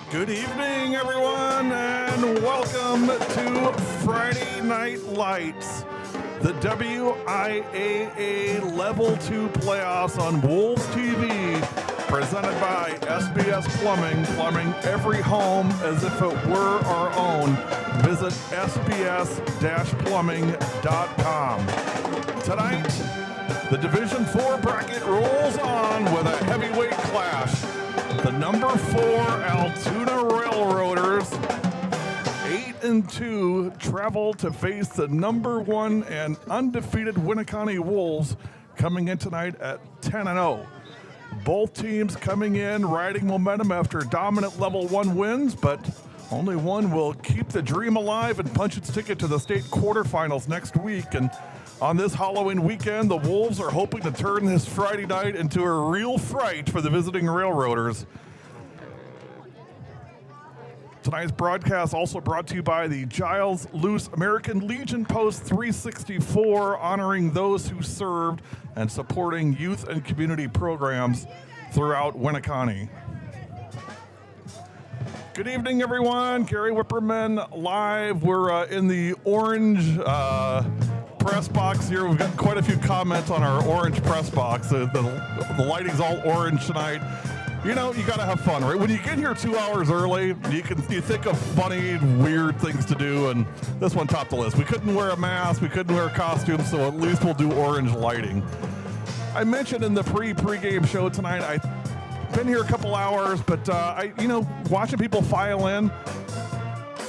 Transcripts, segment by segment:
Good evening, everyone, and welcome to Friday Night Lights, the WIAA Level 2 playoffs on Wolves TV, presented by SBS Plumbing, plumbing every home as if it were our own. Visit sbs-plumbing.com. Tonight, the Division 4 bracket rolls on with a heavyweight clash. The number 4 Altoona Railroaders, 8-2, travel to face the number 1 and undefeated Winneconne Wolves, coming in tonight at 10-0. Both teams coming in riding momentum after dominant level 1 wins, but only one will keep the dream alive and punch its ticket to the state quarterfinals next week. And on this Halloween weekend, the Wolves are hoping to turn this Friday night into a real fright for the visiting Railroaders. Tonight's broadcast also brought to you by the Giles-Luce American Legion Post 364, honoring those who served and supporting youth and community programs throughout Winneconne. Good evening, everyone. Gary Whipperman live. We're in the orange press box here. We've got quite a few comments on our orange press box. The lighting's all orange tonight. You know, you gotta have fun, right? When you get here 2 hours early, you think of funny, weird things to do, and this one topped the list. We couldn't wear a mask, we couldn't wear costumes, so at least we'll do orange lighting. I mentioned in the pre-game show tonight, I've been here a couple hours, but watching people file in,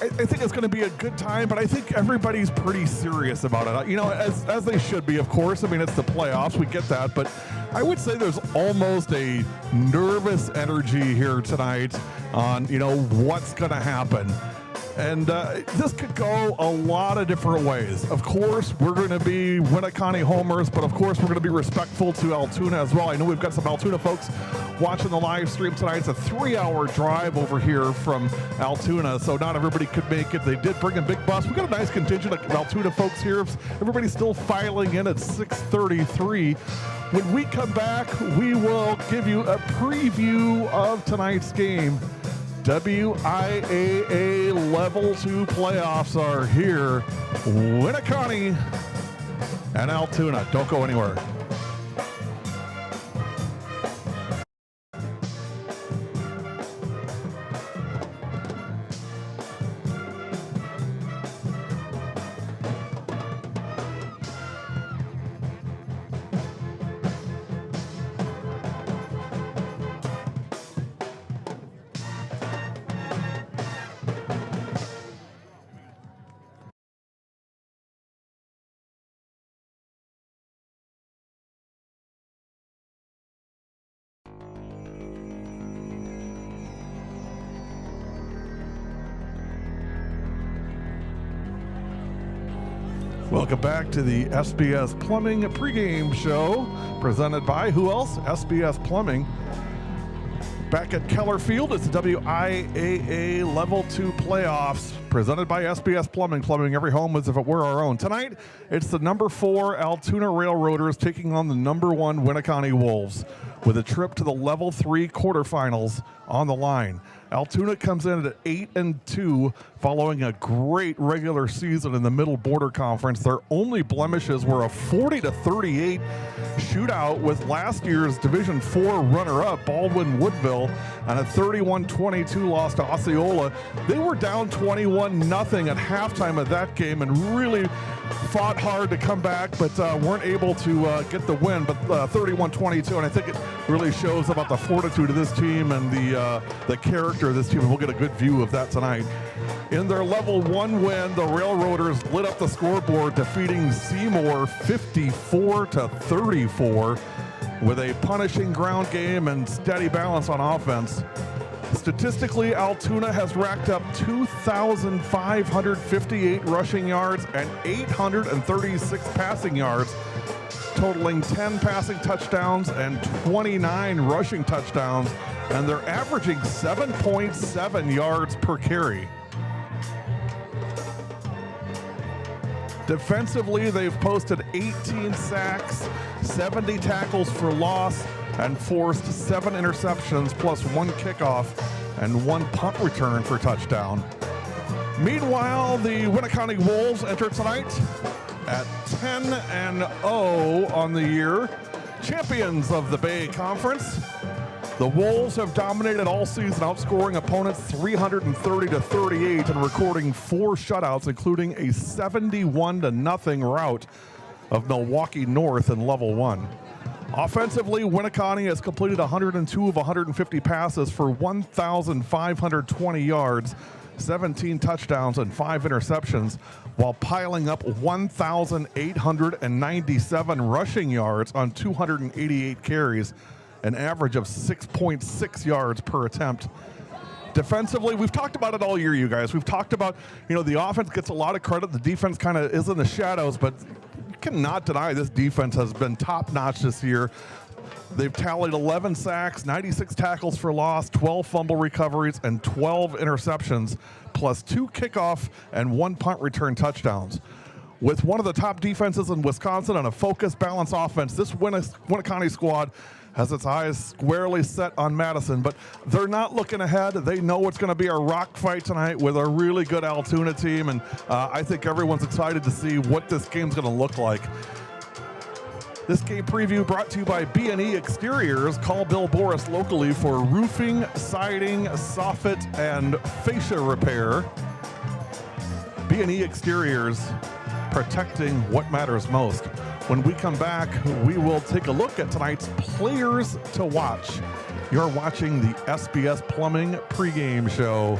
I think it's going to be a good time, but I think everybody's pretty serious about it. You know, as they should be, of course. I mean, it's the playoffs. We get that. But I would say there's almost a nervous energy here tonight on, what's going to happen. And this could go a lot of different ways. Of course, we're going to be Winneconne homers, but of course, we're going to be respectful to Altoona as well. I know we've got some Altoona folks watching the live stream tonight. It's a 3-hour drive over here from Altoona, so not everybody could make it. They did bring a big bus. We've got a nice contingent of Altoona folks here. Everybody's still filing in at 6:33. When we come back, we will give you a preview of tonight's game. WIAA Level 2 playoffs are here. Winneconne and Altoona. Don't go anywhere. Welcome back to the SBS Plumbing pregame show, presented by who else? SBS Plumbing. Back at Keller Field, it's the WIAA Level 2 playoffs, presented by SBS Plumbing, plumbing every home as if it were our own. Tonight, it's the number 4 Altoona Railroaders taking on the number 1 Winneconne Wolves, with a trip to the Level 3 quarterfinals on the line. Altoona comes in at 8-2 following a great regular season in the Middle Border Conference. Their only blemishes were a 40-38 shootout with last year's Division 4 runner-up Baldwin Woodville and a 31-22 loss to Osceola. They were down 21-0 at halftime of that game and really fought hard to come back, but weren't able to get the win. But 31-22, and I think it really shows about the fortitude of this team and the character of this team. And we'll get a good view of that tonight. In their level 1 win, the Railroaders lit up the scoreboard, defeating Seymour 54-34 with a punishing ground game and steady balance on offense. Statistically, Altoona has racked up 2,558 rushing yards and 836 passing yards, totaling 10 passing touchdowns and 29 rushing touchdowns, and they're averaging 7.7 yards per carry. Defensively, they've posted 18 sacks, 70 tackles for loss, and forced 7 interceptions plus 1 kickoff and 1 punt return for touchdown. Meanwhile, the Winneconne Wolves enter tonight at 10-0 on the year, champions of the Bay Conference. The Wolves have dominated all season, outscoring opponents 330-38 and recording 4 shutouts, including a 71-0 rout of Milwaukee North in level 1. Offensively, Winneconne has completed 102 of 150 passes for 1,520 yards, 17 touchdowns, and 5 interceptions, while piling up 1,897 rushing yards on 288 carries, an average of 6.6 yards per attempt. Defensively, we've talked about it all year, you guys. We've talked about, the offense gets a lot of credit. The defense kind of is in the shadows, but you cannot deny this defense has been top-notch this year. They've tallied 11 sacks, 96 tackles for loss, 12 fumble recoveries, and 12 interceptions, plus 2 kickoff and 1 punt return touchdowns. With one of the top defenses in Wisconsin and a focused, balanced offense, this Winneconne squad has its eyes squarely set on Madison, but they're not looking ahead. They know it's going to be a rock fight tonight with a really good Altoona team, and I think everyone's excited to see what this game's going to look like. This game preview brought to you by B&E Exteriors. Call Bill Boris locally for roofing, siding, soffit, and fascia repair. B&E Exteriors, protecting what matters most. When we come back, we will take a look at tonight's players to watch. You're watching the SBS Plumbing pregame show.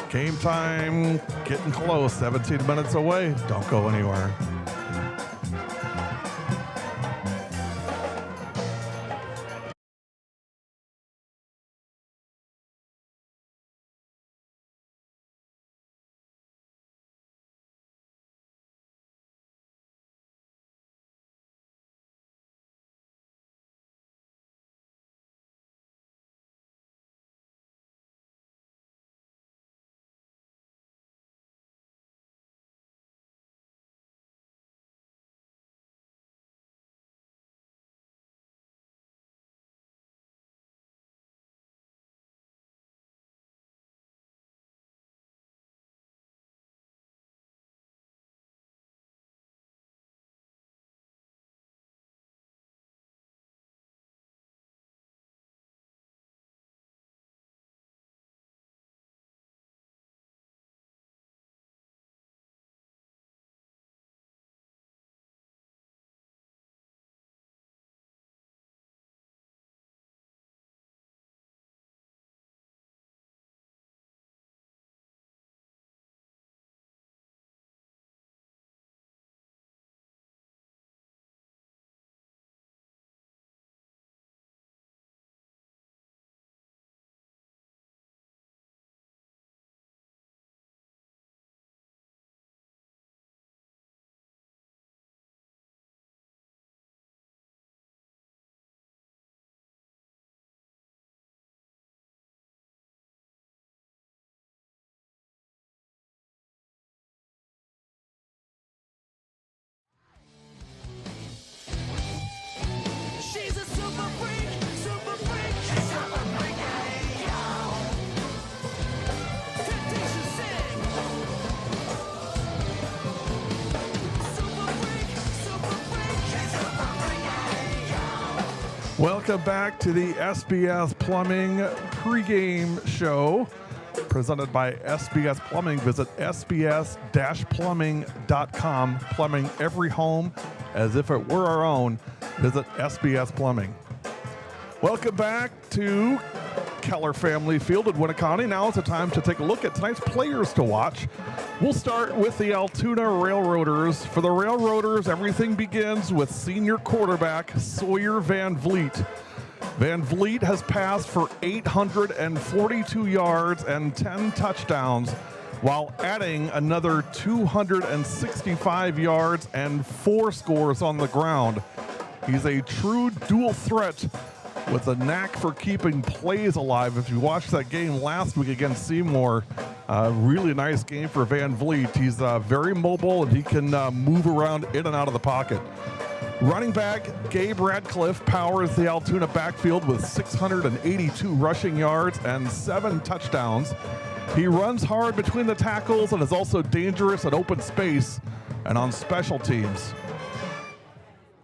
Game time getting close, 17 minutes away. Don't go anywhere. Welcome back to the SBS Plumbing pregame show. presented by SBS Plumbing. Visit sbs-plumbing.com. Plumbing every home as if it were our own. Visit SBS Plumbing. Welcome back to Keller Family Field at Winneconne. Now is the time to take a look at tonight's players to watch. We'll start with the Altoona Railroaders. For the Railroaders, everything begins with senior quarterback Sawyer Van Vliet. Van Vliet has passed for 842 yards and 10 touchdowns, while adding another 265 yards and 4 scores on the ground. He's a true dual threat with a knack for keeping plays alive. If you watched that game last week against Seymour, really nice game for Van Vliet. He's very mobile and he can move around in and out of the pocket. Running back Gabe Radcliffe powers the Altoona backfield with 682 rushing yards and 7 touchdowns. He runs hard between the tackles and is also dangerous at open space and on special teams.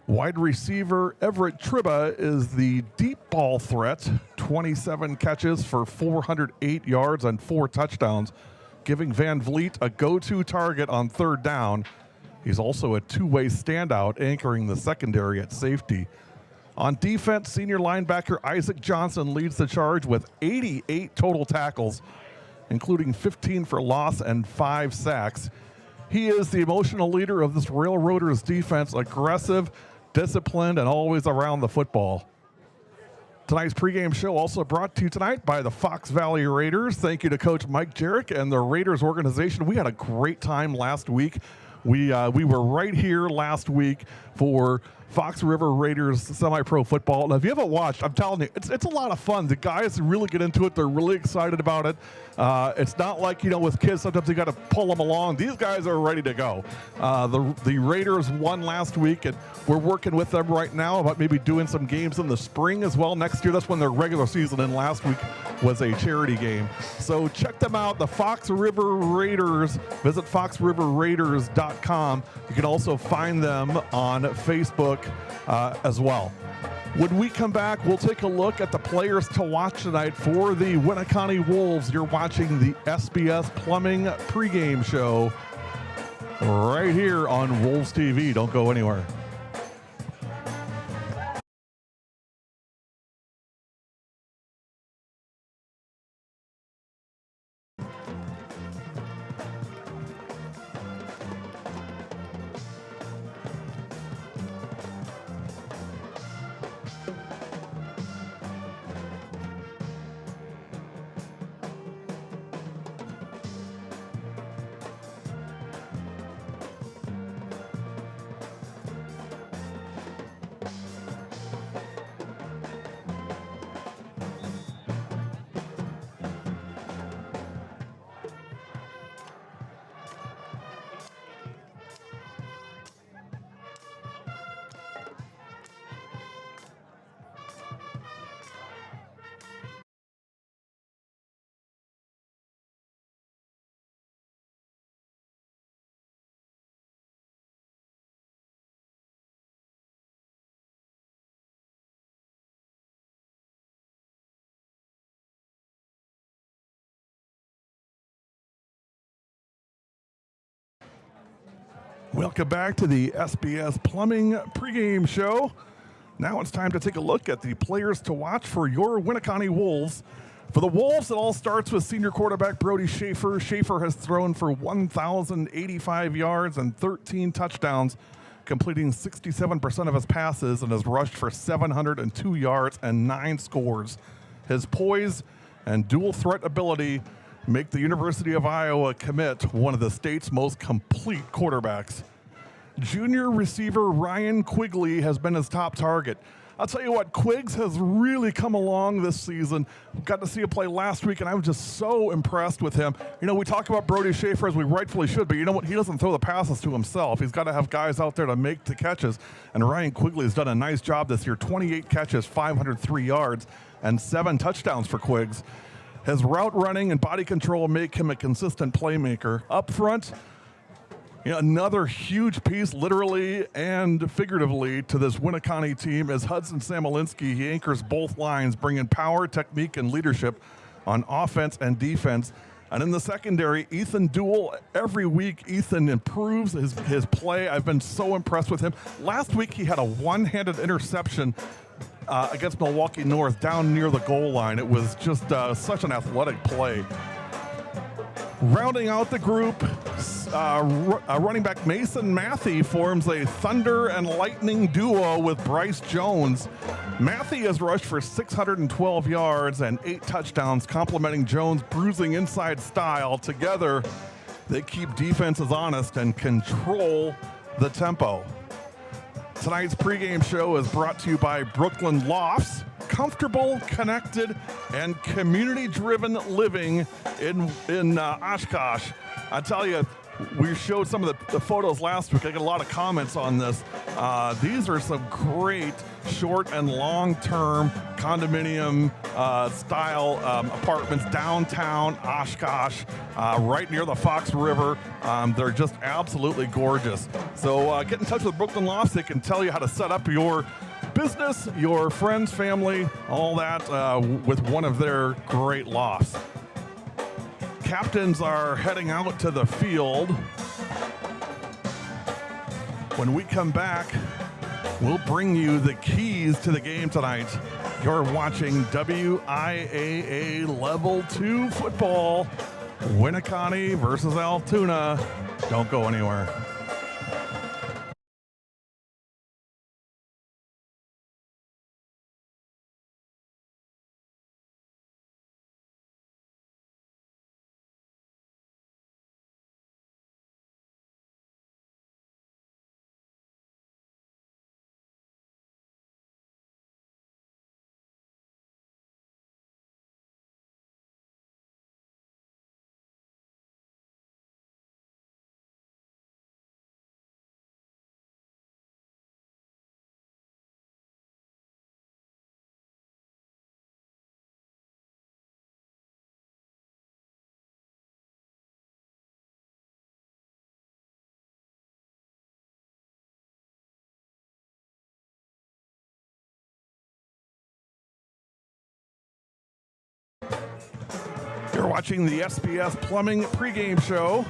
Wide receiver Everett Triba is the deep ball threat, 27 catches for 408 yards and 4 touchdowns, giving Van Vliet a go-to target on third down. He's also a two-way standout, anchoring the secondary at safety. On defense, senior linebacker Isaac Johnson leads the charge with 88 total tackles, including 15 for loss and 5 sacks. He is the emotional leader of this Railroaders defense, aggressive, disciplined, and always around the football. Tonight's pregame show also brought to you tonight by the Fox Valley Raiders. Thank you to Coach Mike Jarek and the Raiders organization. We had a great time last week. We were right here last week for Fox River Raiders semi-pro football. Now, if you haven't watched, I'm telling you, it's a lot of fun. The guys really get into it. They're really excited about it. It's not like, with kids, sometimes you got to pull them along. These guys are ready to go. The Raiders won last week, and we're working with them right now about maybe doing some games in the spring as well next year. That's when their regular season, and last week was a charity game. So check them out, the Fox River Raiders. Visit foxriverraiders.com. You can also find them on Facebook as well. When we come back, we'll take a look at the players to watch tonight for the Winneconne Wolves. You're watching the SBS Plumbing pregame show right here on Wolves TV. Don't go anywhere. Welcome back to the SBS Plumbing pregame show. Now it's time to take a look at the players to watch for your Winneconne Wolves. For the Wolves, it all starts with senior quarterback Brody Schaefer. Schaefer has thrown for 1,085 yards and 13 touchdowns, completing 67% of his passes, and has rushed for 702 yards and 9 scores. His poise and dual threat ability make the University of Iowa commit one of the state's most complete quarterbacks. Junior receiver Ryan Quigley has been his top target. I'll tell you what, Quiggs has really come along this season. Got to see him play last week, and I was just so impressed with him. We talk about Brody Schaefer as we rightfully should, but you know what? He doesn't throw the passes to himself. He's got to have guys out there to make the catches, and Ryan Quigley has done a nice job this year. 28 catches, 503 yards, and 7 touchdowns for Quiggs. His route running and body control make him a consistent playmaker. Up front, another huge piece, literally and figuratively, to this Winneconne team is Hudson Samolinski. He anchors both lines, bringing power, technique, and leadership on offense and defense. And in the secondary, Ethan Duell, every week Ethan improves his play. I've been so impressed with him. Last week he had a one-handed interception against Milwaukee North down near the goal line. It was just such an athletic play. Rounding out the group, running back Mason Matthey forms a thunder and lightning duo with Bryce Jones. Matthey has rushed for 612 yards and 8 touchdowns, complementing Jones' bruising inside style. Together, they keep defenses honest and control the tempo. Tonight's pregame show is brought to you by Brooklyn Lofts. Comfortable, connected, and community-driven living in Oshkosh. I tell you, we showed some of the photos last week. I got a lot of comments on this. These are some great short and long-term condominium style apartments downtown Oshkosh, right near the Fox River. They're just absolutely gorgeous. So get in touch with Brooklyn Lofts. They can tell you how to set up your business, your friends, family, all that with one of their great lofts. Captains are heading out to the field. When we come back, we'll bring you the keys to the game tonight. You're watching WIAA Level 2 football, Winneconne versus Altoona. Don't go anywhere. You're watching the SBS Plumbing pregame show.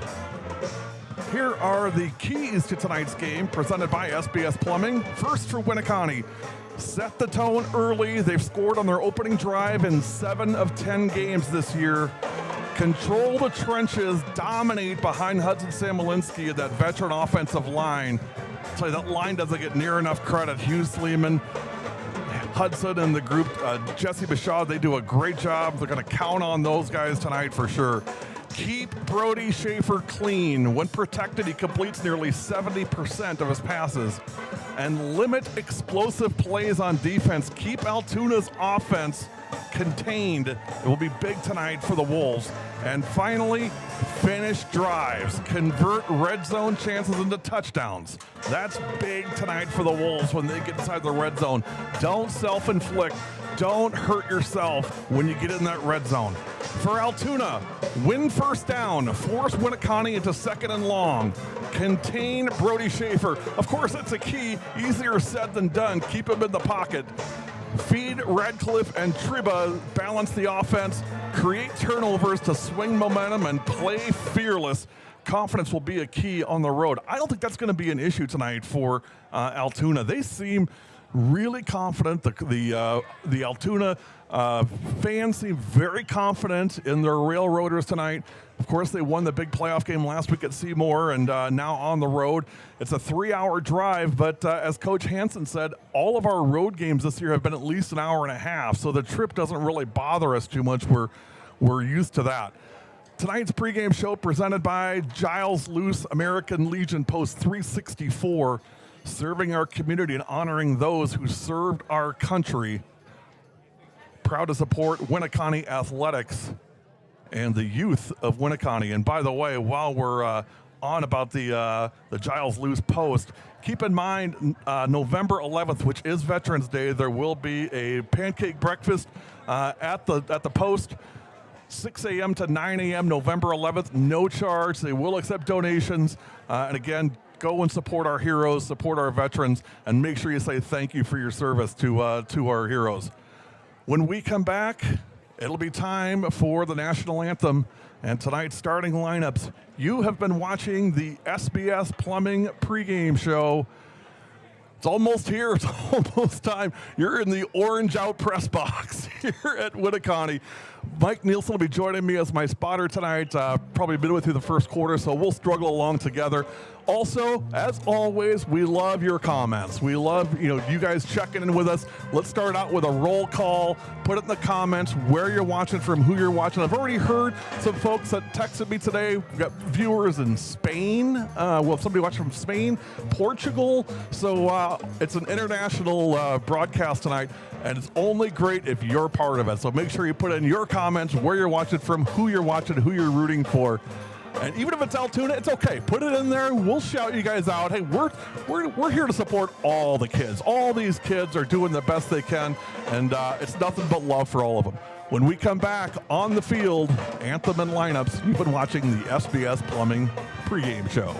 Here are the keys to tonight's game presented by SBS Plumbing. First for Winneconne. Set the tone early. They've scored on their opening drive in 7 of 10 games this year. Control the trenches, dominate behind Hudson Samolinski at that veteran offensive line. I'll tell you, that line doesn't get near enough credit. Hugh Sleeman, Hudson and the group, Jesse Bashaw, they do a great job. They're going to count on those guys tonight for sure. Keep Brody Schaefer clean. When protected, he completes nearly 70% of his passes. And limit explosive plays on defense. Keep Altoona's offense contained. It will be big tonight for the Wolves. And finally, finish drives. Convert red zone chances into touchdowns. That's big tonight for the Wolves when they get inside the red zone. Don't self-inflict. Don't hurt yourself when you get in that red zone. For Altoona, win first down. Force Winneconne into second and long. Contain Brody Schaefer. Of course, it's a key. Easier said than done. Keep him in the pocket. Feed Radcliffe and Triba, balance the offense, create turnovers to swing momentum, and play fearless. Confidence will be a key on the road. I don't think that's going to be an issue tonight for Altoona. They seem really confident. The Altoona fans seem very confident in their Railroaders tonight. Of course, they won the big playoff game last week at Seymour, and now on the road. It's a 3-hour drive, but as Coach Hansen said, all of our road games this year have been at least an hour and a half, so the trip doesn't really bother us too much. We're used to that. Tonight's pregame show presented by Giles-Luce American Legion Post 364, serving our community and honoring those who served our country. Proud to support Winneconne Athletics and the youth of Winneconne. And by the way, while we're on about the Giles-Luce Post, keep in mind November 11th, which is Veterans Day, there will be a pancake breakfast at the Post, 6 a.m. to 9 a.m. November 11th, no charge. They will accept donations. And again, go and support our heroes, support our veterans, and make sure you say thank you for your service to our heroes. When we come back, It'll be time for the national anthem and tonight's starting lineups. You have been watching the SBS Plumbing pregame show. It's almost here. It's almost time. You're in the orange out press box here at Winneconne. Mike Nielsen will be joining me as my spotter tonight. Probably midway through the first quarter, so we'll struggle along together. Also, as always, we love your comments. We love you guys checking in with us. Let's start out with a roll call. Put it in the comments where you're watching from, who you're watching. I've already heard some folks that texted me today. We've got viewers in Spain. Well, somebody watching from Spain, Portugal. So it's an international broadcast tonight, and it's only great if you're part of it. So make sure you put in your comments, where you're watching from, who you're watching, who you're rooting for. And even if it's Altoona, it's okay. Put it in there. We'll shout you guys out. Hey, we're here to support all the kids. All these kids are doing the best they can, and it's nothing but love for all of them. When we come back on the field, Anthem and lineups, you've been watching the SBS Plumbing pregame show.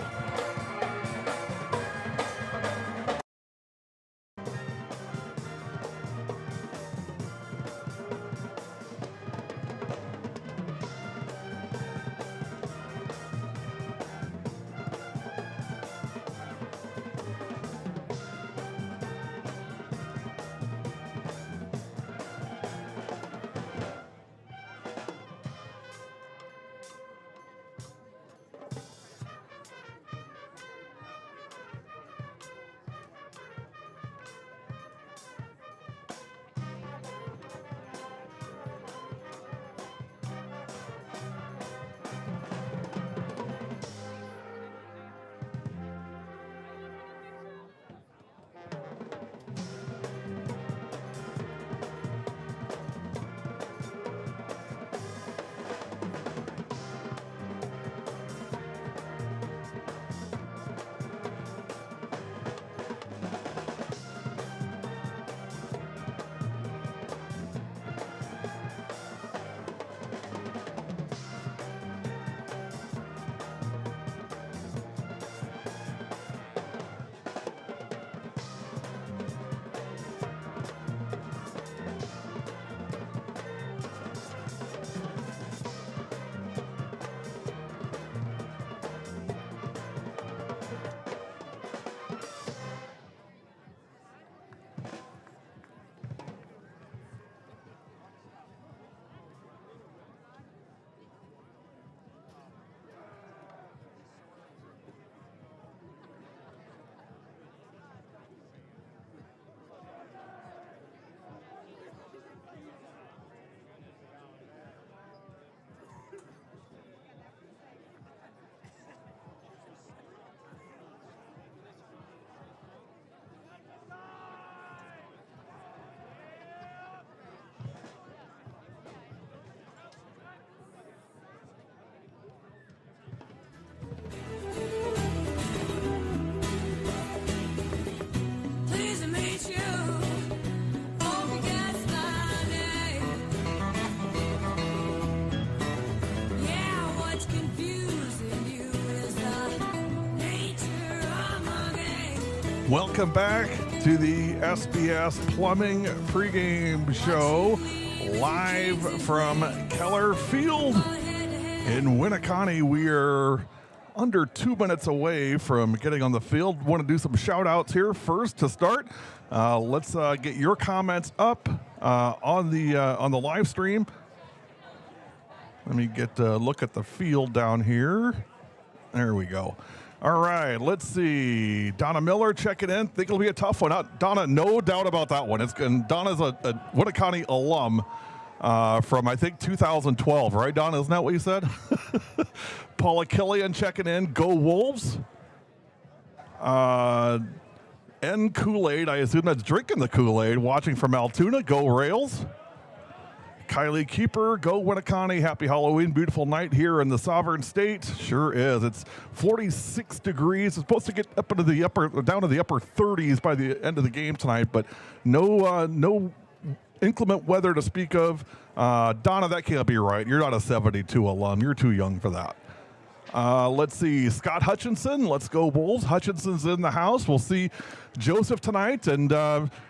Welcome back to the SBS Plumbing pregame show, live from Keller Field in Winneconne. We are under 2 minutes away from getting on the field. Want to do some shout outs here first to start. Let's get your comments up on the live stream. Let me get a look at the field down here. There we go. All right, let's see. Donna Miller checking in. Think it'll be a tough one. Donna, no doubt about that one. And Donna's a Winneconne alum from, I think, 2012, right, Donna? Isn't that what you said? Paula Killian checking in. Go Wolves. N Kool-Aid, I assume that's drinking the Kool-Aid, watching from Altoona. Go Rails. Kylie Keeper, go Winneconne. Happy Halloween. Beautiful night here in the Sovereign State. Sure is. It's 46 degrees. It's supposed to get up into the down to the upper 30s by the end of the game tonight, but no inclement weather to speak of. Donna, that can't be right. You're not a 72 alum. You're too young for that. Let's see, Scott Hutchinson. Let's go Wolves. Hutchinson's in the house. We'll see Joseph tonight, and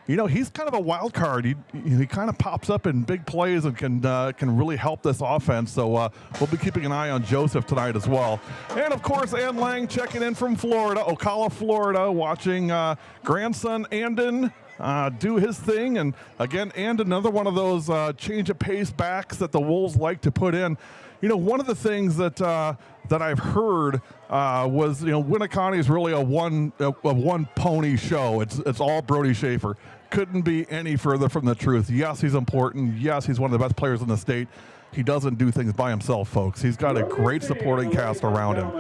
he's kind of a wild card. He kind of pops up in big plays and can really help this offense. So we'll be keeping an eye on Joseph tonight as well. And of course, Ann Lang checking in from Florida, Ocala, Florida, watching grandson Andon do his thing. And again, another one of those change of pace backs that the Wolves like to put in. One of the things that I've heard was, Winneconne is really a one pony show. It's all Brody Schaefer. Couldn't be any further from the truth. Yes, he's important. Yes, he's one of the best players in the state. He doesn't do things by himself, folks. He's got a great supporting cast around him.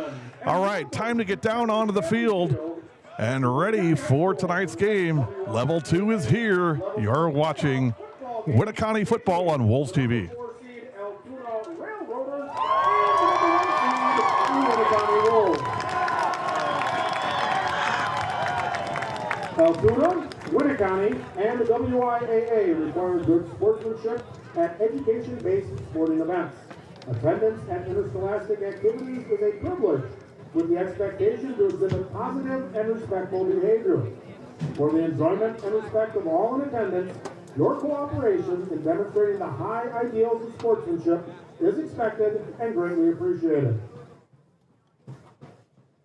All right, time to get down onto the field and ready for tonight's game. Level 2 is here. You're watching Winneconne football on Wolves TV. Altoona, Winneconne, and the WIAA require good sportsmanship at education-based sporting events. Attendance at interscholastic activities is a privilege, with the expectation to exhibit positive and respectful behavior. For the enjoyment and respect of all in attendance, your cooperation in demonstrating the high ideals of sportsmanship is expected and greatly appreciated.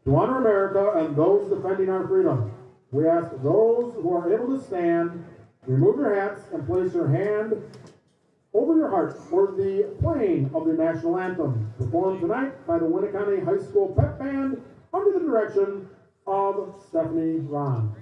To honor America and those defending our freedom, we ask those who are able to stand, remove your hats and place your hand over your heart for the playing of the national anthem, performed tonight by the Winneconne High School Pep Band under the direction of Stephanie Ron.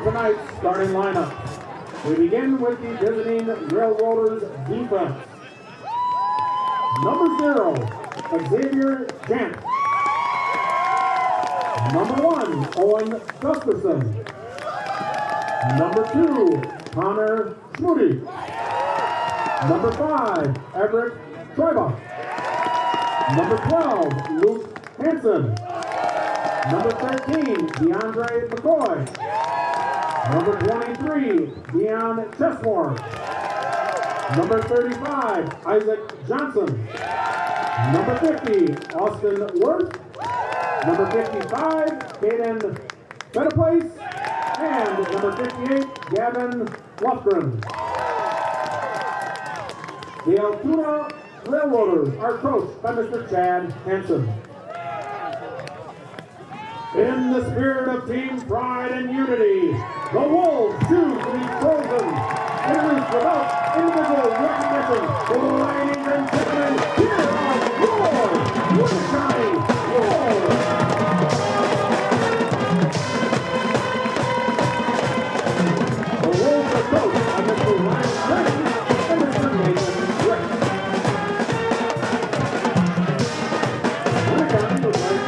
Tonight's starting lineup. We begin with the visiting Railroaders defense. Number 0, Xavier Jant. Number 1, Owen Gustafson. Number 2, Connor Schmoody. Number 5, Everett Tribuck. Number 12, Luke Hansen. Number 13, DeAndre McCoy. Number 23, Deion Chesmore. Number 35, Isaac Johnson. Number 50, Austin Worth. Number 55, Caden Fetterplace. And number 58, Gavin Lofgren. The Altoona Railroaders are coached by Mr. Chad Hansen. In the spirit of team pride and unity, the Wolves choose to be chosen. Introduced without individual recognition, ladies and gentlemen, here are your Winneconne Wolves. The Wolves are coached by Mr. Ryan Green and Mr. Nathan Rick. Winneconne would like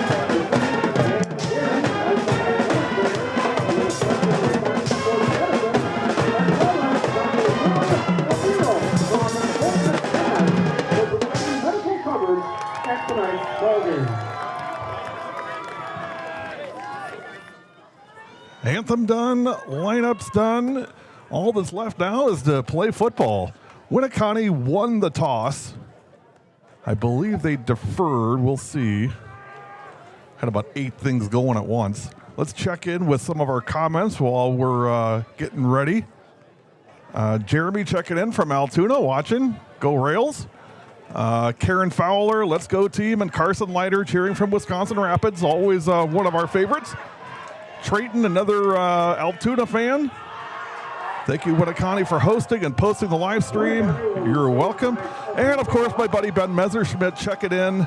Anthem done, lineups done. All that's left now is to play football. Winneconne won the toss. I believe they deferred. We'll see. Had about 8 things going at once. Let's check in with some of our comments while we're getting ready. Jeremy checking in from Altoona, watching. Go Rails. Karen Fowler, let's go team. And Carson Leiter cheering from Wisconsin Rapids. Always one of our favorites. Trayton, another Altoona fan. Thank you, Winneconne, for hosting and posting the live stream. You're welcome. And, of course, my buddy Ben Messerschmidt checking in.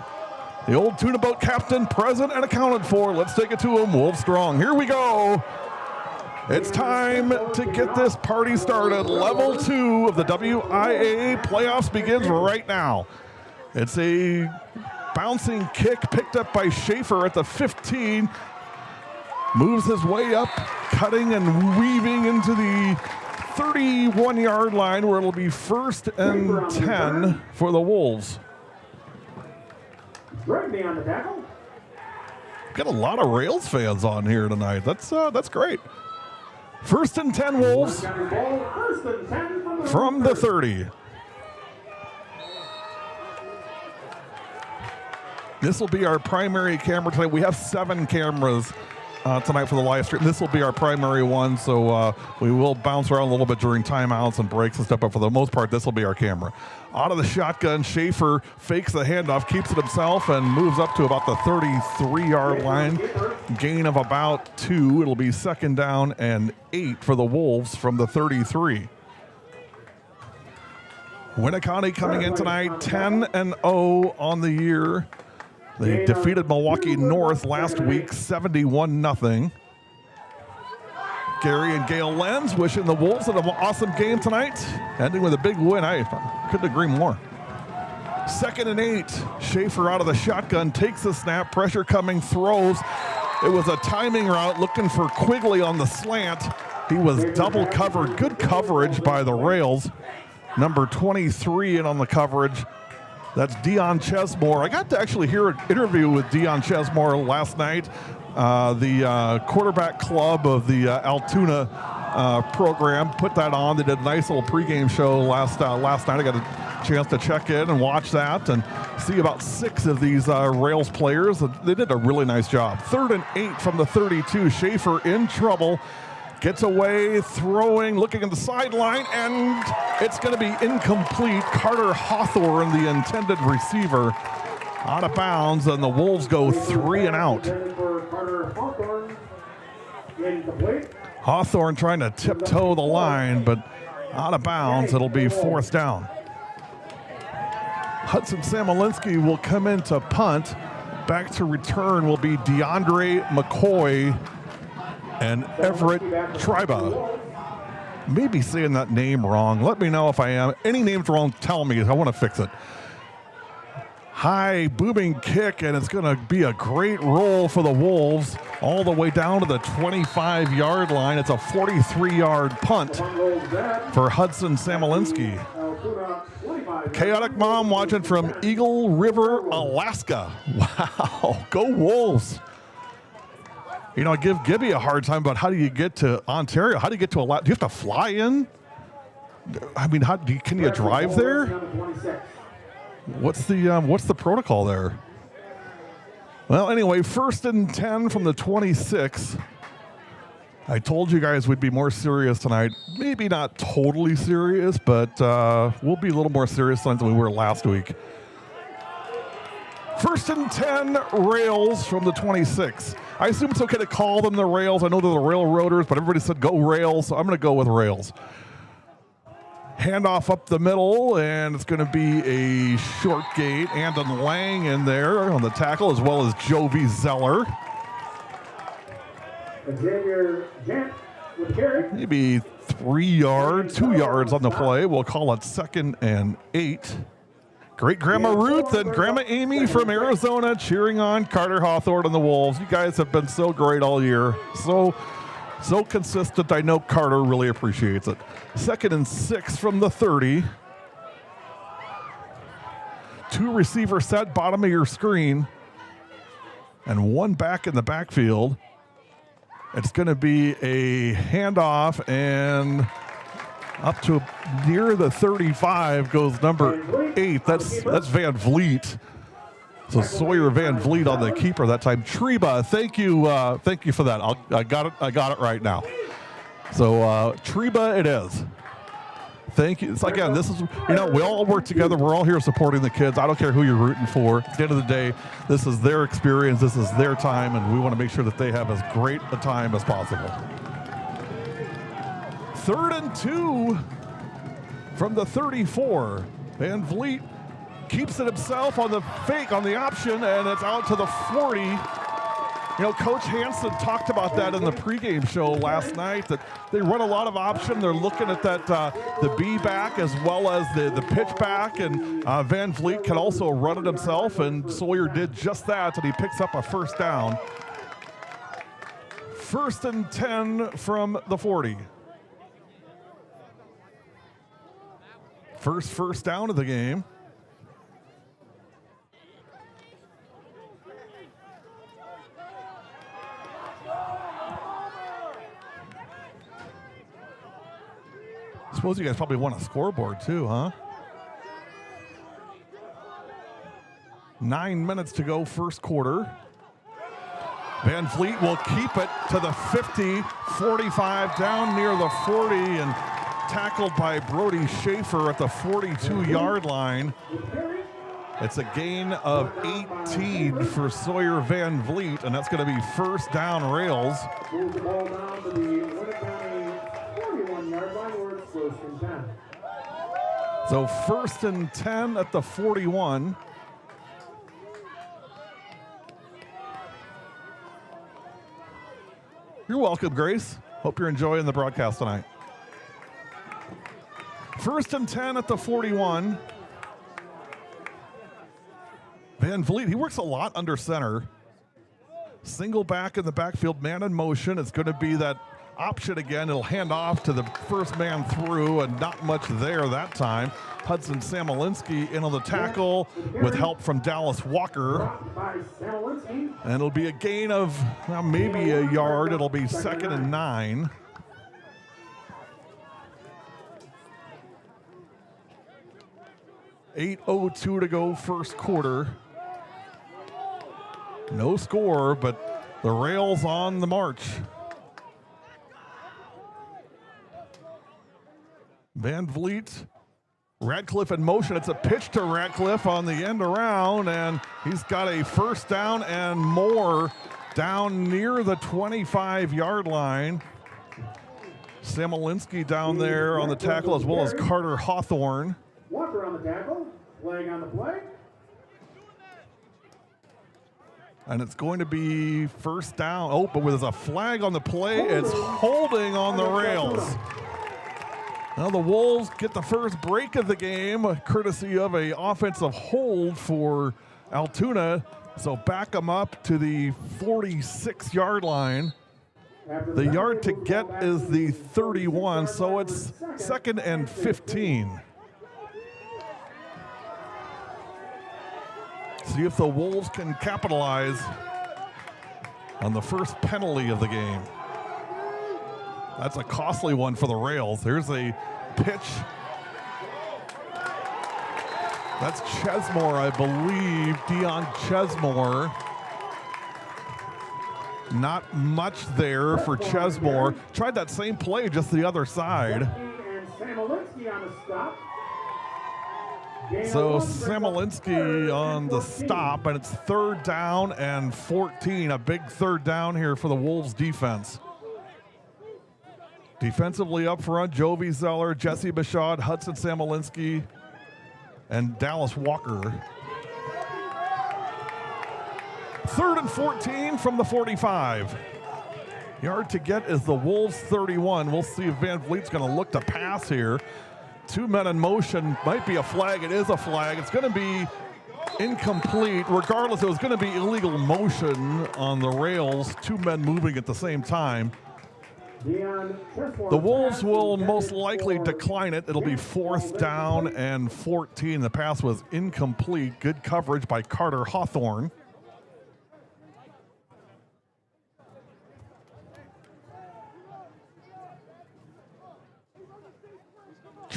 The old tuna boat captain, present and accounted for. Let's take it to him, Wolf Strong. Here we go. It's time to get this party started. Level 2 of the WIAA playoffs begins right now. It's a bouncing kick picked up by Schaefer at the 15. Moves his way up, cutting and weaving into the 31-yard line where it'll be 1st and 10 for the Wolves. Brittany on the tackle. Got a lot of Rails fans on here tonight. That's great. 1st and 10 Wolves from the 30. This will be our primary camera tonight. We have 7 cameras tonight for the live stream. This will be our primary one, so we will bounce around a little bit during timeouts and breaks and stuff, but for the most part, this will be our camera. Out of the shotgun, Schaefer fakes the handoff, keeps it himself, and moves up to about the 33-yard line. Gain of about 2. It'll be 2nd down and 8 for the Wolves from the 33. Winneconne coming in tonight 10-0 on the year. They defeated Milwaukee North last week, 71-0. Gary and Gail Lenz wishing the Wolves an awesome game tonight, ending with a big win. I couldn't agree more. 2nd and 8. Schaefer out of the shotgun, takes the snap, pressure coming, throws. It was a timing route, looking for Quigley on the slant. He was double covered. Good coverage by the Rails. Number 23 in on the coverage. That's Dion Chesmore. I got to actually hear an interview with Dion Chesmore last night. The quarterback club of the Altoona program put that on. They did a nice little pregame show last night. I got a chance to check in and watch that and see about 6 of these Rails players. They did a really nice job. 3rd and 8 from the 32. Schaefer in trouble. Gets away, throwing, looking at the sideline, and it's going to be incomplete. Carter Hawthorne, the intended receiver, out of bounds, and the Wolves go 3 and out. Hawthorne trying to tiptoe the line, but out of bounds. It'll be 4th down. Hudson Samolinski will come in to punt. Back to return will be DeAndre McCoy and Everett Triba. Maybe saying that name wrong. Let me know if I am. Any names wrong, tell me. I want to fix it. High booming kick, and it's going to be a great roll for the Wolves all the way down to the 25-yard line. It's a 43-yard punt for Hudson Samolinski. Chaotic Mom watching from Eagle River, Alaska. Wow, go Wolves. You know, I give Gibby a hard time about how do you get to Ontario? How do you get to Alaska? Do you have to fly in? I mean, can you drive there? What's the protocol there? Well, anyway, 1st and 10 from the 26. I told you guys we'd be more serious tonight. Maybe not totally serious, but we'll be a little more serious tonight than we were last week. 1st and 10 Rails from the 26. I assume it's okay to call them the Rails. I know they're the Railroaders, but everybody said go Rails, so I'm going to go with Rails. Handoff up the middle, and it's going to be a short gate. Andon Lang in there on the tackle, as well as Jovi Zeller. Xavier Jant with the carry. Maybe 2 yards on the play. We'll call it 2nd and 8. Great Grandma Ruth and Grandma Amy from Arizona cheering on Carter Hawthorne and the Wolves. You guys have been so great all year. So consistent. I know Carter really appreciates it. 2nd and 6 from the 30. 2 receiver set, bottom of your screen. And 1 back in the backfield. It's going to be a handoff, and up to near the 35 goes number 8. That's Van Vliet. So Sawyer Van Vliet on the keeper that time. Treba, thank you for that. I got it right now. So Treba it is. Thank you. So again, this is, we all work together. We're all here supporting the kids. I don't care who you're rooting for. At the end of the day, this is their experience. This is their time, and we want to make sure that they have as great a time as possible. 3rd and 2 from the 34. Van Vliet keeps it himself on the fake, on the option, and it's out to the 40. Coach Hansen talked about that in the pregame show last night, that they run a lot of option. They're looking at that the B back as well as the pitch back, and Van Vliet can also run it himself, and Sawyer did just that, and he picks up a first down. 1st and 10 from the 40. First down of the game. I suppose you guys probably want a scoreboard too, huh? 9 minutes to go, first quarter. Van Vliet will keep it to the 50, 45, down near the 40, and tackled by Brody Schaefer at the 42-yard line. It's a gain of 18 for Sawyer Van Vliet, and that's going to be first down rails. Move the ball down to the Winneconne 41-yard line, where it's 1st and 10. So 1st and 10 at the 41. You're welcome, Grace. Hope you're enjoying the broadcast tonight. 1st and 10 at the 41. Van Vliet, he works a lot under center. Single back in the backfield, man in motion. It's going to be that option again. It'll hand off to the first man through, and not much there that time. Hudson Samolinski in on the tackle with help from Dallas Walker. And it'll be a gain of maybe a yard. It'll be 2nd and 9. .8:02 to go, first quarter. No score, but the rails on the march. Van Vliet, Radcliffe in motion. It's a pitch to Radcliffe on the end around, and he's got a first down and more down near the 25-yard line. Samolinski down there on the tackle, as well as Carter Hawthorne. Walker on the tackle, flag on the play. And it's going to be first down. Oh, but there's a flag on the play. It's holding on the rails. Now the Wolves get the first break of the game, courtesy of an offensive hold for Altoona. So back them up to the 46-yard line. The yard to get is the 31, so it's 2nd and 15. See if the Wolves can capitalize on the first penalty of the game. That's a costly one for the rails. There's a pitch. That's Chesmore, I believe. Dion Chesmore. Not much there for Chesmore. Tried that same play just the other side. And Samolinski on the stop. So Samolinski on the stop, and it's 3rd down and 14. A big 3rd down here for the Wolves defense. Defensively up front, Jovi Zeller, Jesse Bichod, Hudson Samolinski, and Dallas Walker. 3rd and 14 from the 45. Yard to get is the Wolves 31. We'll see if Van Vliet's going to look to pass here. 2 men in motion, might be a flag. It is a flag. It's going to be incomplete. Regardless, it was going to be illegal motion on the rails. 2 men moving at the same time. The Wolves will most likely decline it. It'll be 4th down and 14. The pass was incomplete. Good coverage by Carter Hawthorne.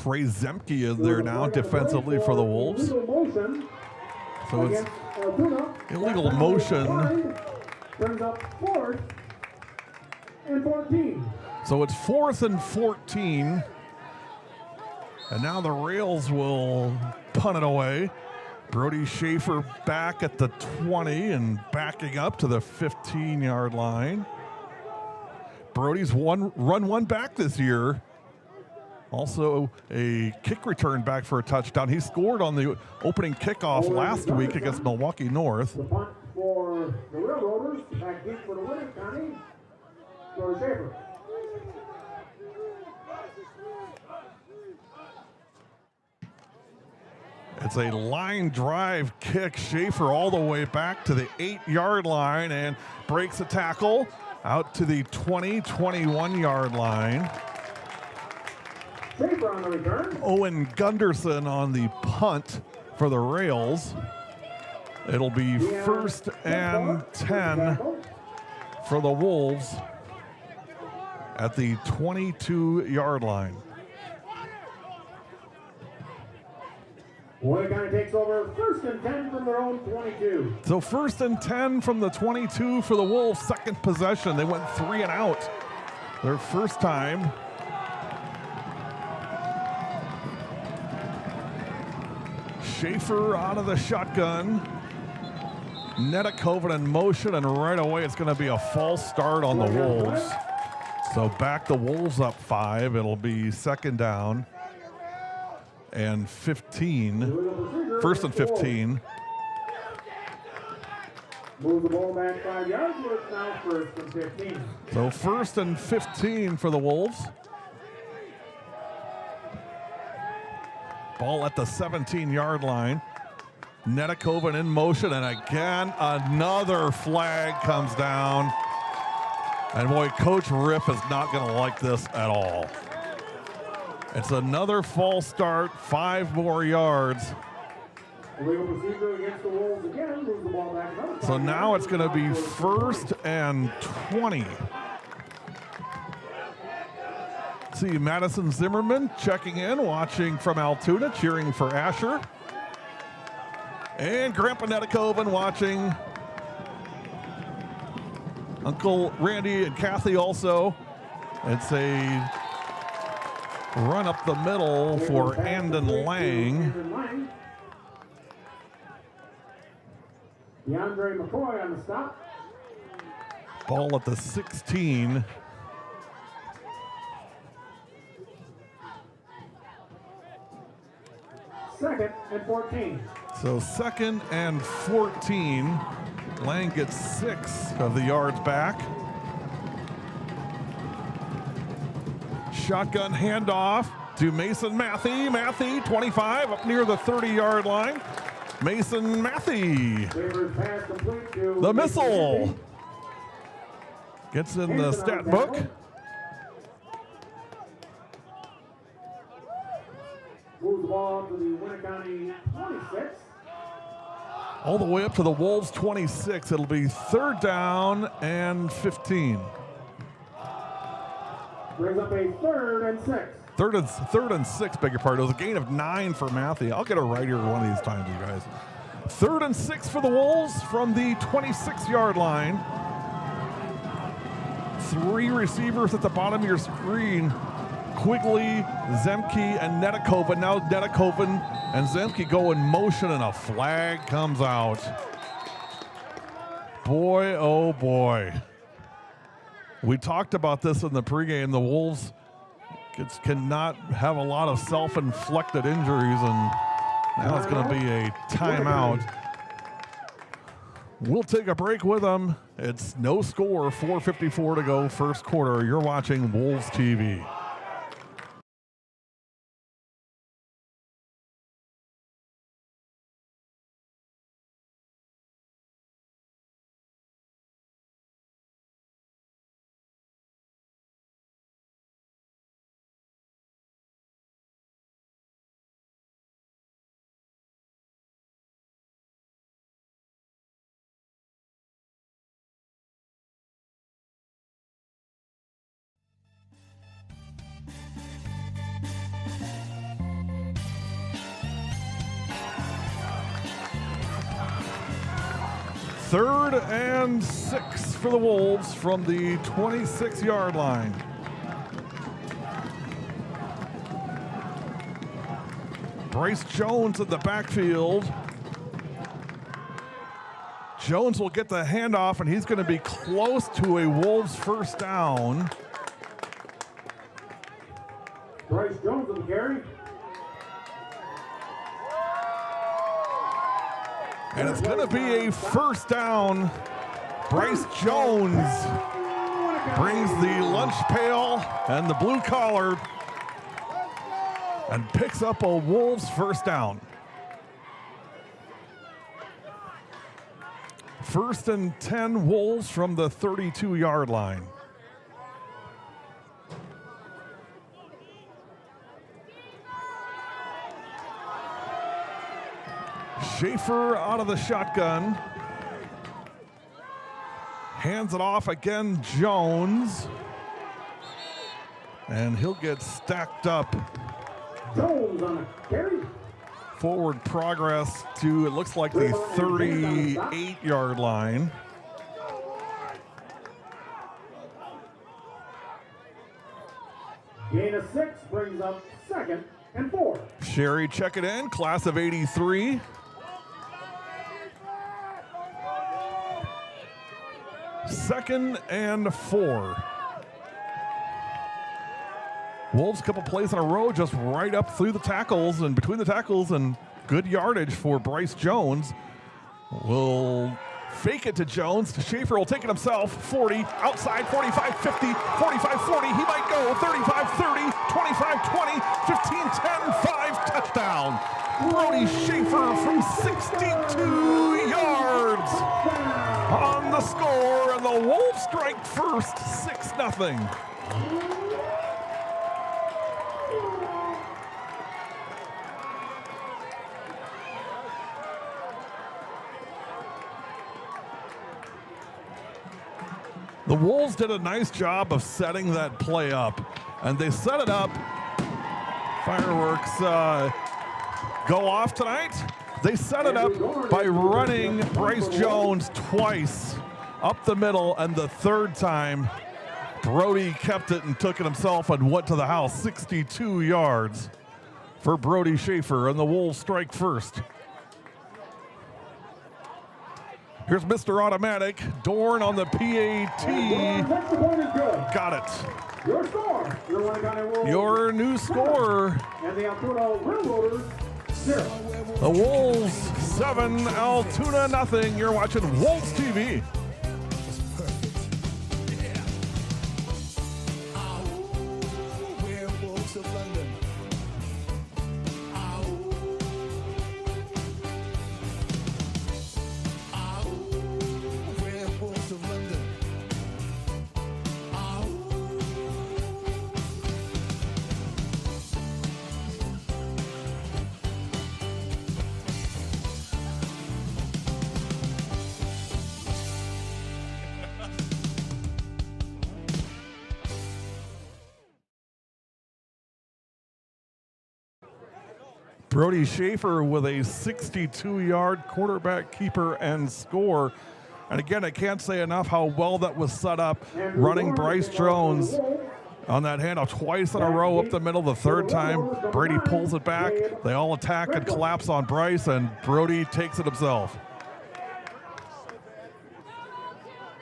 Trey Zemke is there now defensively for the Wolves. So it's illegal motion. Brings up 4th and 14. So it's 4th and 14. And now the Rails will punt it away. Brody Schaefer back at the 20 and backing up to the 15-yard line. Brody's run one back this year. Also a kick return back for a touchdown. He scored on the opening kickoff last week against Milwaukee North. The punt for the Railroaders, back deep for the Winneconne. Brody Schaefer. It's a line drive kick. Schaefer all the way back to the 8-yard line and breaks a tackle out to the 21-yard line. Schaefer on the return. Owen Gunderson on the punt for the Rails. It'll be 1st and 10 for the Wolves at the 22-yard line. Winneconne takes over 1st and 10 from their own 22. So 1st and 10 from the 22 for the Wolves. Second possession. They went 3 and out their first time. Schaefer out of the shotgun. Netikoven in motion, and right away it's going to be a false start on the Wolves. So back the Wolves up 5. It'll be 2nd down and 15. 1st and 15. Move the ball back 5 yards. It's now 1st and 15. So 1st and 15 for the Wolves. Ball at the 17-yard line. Netikoven in motion, and again, another flag comes down. And boy, Coach Riff is not going to like this at all. It's another false start, 5 more yards. Illegal procedure against the Wolves again. Moves the ball back. So now it's going to be 1st and 20. See Madison Zimmerman checking in, watching from Altoona, cheering for Asher. And Grandpa Netikoven watching. Uncle Randy and Kathy also. It's a run up the middle for Andon Lang. DeAndre McCoy on the stop. Ball at the 16. Second and 14. So 2nd and 14. Lang gets 6 of the yards back. Shotgun handoff to Mason Matthey. Matthey, 25, up near the 30-yard line. Mason Matthey. Pass complete to The missile. Gets in the stat book. Moves the ball to the Winneconne 26. All the way up to the Wolves 26. It'll be 3rd down and 15. Brings up a 3rd and 6. Third and 6, beg your pardon. It was a gain of 9 for Matthew. I'll get it right here one of these times, you guys. 3rd and 6 for the Wolves from the 26-yard line. 3 receivers at the bottom of your screen. Quigley, Zemke, and Netikoven. Now Netikoven and Zemke go in motion, and a flag comes out. Boy, oh boy. We talked about this in the pregame. The Wolves cannot have a lot of self-inflicted injuries, and now it's going to be a timeout. We'll take a break with them. It's no score, 4:54 to go, first quarter. You're watching Wolves TV. 3rd and 6 for the Wolves from the 26-yard line. Bryce Jones in the backfield. Jones will get the handoff, and he's going to be close to a Wolves first down. Bryce Jones on the carry. And it's going to be a first down. Bryce Jones brings the lunch pail and the blue collar and picks up a Wolves first down. 1st and 10 Wolves from the 32-yard line. Schaefer out of the shotgun. Hands it off again, Jones. And he'll get stacked up. Jones on the carry. Forward progress to, it looks like the 38-yard line. Gain of 6 brings up 2nd and 4. Sherry check it in, class of 83. Second and 4. Wolves couple plays in a row, just right up through the tackles and between the tackles, and good yardage for Bryce Jones. Will fake it to Jones. Schaefer will take it himself. 40, outside, 45, 50, 45, 40. He might go 35, 30, 25, 20, 15, 10, 5, touchdown. Brody Schaefer from 62 yards on the score, and the Wolves strike first, 6-0. The Wolves did a nice job of setting that play up, and they set it up. Fireworks go off tonight. They set it up by running Bryce Jones twice up the middle, and the third time, Brody kept it and took it himself and went to the house. 62 yards for Brody Schaefer, and the Wolves strike first. Here's Mr. Automatic. Dorn on the PAT. Got it. Your score. Your new score. And the Altoona Railroaders 0. The Wolves 7, Altoona 0. You're watching Wolves TV. Brody Schaefer with a 62-yard quarterback keeper and score. And again, I can't say enough how well that was set up, running Bryce Jones on that handoff twice in a row up the middle. The third time, Brady pulls it back. They all attack and collapse on Bryce, and Brody takes it himself.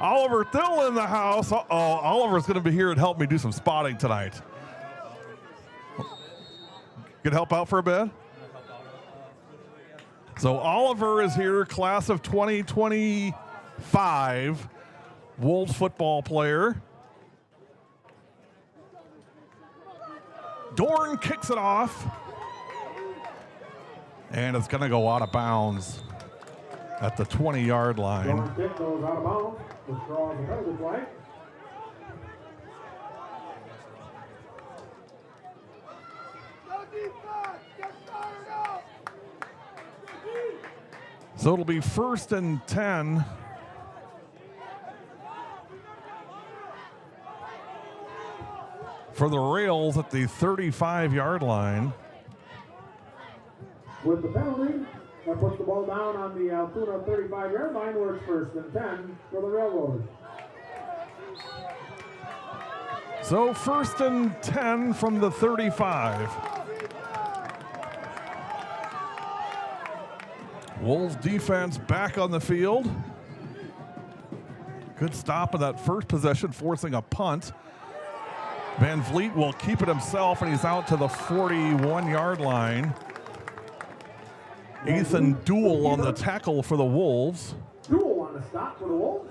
Oliver Thill in the house. Uh-oh, Oliver's going to be here and help me do some spotting tonight. Can help out for a bit? So Oliver is here, class of 2025, Wolves football player. Dorn kicks it off, and it's going to go out of bounds at the 20-yard line. Dorn kick goes out of bounds. The straw is another flag. So it'll be 1st and 10. For the Rails at the 35-yard line. With the penalty, and puts the ball down on the Altoona 35-yard line where it's 1st and 10 for the Railroad. So 1st and 10 from the 35. Wolves defense back on the field. Good stop of that first possession, forcing a punt. Van Vliet will keep it himself, and he's out to the 41-yard line. Ethan Duell on the tackle for the Wolves. Duell on the stop for the Wolves.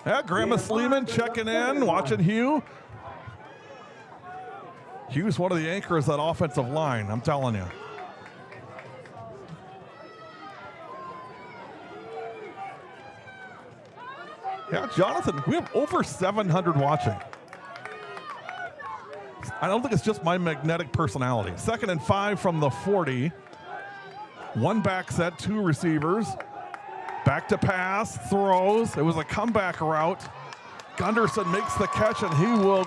Yeah, Grandma Sleeman checking in, watching Hugh. Hugh's one of the anchors of that offensive line, I'm telling you. Yeah, Jonathan, we have over 700 watching. I don't think it's just my magnetic personality. 2nd and 5 from the 40. One back set, 2 receivers. Back to pass, throws. It was a comeback route. Gunderson makes the catch, and he will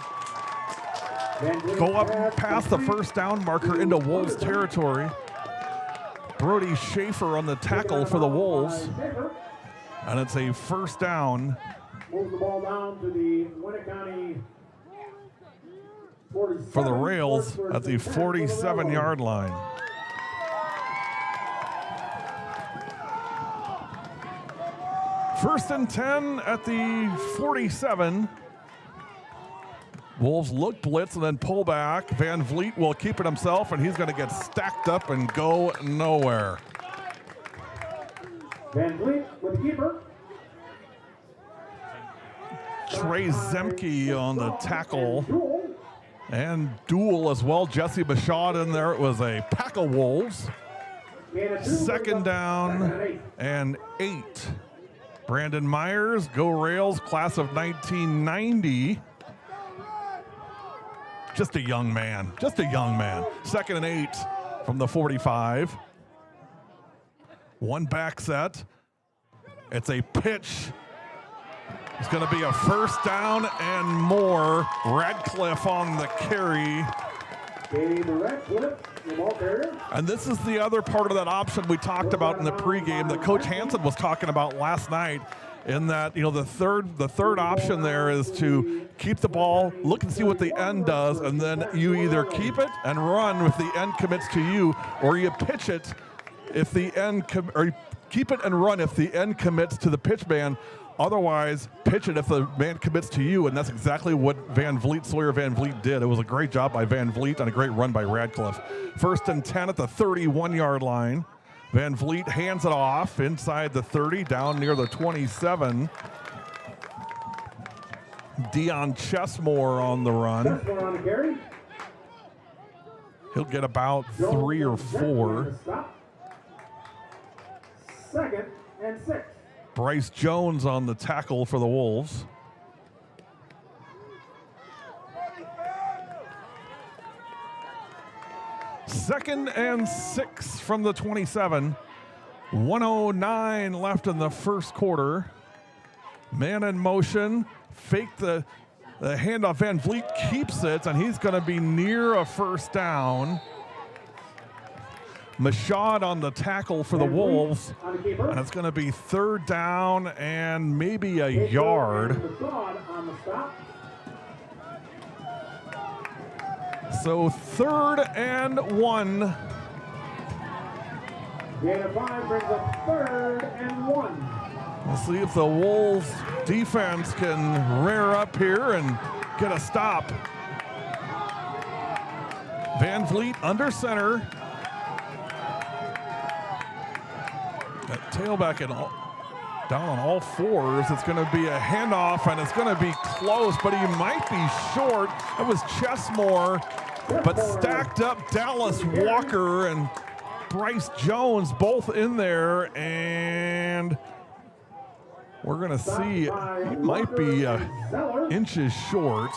go up past the first down marker into Wolves territory. Brody Schaefer on the tackle for the Wolves. And it's a 1st down. Moves the ball down to the Winneconne 47. For the Rails at the 47-yard line. First and 10 at the 47. Wolves look blitz and then pull back. Van Vliet will keep it himself, and he's going to get stacked up and go nowhere. Van Vliet with the keeper. Trey Zemke on the tackle. And Duell as well. Jesse Bashad in there. It was a pack of Wolves. 2nd down and 8. Brandon Myers, go Rails, class of 1990. Just a young man. Just a young man. 2nd and 8 from the 45. One back set. It's a pitch. It's going to be a 1st down and more. Radcliffe on the carry. And this is the other part of that option we talked about in the pregame that Coach Hansen was talking about last night. In that, you know, the third option there is to keep the ball, look and see what the end does, and then you either keep it and run if the end commits to you, or you pitch it if the end or you keep it and run if the end commits to the pitch man. Otherwise, pitch it if the man commits to you, and that's exactly what Sawyer Van Vliet did. It was a great job by Van Vliet and a great run by Radcliffe. 1st and 10 at the 31-yard line. Van Vliet hands it off inside the 30, down near the 27. Dion Chesmore on the run. He'll get about 3 or 4. 2nd and 6. Bryce Jones on the tackle for the Wolves. Second and 6 from the 27. 1:09 left in the first quarter. Man in motion. Fake the handoff. Van Vliet keeps it, and he's going to be near a 1st down. Mashad on the tackle for the Wolves, and it's going to be 3rd down and maybe a yard. So 3rd and 1. Gain of 5 brings up 3rd and 1. We'll see if the Wolves defense can rear up here and get a stop. Van Vliet under center. That tailback down on all 4s. It's going to be a handoff, and it's going to be close, but he might be short. That was Chesmore, but stacked up Dallas Walker and Bryce Jones both in there, and we're going to see he might be inches short.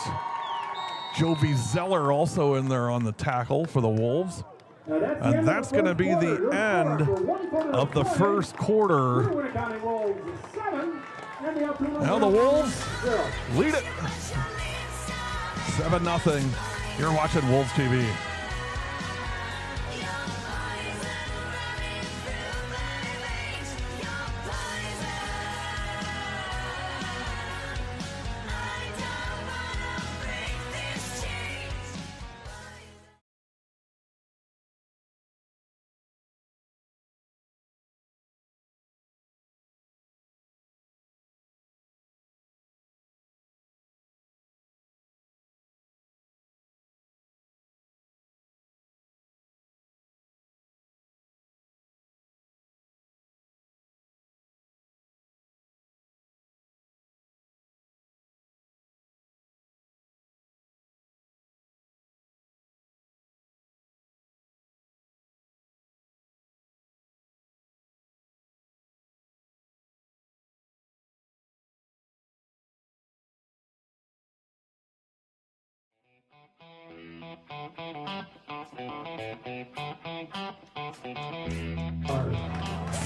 Jovi Zeller also in there on the tackle for the Wolves. And that's going to be the end of the first quarter. Now the Wolves lead it 7-0. You're watching Wolves TV.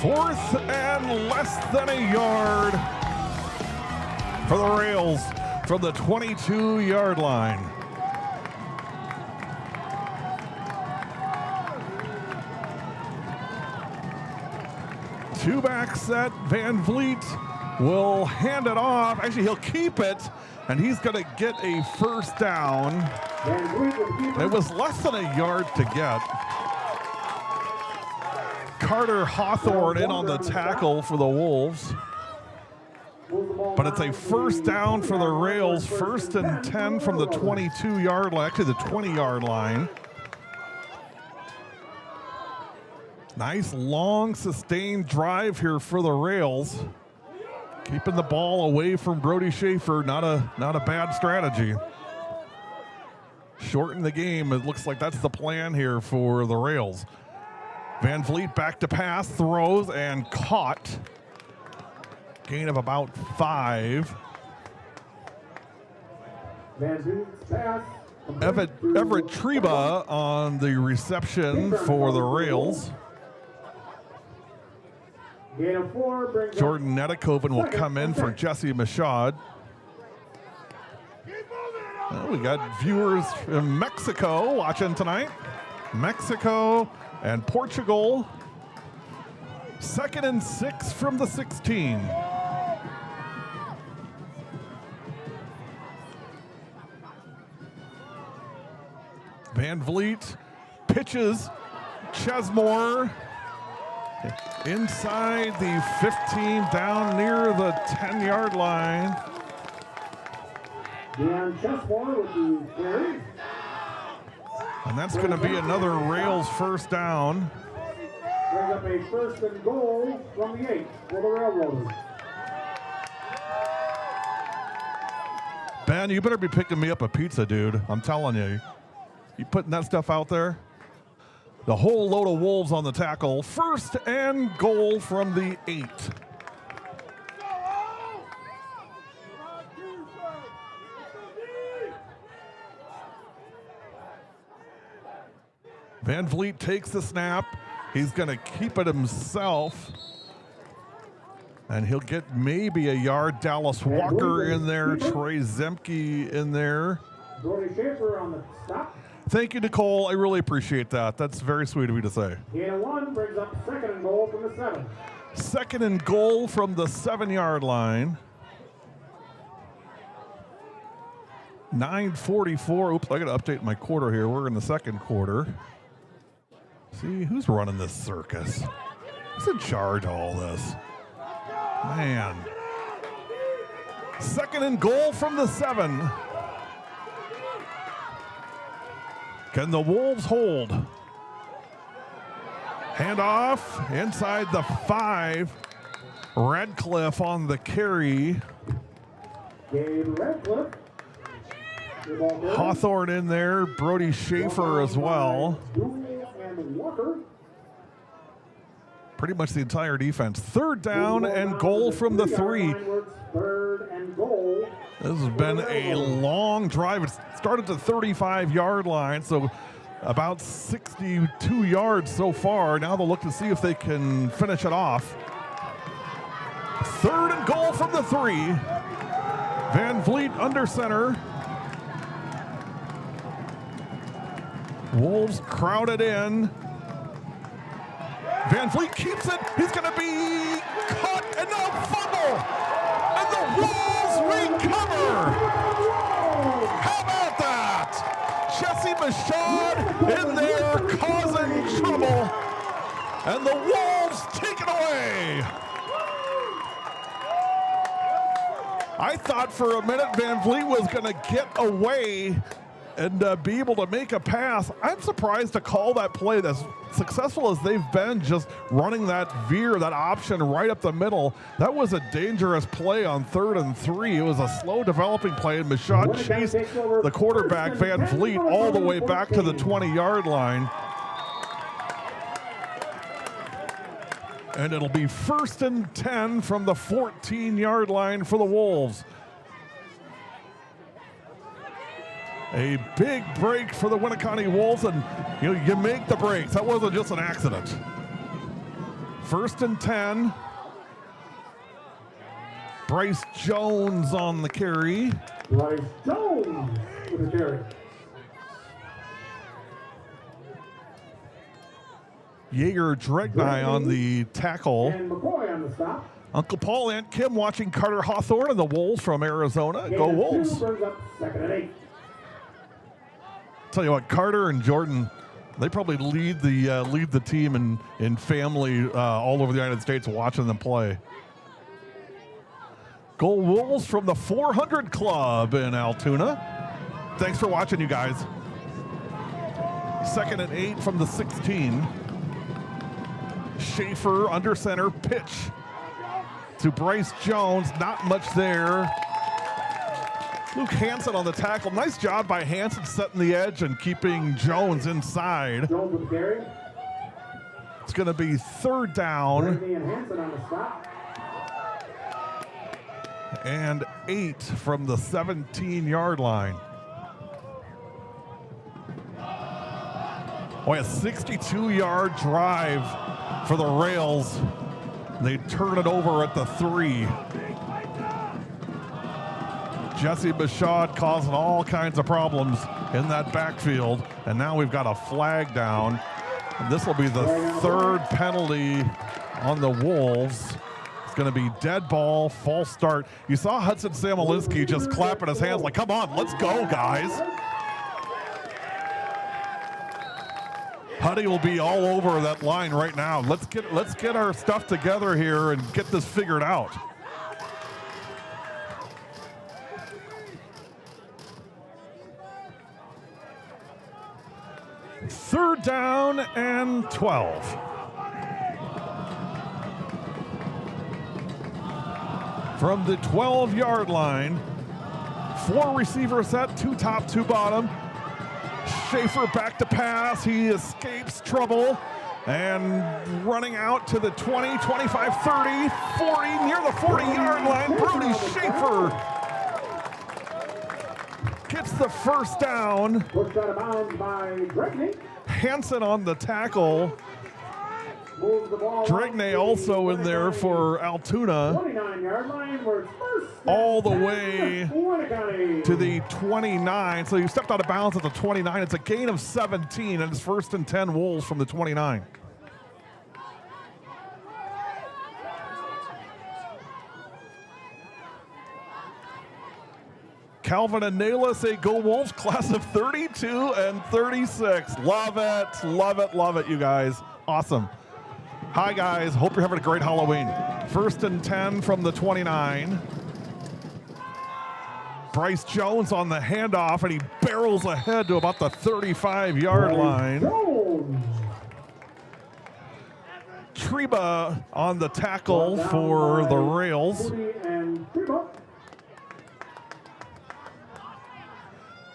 Fourth and less than a yard for the Rails from the 22-yard line. Two-back set. Van Vliet will hand it off. Actually, he'll keep it, and he's going to get a first down. It was less than a yard to get. Carter Hawthorne in on the tackle for the Wolves. But it's a first down for the Rails. First and 10 from the 22-yard line, actually the 20-yard line. Nice long sustained drive here for the Rails. Keeping the ball away from Brody Schaefer, not a bad strategy. Shorten the game, it looks like that's the plan here for the Rails. Van Vliet back to pass, throws and caught. Gain of about 5. Van Vliet's pass. Everett Treba on the reception for the Rails. Gain of 4 brings Jordan Netikoven will come in for Jesse Michaud. Well, we got viewers in Mexico watching tonight. Mexico and Portugal. 2nd and 6 from the 16. Van Vliet pitches. Chesmore inside the 15, down near the 10-yard line. Deion Chesmore with the carry. And that's going to be another Rails first down. Brings up a first and goal from the 8 for the Railroaders. Ben, you better be picking me up a pizza, dude. I'm telling you. You putting that stuff out there? The whole load of Wolves on the tackle. First and goal from the 8. Van Vliet takes the snap. He's going to keep it himself. And he'll get maybe a yard. Dallas Walker in there. Trey Zemke in there. Brody Schaefer on the stop. Thank you, Nicole. I really appreciate that. That's very sweet of you to say. Gain of 1 brings up 2nd and goal from the 7. 2nd and goal from the 7-yard line. 9:44. Oops, I got to update my quarter here. We're in the second quarter. See, who's running this circus? Who's in charge of all this? Man. 2nd and goal from the 7. Can the Wolves hold? Handoff inside the 5. Redcliffe on the carry. Gabe Redcliffe. Hawthorne in there. Brody Schaefer as well. And Walker. Pretty much the entire defense. 3rd down and goal from the 3. 3rd and goal. This has been a long drive. It started to 35-yard line, so about 62 yards so far. Now they'll look to see if they can finish it off. 3rd and goal from the 3. Van Vliet under center. Wolves crowded in. Van Vliet keeps it. He's going to be caught and no fumble. And the Wolves recover. How about that? Jesse Michaud in there causing trouble. And the Wolves take it away. I thought for a minute Van Vliet was going to get away and be able to make a pass. I'm surprised to call that play, as successful as they've been, just running that veer, that option right up the middle. That was a dangerous play on 3rd and 3. It was a slow developing play, and Michaud chased the quarterback, Van Vliet, all the way back to the 20-yard line. And it'll be 1st and 10 from the 14-yard line for the Wolves. A big break for the Winneconne Wolves, and you make the breaks. That wasn't just an accident. 1st and 10. Bryce Jones on the carry. Bryce Jones with the carry. Dregney on the tackle. And McCoy on the stop. Uncle Paul and Kim watching Carter Hawthorne and the Wolves from Arizona. Go Wolves. Brings up 2nd and 8. Tell you what, Carter and Jordan, they probably lead the team in family all over the United States watching them play. Go Wolves from the 400 Club in Altoona. Thanks for watching, you guys. 2nd and 8 from the 16. Schaefer under center, pitch to Bryce Jones. Not much there. Luke Hansen on the tackle. Nice job by Hansen setting the edge and keeping Jones inside. Jones with the carry. It's going to be 3rd down. And Hansen on the stop. And 8 from the 17-yard line. Oh, a 62-yard drive for the Rails. They turn it over at the 3. Jesse Bichaud causing all kinds of problems in that backfield. And now we've got a flag down. And this will be the 3rd penalty on the Wolves. It's going to be dead ball, false start. You saw Hudson Samolinski just clapping his hands like, come on, let's go, guys. Huddy will be all over that line right now. Let's get our stuff together here and get this figured out. Third down and 12. From the 12-yard line, 4 receiver set, 2 top, 2 bottom. Schaefer back to pass. He escapes trouble and running out to the 20, 25, 30, 40, near the 40-yard line. Brody Schaefer gets the 1st down. Pushed out of bounds by Dregney. Hansen on the tackle. Dregney also in there for Altoona. 29-yard line where it's first. All the way to the 29. So you stepped out of bounds at the 29. It's a gain of 17, and it's 1st and 10 Wolves from the 29. Calvin and Naylor say go Wolves, class of 32 and 36. Love it, love it, love it, you guys. Awesome. Hi, guys. Hope you're having a great Halloween. 1st and 10 from the 29. Bryce Jones on the handoff, and he barrels ahead to about the 35-yard line. Treba on the tackle for the Rails.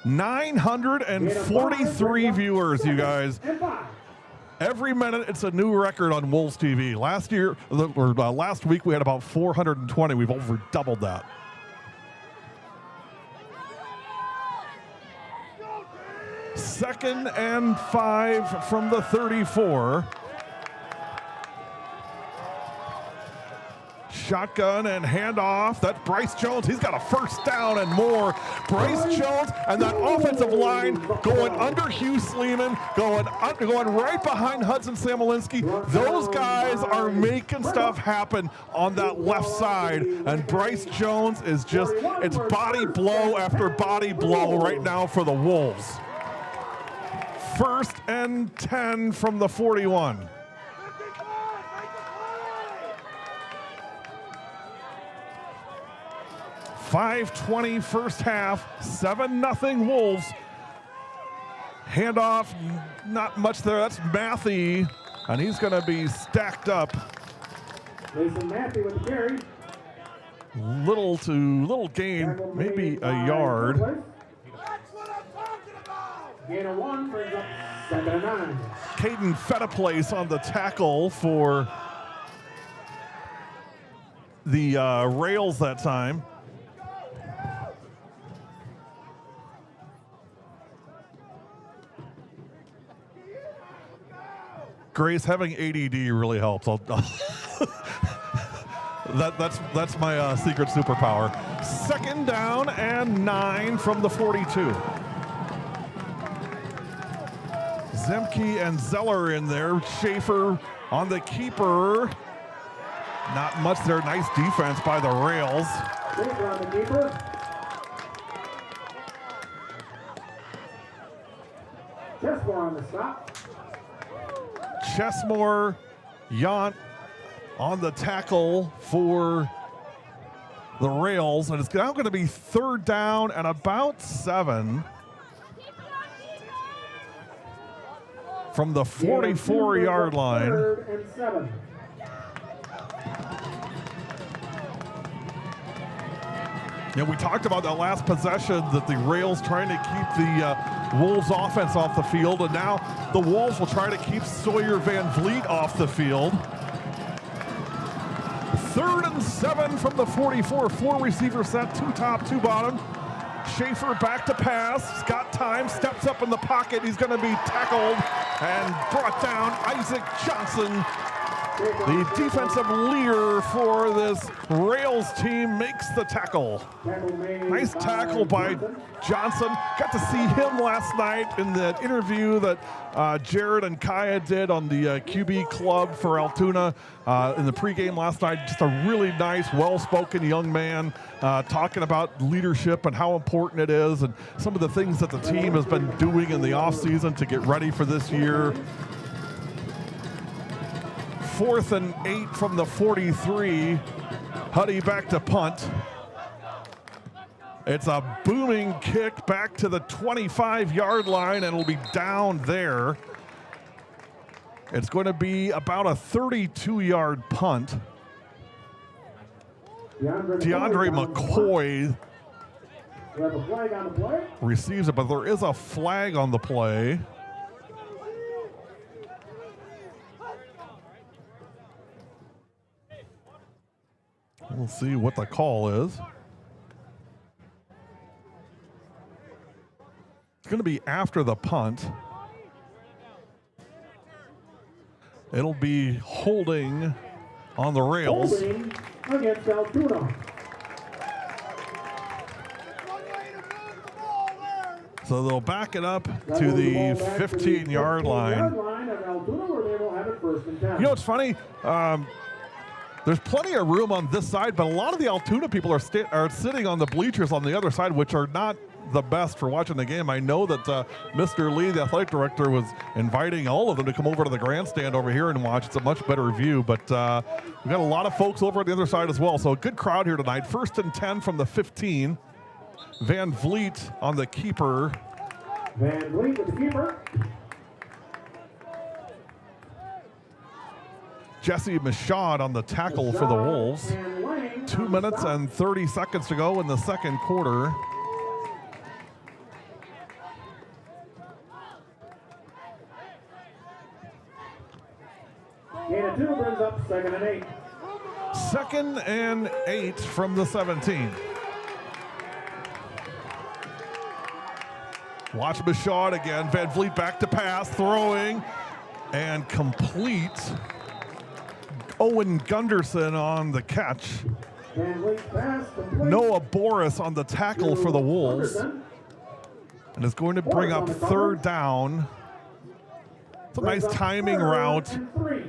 943 viewers, you guys. Every minute, it's a new record on Wolves TV. Last week, we had about 420. We've over doubled that. Second and 5 from the 34. Shotgun and handoff. That's Bryce Jones. He's got a 1st down and more. Bryce Jones and that offensive line going under Hugh Sleeman, going right behind Hudson Samolinski. Those guys are making stuff happen on that left side. And Bryce Jones is just, it's body blow after body blow right now for the Wolves. 1st and 10 from the 41. .520 first half, 7-0 Wolves. Handoff, not much there. That's Matthew, and he's going to be stacked up. Mason Matthew with the carry. Little gain, maybe a yard. That's what I'm talking about. Gain of 1 brings up 2nd and 9. Caden Fetaplace on the tackle for the Rails that time. Grace, having ADD really helps. That's my secret superpower. 2nd down and 9 from the 42. Zemke and Zeller in there. Schaefer on the keeper. Not much there. Nice defense by the Rails. Schaefer on the keeper. Chesmore on the stop. Chesmore, Yant on the tackle for the Rails, and it's now going to be 3rd down and about 7 from the 44-yard line. 3rd and 7. Yeah, we talked about that last possession that the Rails trying to keep the Wolves offense off the field, and now the Wolves will try to keep Sawyer Van Vliet off the field. 3rd and 7 from the 44. 4 receiver set, 2 top, 2 bottom. Schaefer back to pass. He's got time, steps up in the pocket. He's going to be tackled and brought down. Isaac Johnson, the defensive leader for this Rails team, makes the tackle. Nice tackle by Johnson. Got to see him last night in that interview that Jared and Kaya did on the QB Club for Altoona in the pregame last night. Just a really nice, well-spoken young man talking about leadership and how important it is and some of the things that the team has been doing in the offseason to get ready for this year. 4th and 8 from the 43. Huddy back to punt. It's a booming kick back to the 25-yard line, and it'll be down there. It's going to be about a 32-yard punt. DeAndre McCoy receives it, but there is a flag on the play. We'll see what the call is. It's going to be after the punt. It'll be holding on the Rails. Holding against Altoona. So they'll back it up to the 15-yard line. You know, it's funny. There's plenty of room on this side, but a lot of the Altoona people are sitting on the bleachers on the other side, which are not the best for watching the game. I know that Mr. Lee, the athletic director, was inviting all of them to come over to the grandstand over here and watch. It's a much better view, but we've got a lot of folks over on the other side as well. So a good crowd here tonight. 1st and 10 from the 15. Van Vliet on the keeper. Van Vliet with the keeper. Jesse Michaud on the tackle for the Wolves. 2 minutes and 30 seconds to go in the 2nd quarter. Gain of 2 brings up 2nd and 8. 2nd and 8 from the 17. Watch Michaud again. Van Vliet back to pass, throwing, and complete. Owen Gunderson on the catch. Noah Boris on the tackle for the Wolves. And it's going to bring up 3rd down. It's a nice timing route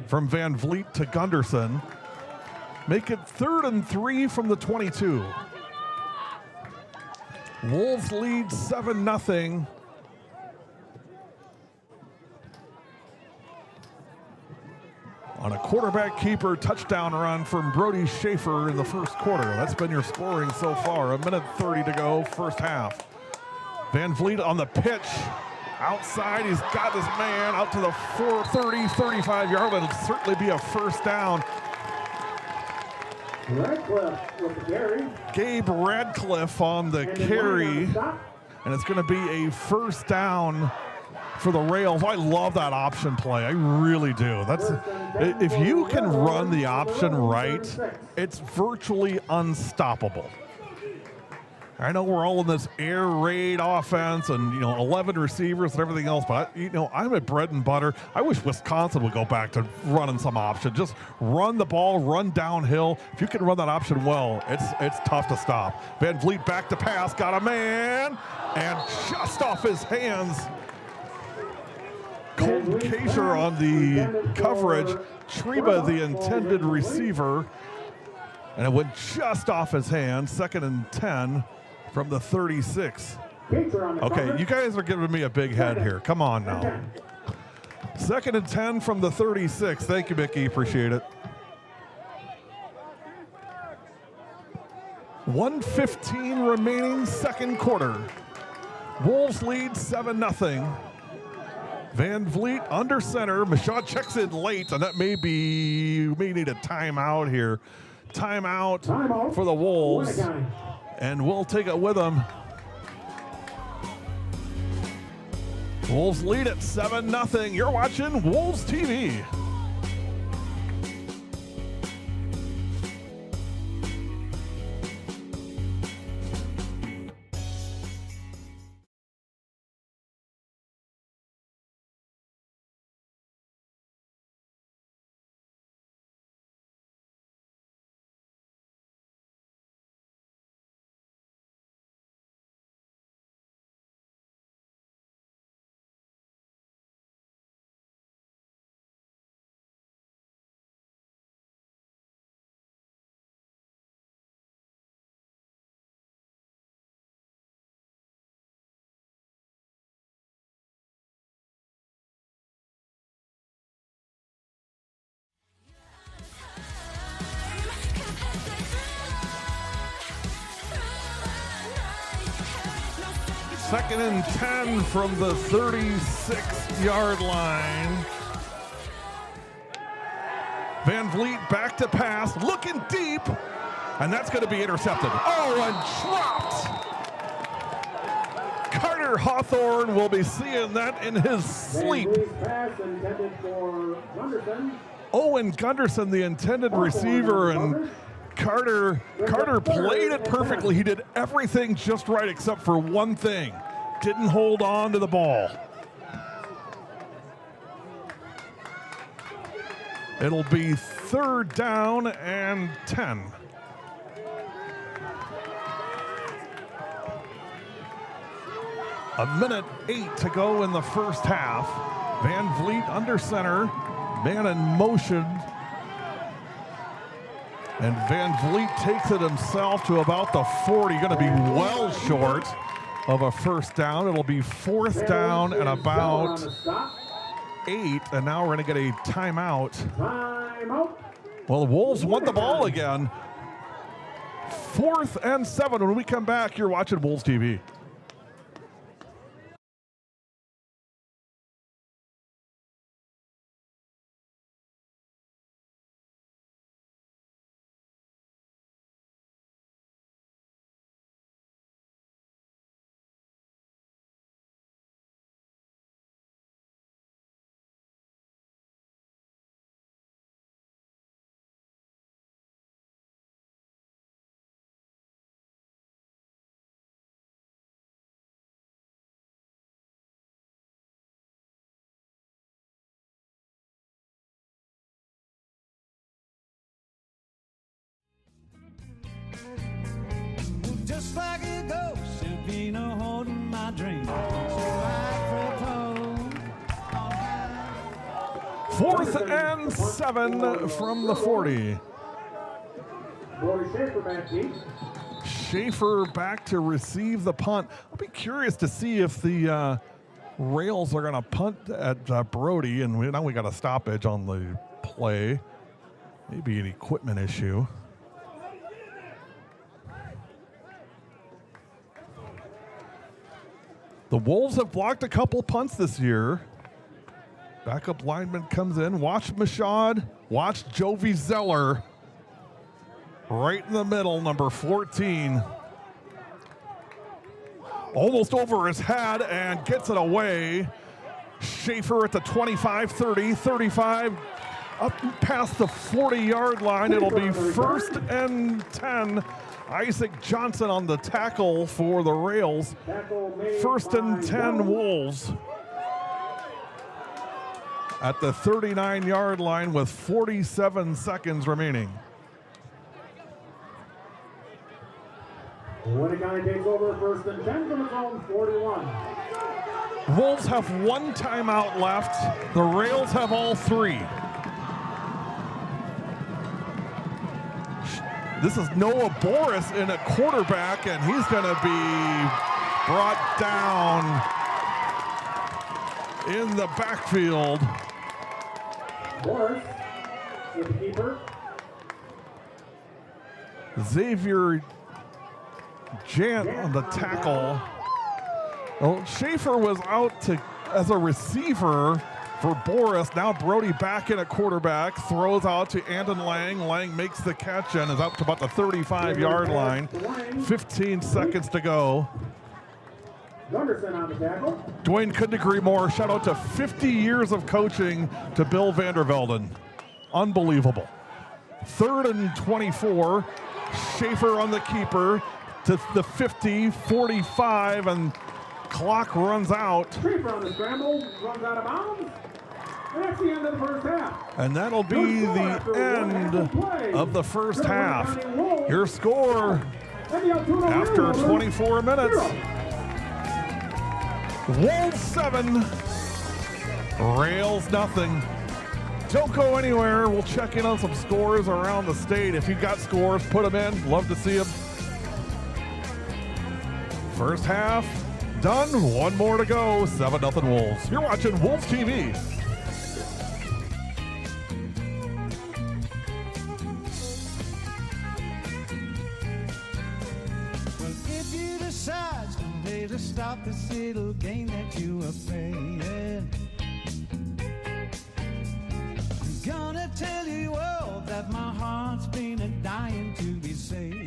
from Van Vliet to Gunderson. Make it 3rd and 3 from the 22. Wolves lead 7-0. On a quarterback keeper touchdown run from Brody Schaefer in the 1st quarter. That's been your scoring so far. 1:30 to go, 1st half. Van Vliet on the pitch. Outside, he's got this man out to the 35-yard line. It'll certainly be a 1st down. Radcliffe with the carry. Gabe Radcliffe on the carry. And it's going to be a 1st down for the Rails. I love that option play. I really do. That's if you can run the option right, it's virtually unstoppable. I know we're all in this air raid offense and, 11 receivers and everything else, but, I'm at bread and butter. I wish Wisconsin would go back to running some option. Just run the ball, run downhill. If you can run that option well, it's tough to stop. Van Vliet back to pass, got a man, and just off his hands. Colton Kasher on the coverage. Treba, the intended receiver. And it went just off his hand. 2nd and 10 from the 36. Okay, you guys are giving me a big head here. Come on now. 2nd and 10 from the 36. Thank you, Mickey. Appreciate it. 1:15 remaining, second quarter. Wolves lead 7-0. Van Vliet under center. Michaud checks in late, and that may need a timeout here. Timeout for the Wolves, and we'll take it with them. Wolves lead at 7-0. You're watching Wolves TV. Second and 10 from the 36-yard line. Van Vliet back to pass, looking deep, and that's going to be intercepted. Oh, and dropped. Carter Hawthorne will be seeing that in his sleep. Pass intended for Gunderson. Owen Gunderson, the intended receiver, and Carter played it perfectly. He did everything just right except for one thing. Didn't hold on to the ball. It'll be 3rd down and 10. A minute 8 to go in the first half. Van Vliet under center, man in motion. And Van Vliet takes it himself to about the 40, going to be well short of a first down. It'll be 4th down and about 8, and now we're going to get a timeout. Well, the Wolves want the ball again. 4th and 7. When we come back, you're watching Wolves TV. Just like a ghost, there'll be no holding my dreams. So I propose. 4th and 7 from the 40. Schaefer back to receive the punt. I'll be curious to see if the Rails are going to punt at Brody, and now we got a stoppage on the play. Maybe an equipment issue. The Wolves have blocked a couple punts this year. Backup lineman comes in. Watch Michaud. Watch Jovi Zeller. Right in the middle, number 14. Almost over his head and gets it away. Schaefer at the 25, 30, 35, up past the 40-yard line. It'll be 1st and 10 Isaac Johnson on the tackle for the Rails. Tackle made 1st and by 10 Jones. Wolves at the 39-yard line with 47 seconds remaining. Winneconne takes over 1st and 10 from its own 41. Wolves have 1 timeout left. The Rails have all 3. This is Noah Boris in at quarterback, and he's going to be brought down in the backfield. Boris with the keeper. Xavier Jant on the tackle. Well, Schaefer was out as a receiver for Boris. Now Brody back in at quarterback, throws out to Andon Lang. Lang makes the catch and is out to about the 35-yard line. 15 seconds to go. Gunderson on the tackle. Dwayne couldn't agree more. Shout out to 50 years of coaching to Bill Vandervelden. Unbelievable. 3rd and 24. Schaefer on the keeper to the 50, 45, and clock runs out. Schaefer on the scramble, runs out of bounds. And that's the end of the first half. And that'll be the end of the first half. Your score after 24 minutes. Wolves 7, Rails nothing. Don't go anywhere. We'll check in on some scores around the state. If you got scores, put them in. Love to see them. First half done. 1 more to go. 7-0 Wolves. You're watching Wolves TV. Well, if you decide someday to stop this little game that you are playing, I'm gonna tell you all that my heart's been a-dying to be saying.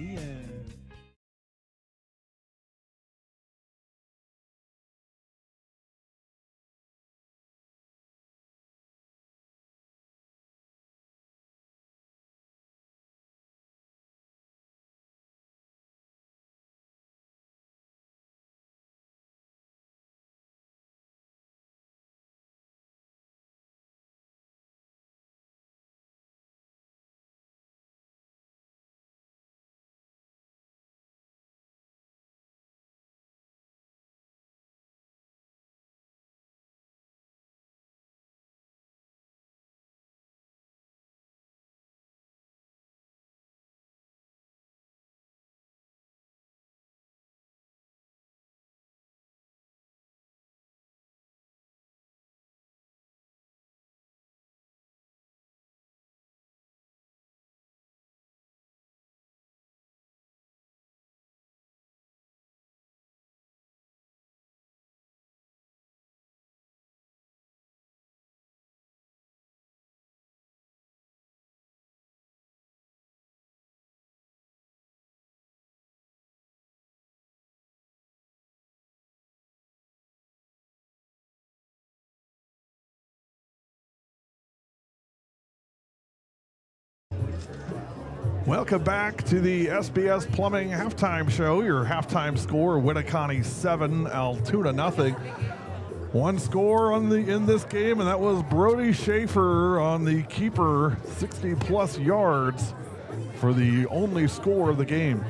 Welcome back to the SBS Plumbing Halftime Show. Your halftime score, Winneconne 7, Altoona nothing. One score in this game, and that was Brody Schaefer on the keeper, 60-plus yards for the only score of the game.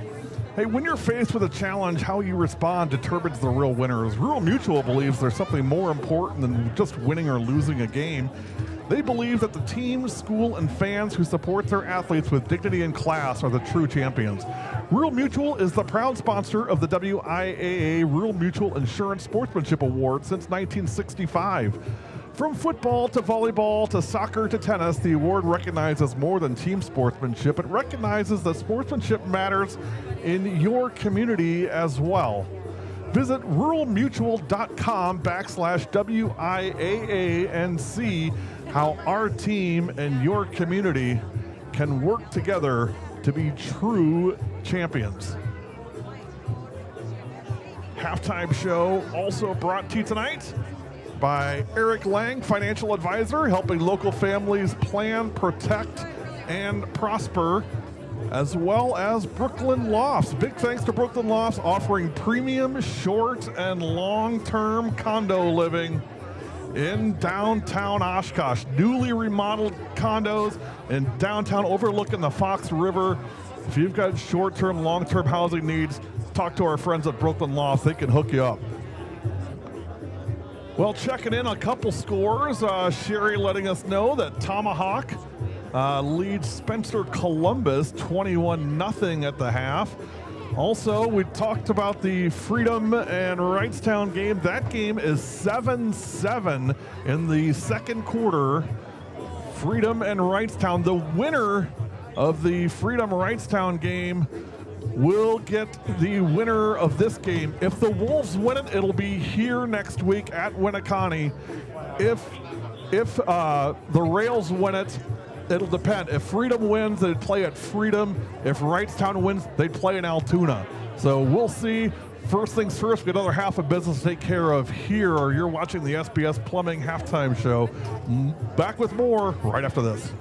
Hey, when you're faced with a challenge, how you respond determines the real winners. Rural Mutual believes there's something more important than just winning or losing a game. They believe that the team, school, and fans who support their athletes with dignity and class are the true champions. Rural Mutual is the proud sponsor of the WIAA Rural Mutual Insurance Sportsmanship Award since 1965. From football to volleyball to soccer to tennis, the award recognizes more than team sportsmanship. It recognizes that sportsmanship matters in your community as well. Visit ruralmutual.com/WIAA and see how our team and your community can work together to be true champions. Halftime show also brought to you tonight by Eric Lang, financial advisor, helping local families plan, protect, and prosper. as well as Brooklyn Lofts. Big thanks to Brooklyn Lofts, offering premium short and long-term condo living in downtown Oshkosh. Newly remodeled condos in downtown overlooking the Fox River. If you've got short-term, long-term housing needs, talk to our friends at Brooklyn Lofts. They can hook you up. Well, checking in a couple scores. Sherry letting us know that Tomahawk leads Spencer Columbus 21-0 at the half. Also, we talked about the Freedom and Wrightstown game. That game is 7-7 in the second quarter. Freedom and Wrightstown. The winner of the Freedom Wrightstown game will get the winner of this game. If the Wolves win it, it'll be here next week at Winneconne. If the Rails win it, it'll depend. If Freedom wins, they'd play at Freedom. If Wrightstown wins, they'd play in Altoona. So we'll see. First things first, we got another half of business to take care of here. You're watching the SBS Plumbing Halftime Show. Back with more right after this.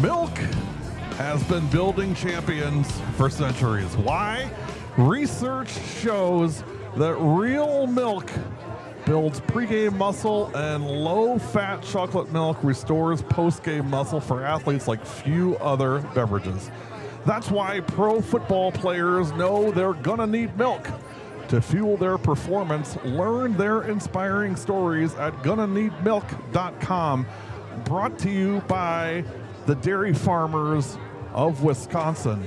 Milk has been building champions for centuries. Why? Research shows that real milk builds pregame muscle and low-fat chocolate milk restores postgame muscle for athletes like few other beverages. That's why pro football players know they're gonna need milk to fuel their performance. Learn their inspiring stories at gonnaneedmilk.com. Brought to you by the dairy farmers of Wisconsin.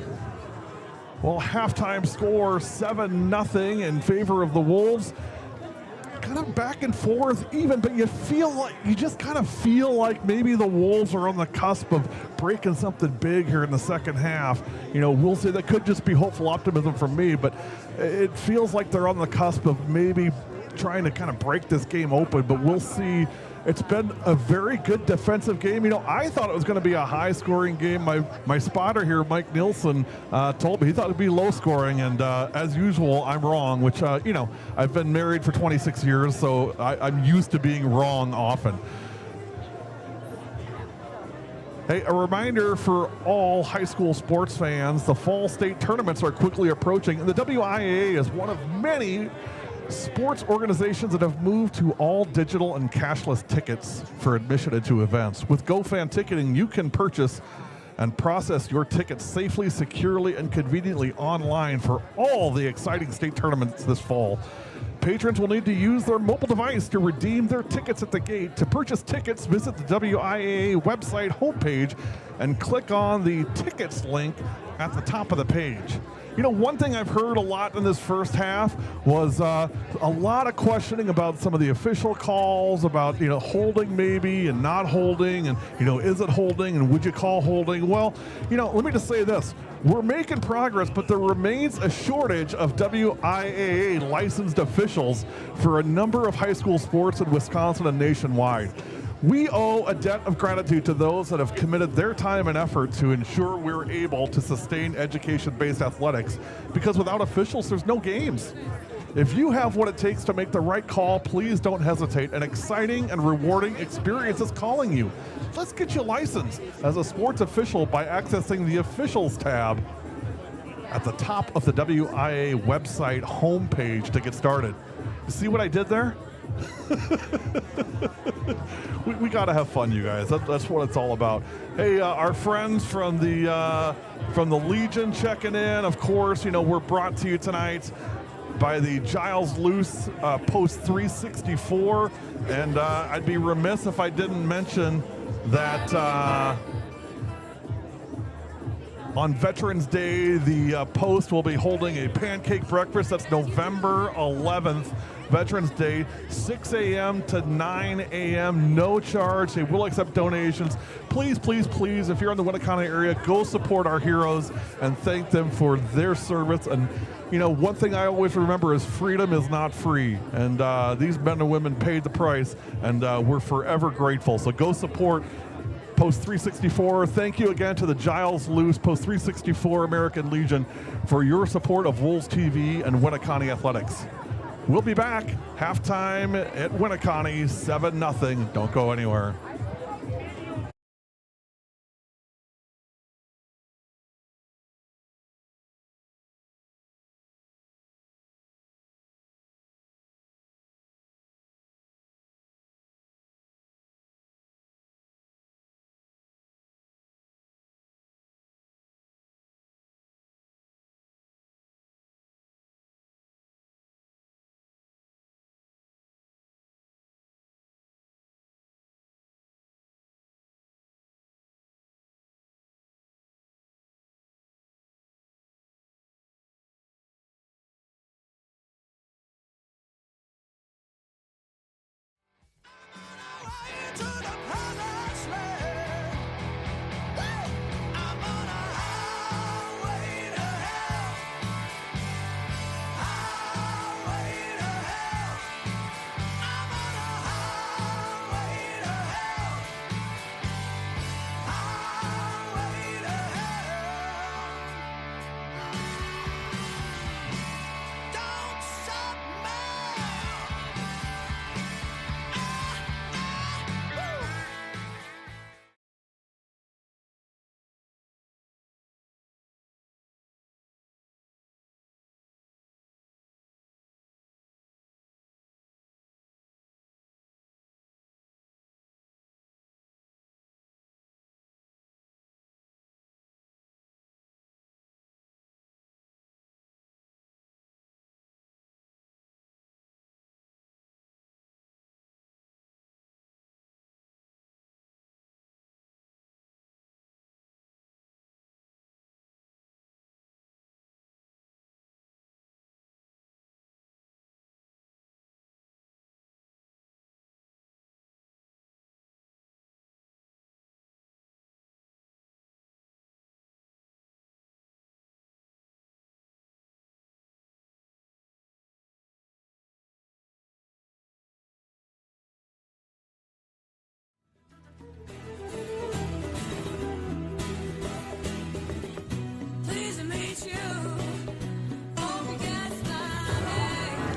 Well, halftime score 7-0 in favor of the Wolves. Kind of back and forth even, but you just kind of feel like maybe the Wolves are on the cusp of breaking something big here in the second half. You know, we'll see. That could just be hopeful optimism from me, but it feels like they're on the cusp of maybe trying to kind of break this game open, but we'll see It's been a very good defensive game. You know, I thought it was going to be a high-scoring game. My spotter here, Mike Nielsen, told me he thought it would be low-scoring, and as usual, I'm wrong, which, you know, I've been married for 26 years, so I'm used to being wrong often. Hey, a reminder for all high school sports fans, the fall state tournaments are quickly approaching, and the WIAA is one of many sports organizations that have moved to all digital and cashless tickets for admission into events. With GoFan ticketing, you can purchase and process your tickets safely, securely, and conveniently online for all the exciting state tournaments this fall. Patrons will need to use their mobile device to redeem their tickets at the gate. To purchase tickets, visit the WIAA website homepage and click on the tickets link at the top of the page. You know, one thing I've heard a lot in this first half was a lot of questioning about some of the official calls, about, you know, holding maybe and not holding, and, you know, is it holding and would you call holding? Well, you know, let me just say this. We're making progress, but there remains a shortage of WIAA licensed officials for a number of high school sports in Wisconsin and nationwide. We owe a debt of gratitude to those that have committed their time and effort to ensure we're able to sustain education-based athletics, because without officials, there's no games. If you have what it takes to make the right call, please don't hesitate. An exciting and rewarding experience is calling you. Let's get you licensed as a sports official by accessing the Officials tab at the top of the WIAA website homepage to get started. You see what I did there? we got to have fun, you guys. That's what it's all about. Hey, our friends from the Legion checking in. Of course, you know, we're brought to you tonight by the Giles-Luce Post 364, and I'd be remiss if I didn't mention that on Veterans Day, the Post will be holding a pancake breakfast. That's November 11th. Veterans Day, 6 a.m. to 9 a.m., no charge. They will accept donations. Please, please, please, if you're in the Winneconne area, go support our heroes and thank them for their service. And, you know, one thing I always remember is freedom is not free. And these men and women paid the price, and we're forever grateful. So go support Post 364. Thank you again to the Giles-Luce Post 364 American Legion for your support of Wolves TV and Winneconne Athletics. We'll be back. Halftime at Winneconne, 7-0. Don't go anywhere.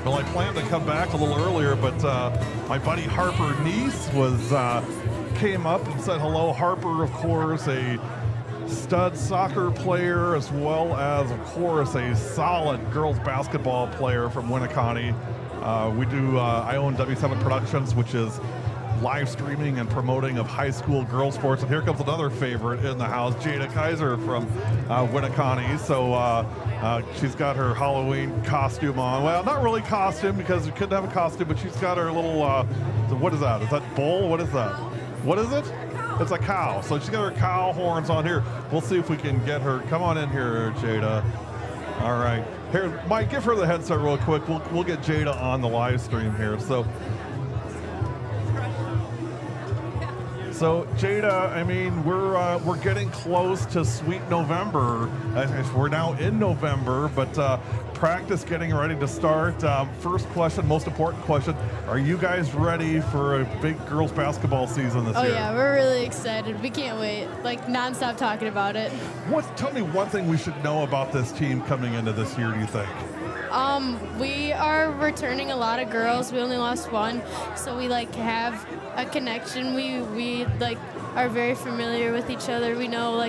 Well, I planned to come back a little earlier, but my buddy Harper Niece came up and said hello. Harper, of course, a stud soccer player, as well as, of course, a solid girls basketball player from Winneconne. I own W7 Productions, which is live streaming and promoting of high school girls sports. And here comes another favorite in the house, Jada Kaiser from Winneconne. So she's got her Halloween costume on. Well, not really costume, because we couldn't have a costume, but she's got her little, what is that? Is that bull? What is that? What is it? It's a cow. So she's got her cow horns on here. We'll see if we can get her. Come on in here, Jada. All right. Here, Mike, give her the headset real quick. We'll get Jada on the live stream here. So Jada, I mean, we're getting close to sweet November. We're now in November, but practice getting ready to start. First question, most important question: are you guys ready for a big girls basketball season this year? Oh yeah, we're really excited. We can't wait. Like nonstop talking about it. Tell me one thing we should know about this team coming into this year. Do you think? We are returning a lot of girls. We only lost one, so we have a connection. We are very familiar with each other. We know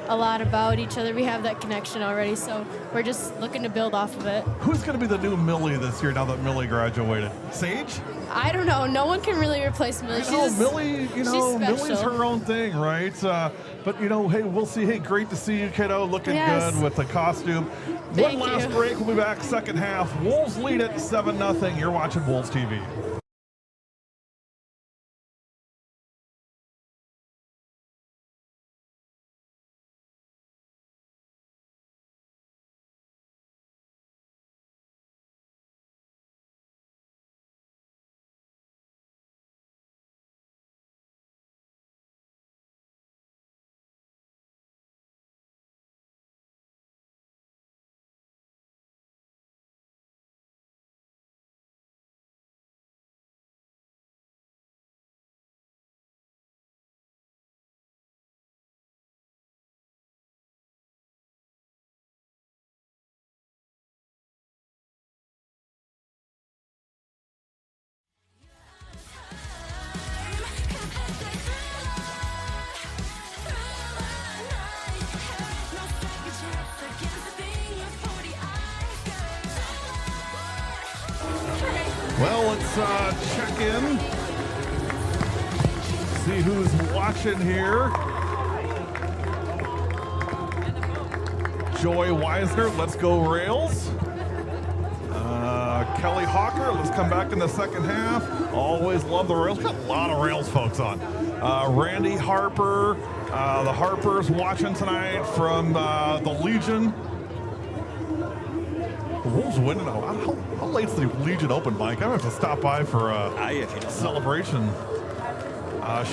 a lot about each other. We have that connection already, so we're just looking to build off of it. Who's going to be the new Millie this year now that Millie graduated? Sage? I don't know. No one can really replace Millie. Millie, she's special. Millie's her own thing, right? But, hey, we'll see. Hey, great to see you, kiddo. Looking good with the costume. Thank One last you. break. We'll be back second half. Wolves lead it 7-0. You're watching Wolves TV. Well, let's check in. See who's watching here. Joy Weisner, let's go Rails. Kelly Hawker, let's come back in the second half. Always love the Rails. Got a lot of Rails folks on. Randy Harper, the Harpers watching tonight from the Legion. The Wolves winning. How late's the Legion open, Mike? I'm going to have to stop by for a celebration.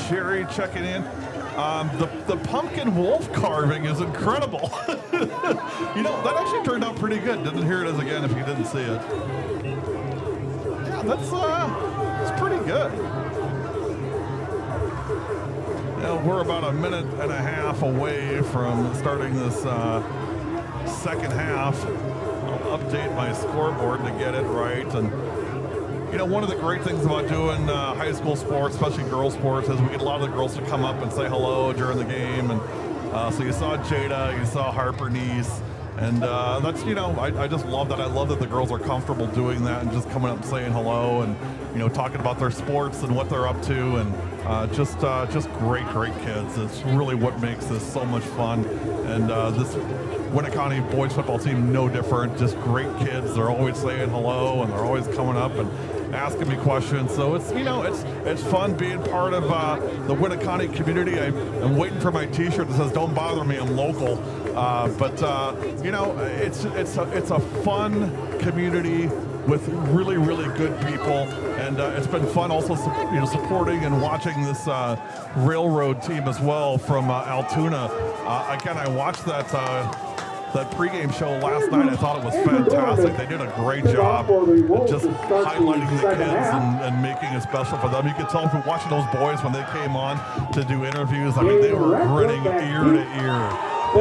Sherry checking in. The pumpkin wolf carving is incredible. That actually turned out pretty good. Here it is again if you didn't see it. Yeah, that's pretty good. We're about a minute and a half away from starting this second half. I'll update my scoreboard to get it right. And one of the great things about doing high school sports, especially girls sports, is we get a lot of the girls to come up and say hello during the game. And so you saw Jada, you saw Harper Niece, and that's, I just love that. I love that the girls are comfortable doing that and just coming up and saying hello and, talking about their sports and what they're up to, and just great kids. It's really what makes this so much fun. And this Winneconne boys football team, no different, just great kids. They're always saying hello and they're always coming up and asking me questions. So it's, it's fun being part of the Winneconne community. I'm waiting for my t-shirt that says, "Don't bother me, I'm local." But it's a fun community with really good people, and it's been fun also supporting and watching this railroad team as well from Altoona. Again, I watched that pregame show last night. I thought it was fantastic. They did a great job just highlighting the kids and making it special for them. You could tell from watching those boys when they came on to do interviews. I mean, they were grinning ear to ear,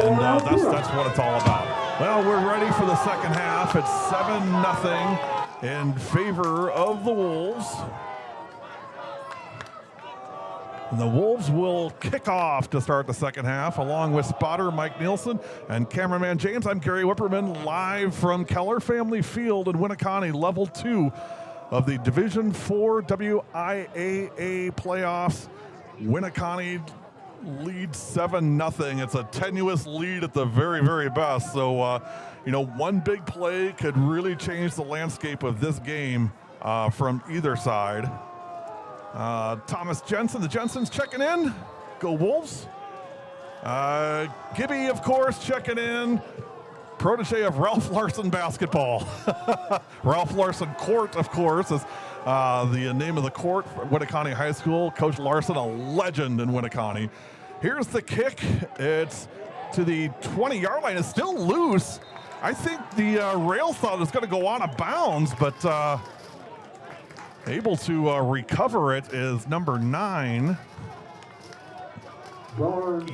and that's what it's all about. Well, we're ready for the second half. It's 7-0. in favor of the Wolves. And the Wolves will kick off to start the second half, along with spotter Mike Nielsen and cameraman James. I'm Gary Whipperman, live from Keller Family Field in Winneconne, level 2 of the Division IV WIAA playoffs. Winneconne leads 7-0. It's a tenuous lead at the very, very best. So, one big play could really change the landscape of this game from either side. Thomas Jensen, the Jensens checking in. Go Wolves. Gibby, of course, checking in. Protege of Ralph Larson basketball. Ralph Larson Court, of course, is the name of the court for Winneconne High School. Coach Larson, a legend in Winneconne. Here's the kick. It's to the 20-yard line. It's still loose. I think the rail thought it was going to go out of bounds, but able to recover it is number 9.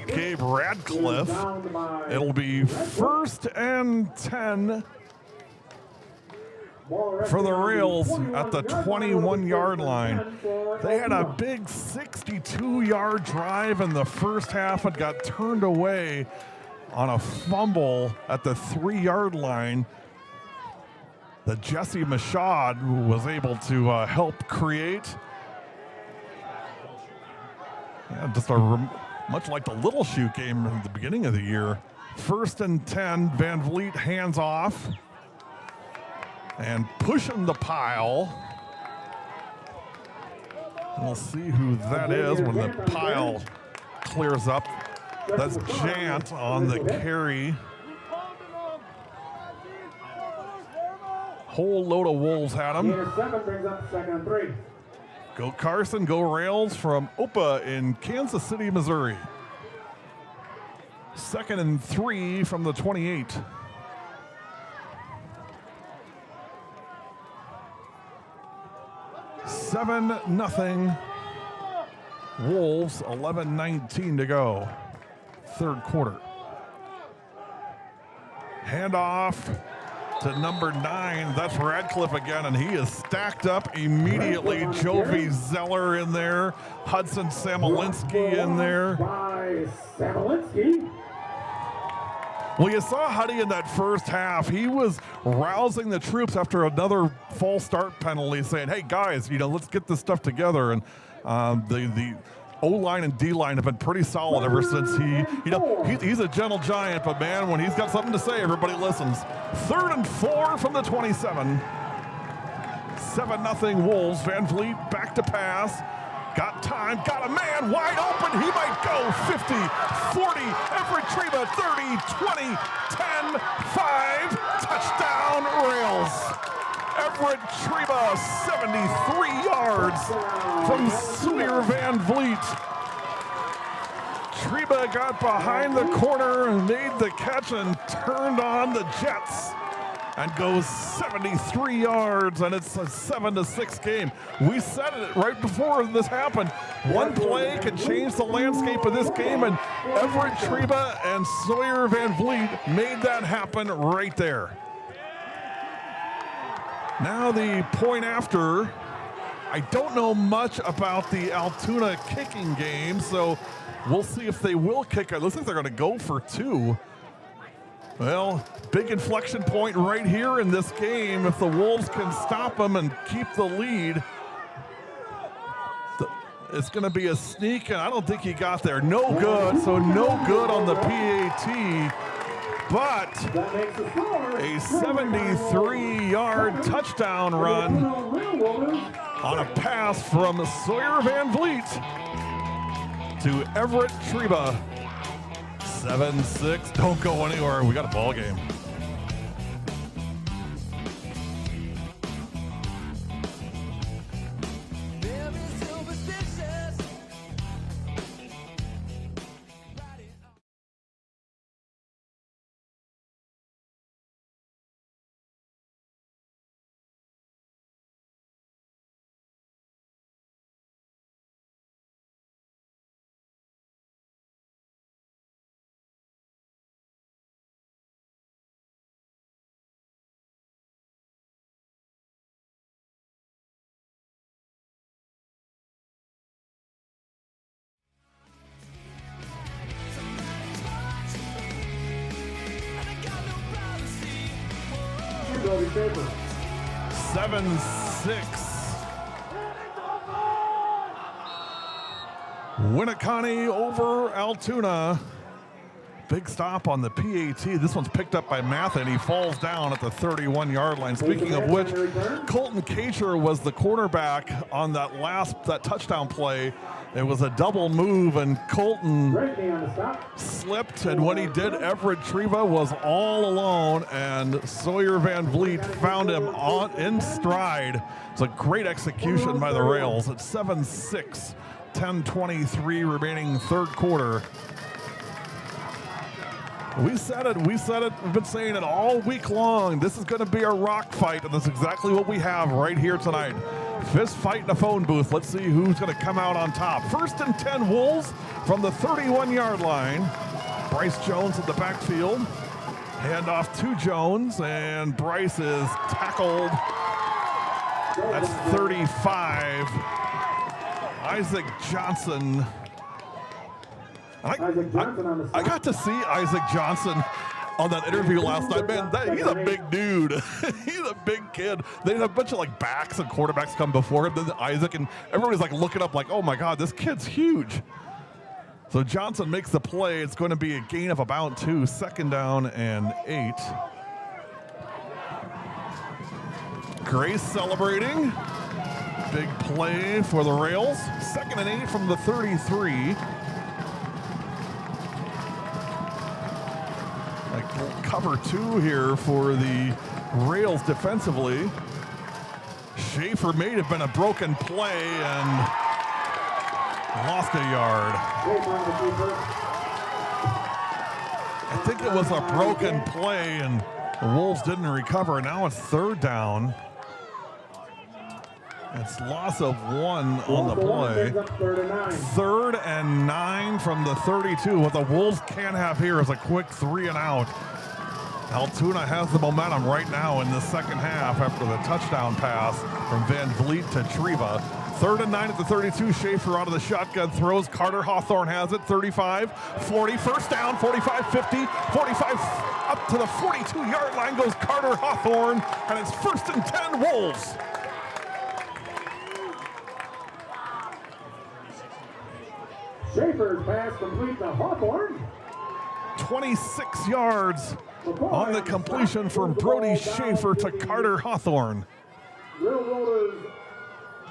Gabe Radcliffe. It'll be 1st and 10 for the Rails at the 21-yard line. They had a big 62-yard drive in the first half and got turned away on a fumble at the 3-yard line. The Jesse Mashad was able to help create. Yeah, just much like the Little Shoe game at the beginning of the year. 1st and 10, Van Vliet hands off and pushing the pile. We'll see who that is when the pile clears up. That's Jant on the carry. Whole load of Wolves had him. Go Carson, go Rails from Opa in Kansas City, Missouri. 2nd and 3 from the 28. Seven nothing. Wolves, 11:19 to go. Third quarter. Handoff to number 9. That's Radcliffe again, and he is stacked up immediately. Jovi Zeller in there. Hudson Samolinski in there. Well, you saw Huddy in that first half. He was rousing the troops after another false start penalty, saying, hey, guys, let's get this stuff together. And the O-line and D-line have been pretty solid ever since he's a gentle giant, but man, when he's got something to say, everybody listens. 3rd and 4 from the 27. 7-0 Wolves. Van Vliet back to pass. Got time, got a man wide open. He might go 50, 40, Everett Treba 30, 20, 10, 5. Touchdown Rails. Everett Treba, 73 yards from Sawyer Van Vliet. Treba got behind the corner and made the catch and turned on the Jets and goes 73 yards, and it's a 7-6 game. We said it right before this happened. One play can change the landscape of this game, and Everett Treba and Sawyer Van Vliet made that happen right there. Now the point after. I don't know much about the Altoona kicking game, so we'll see if they will kick it. Looks like they're going to go for 2. Well, big inflection point right here in this game. If the Wolves can stop them and keep the lead, it's going to be a sneak, and I don't think he got there. No good, so no good on the PAT. But a 73-yard touchdown run on a pass from Sawyer Van Vliet to Everett Treba. 7-6. Don't go anywhere. We got a ball game. Brody Schaefer. 7-6. Winneconne over Altoona. Big stop on the PAT. This one's picked up by Matha, and he falls down at the 31-yard line. Speaking of which, Colton Kacher was the quarterback on that touchdown play. It was a double move, and Colton slipped, and when he did, Everett Treva was all alone, and Sawyer Van Vliet found him in stride. It's a great execution by the Rails. It's 7-6, 10:23 remaining third quarter. We said it, we've been saying it all week long. This is going to be a rock fight, and that's exactly what we have right here tonight. Fist fight in a phone booth. Let's see who's going to come out on top. 1st and 10 Wolves from the 31-yard line. Bryce Jones in the backfield. Handoff to Jones, and Bryce is tackled. That's 35. Isaac Johnson. I got to see Isaac Johnson on that interview last night. Man, he's a big dude. He's a big kid. They had a bunch of like backs and quarterbacks come before him, then Isaac, and everybody's like looking up like, oh my God, this kid's huge. So Johnson makes the play. It's going to be a gain of about 2, 2nd down and 8. Grace celebrating. Big play for the Rails. 2nd and 8 from the 33. Cover 2 here for the Rails defensively. Schaefer may have been a broken play and lost a yard. I think it was a broken play and the Wolves didn't recover. Now it's 3rd down. It's loss of 1 on the play. 3rd and 9 from the 32. What the Wolves can have here is a quick 3 and out. Altoona has the momentum right now in the second half after the touchdown pass from Van Vliet to Treva. 3rd and 9 at the 32. Schaefer out of the shotgun throws. Carter Hawthorne has it. 35, 40, 1st down, 45, 50, 45, up to the 42-yard line goes Carter Hawthorne, and it's 1st and 10 Wolves. Schaefer's pass complete to Hawthorne. 26 yards on the completion from Brody Schaefer to Carter Hawthorne.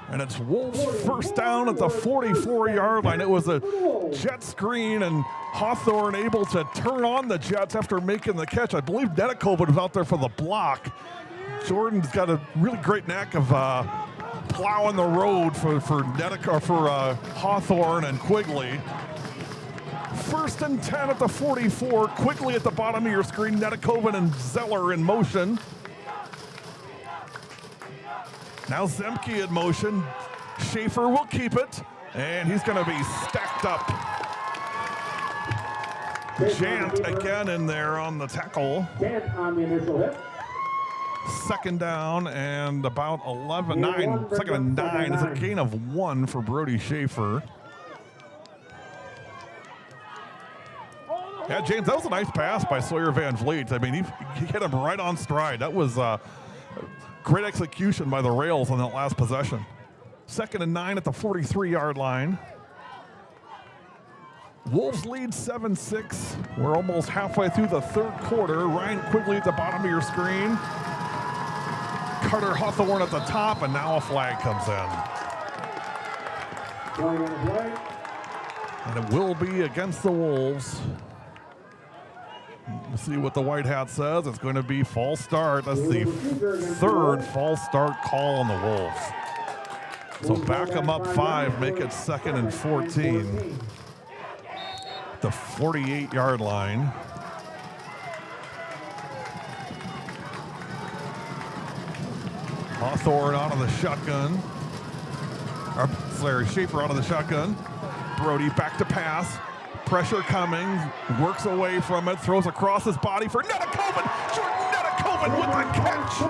And it's Wolves 1st down at the 44-yard line. It was a jet screen, and Hawthorne able to turn on the Jets after making the catch. I believe Nedikovic was out there for the block. Jordan's got a really great knack of plowing the road for Hawthorne and Quigley. 1st and 10 at the 44. Quigley at the bottom of your screen. Nedikovic and Zeller in motion. Now Zemke in motion. Schaefer will keep it, and he's going to be stacked up. Jant again in there on the tackle. Jant on the initial hit. 2nd down and about 11, 9. 2nd and 9 is a gain of 1 for Brody Schaefer. Yeah, James, that was a nice pass by Sawyer Van Vliet. I mean, he hit him right on stride. That was great execution by the Rails on that last possession. 2nd and 9 at the 43-yard line. Wolves lead 7-6. We're almost halfway through the 3rd quarter. Ryan Quigley at the bottom of your screen. Carter Hawthorne at the top, and now a flag comes in. And it will be against the Wolves. We'll see what the white hat says. It's going to be false start. That's the 3rd false start call on the Wolves. So back them up 5, make it 2nd and 14. The 48-yard line. Hawthorne out of the shotgun. Schaefer out of the shotgun. Brody back to pass. Pressure coming. Works away from it. Throws across his body for Nedikovic. Jordan Nedikovic with the catch.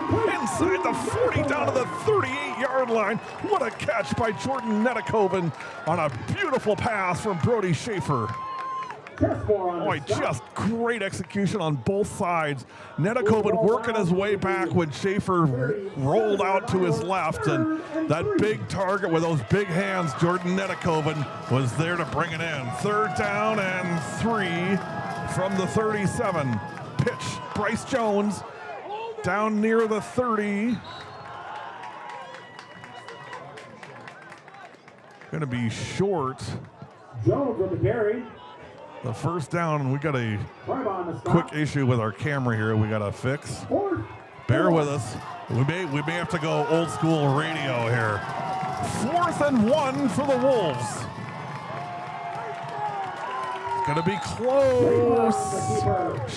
Inside the 40 down to the 38-yard line. What a catch by Jordan Nedikovic on a beautiful pass from Brody Schaefer. Boy, just great execution on both sides. Nedekoven working his way back when Schaefer rolled out to his left, and that big target with those big hands, Jordan Nedekoven, was there to bring it in. 3rd down and 3 from the 37. Pitch, Bryce Jones down near the 30. Going to be short. Jones with the carry. The 1st down, and we got a quick issue with our camera here we got to fix. Bear with us. We may have to go old school radio here. 4th and 1 for the Wolves. Going to be close.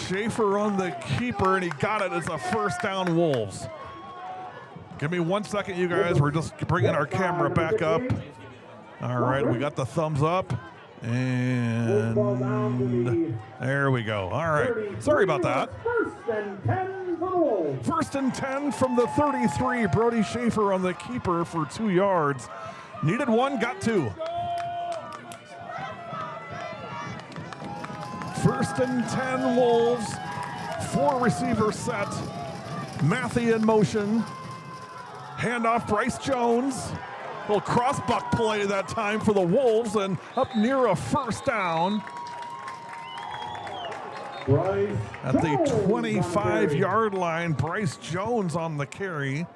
Schaefer on the keeper, and he got it. It's a 1st down Wolves. Give me 1 second, you guys. We're just bringing our camera back up. All right, we got the thumbs up. And there we go. All right. Sorry about that. 1st and 10 from the 33. Brody Schaefer on the keeper for 2 yards. Needed 1, got 2. 1st and 10 Wolves. 4 receiver set. Matthew in motion. Handoff Bryce Jones. Little cross-buck play that time for the Wolves, and up near a 1st down. At the 25-yard line, Bryce Jones on the carry.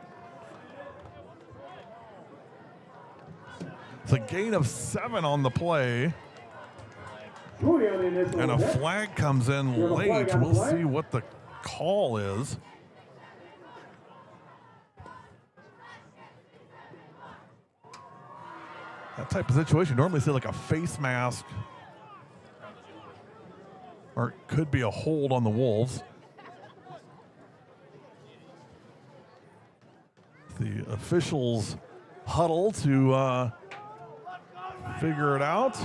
It's a gain of 7 on the play. And a flag comes in late. We'll see what the call is. That type of situation, normally see like a face mask, or it could be a hold on the Wolves. The officials huddle to figure it out.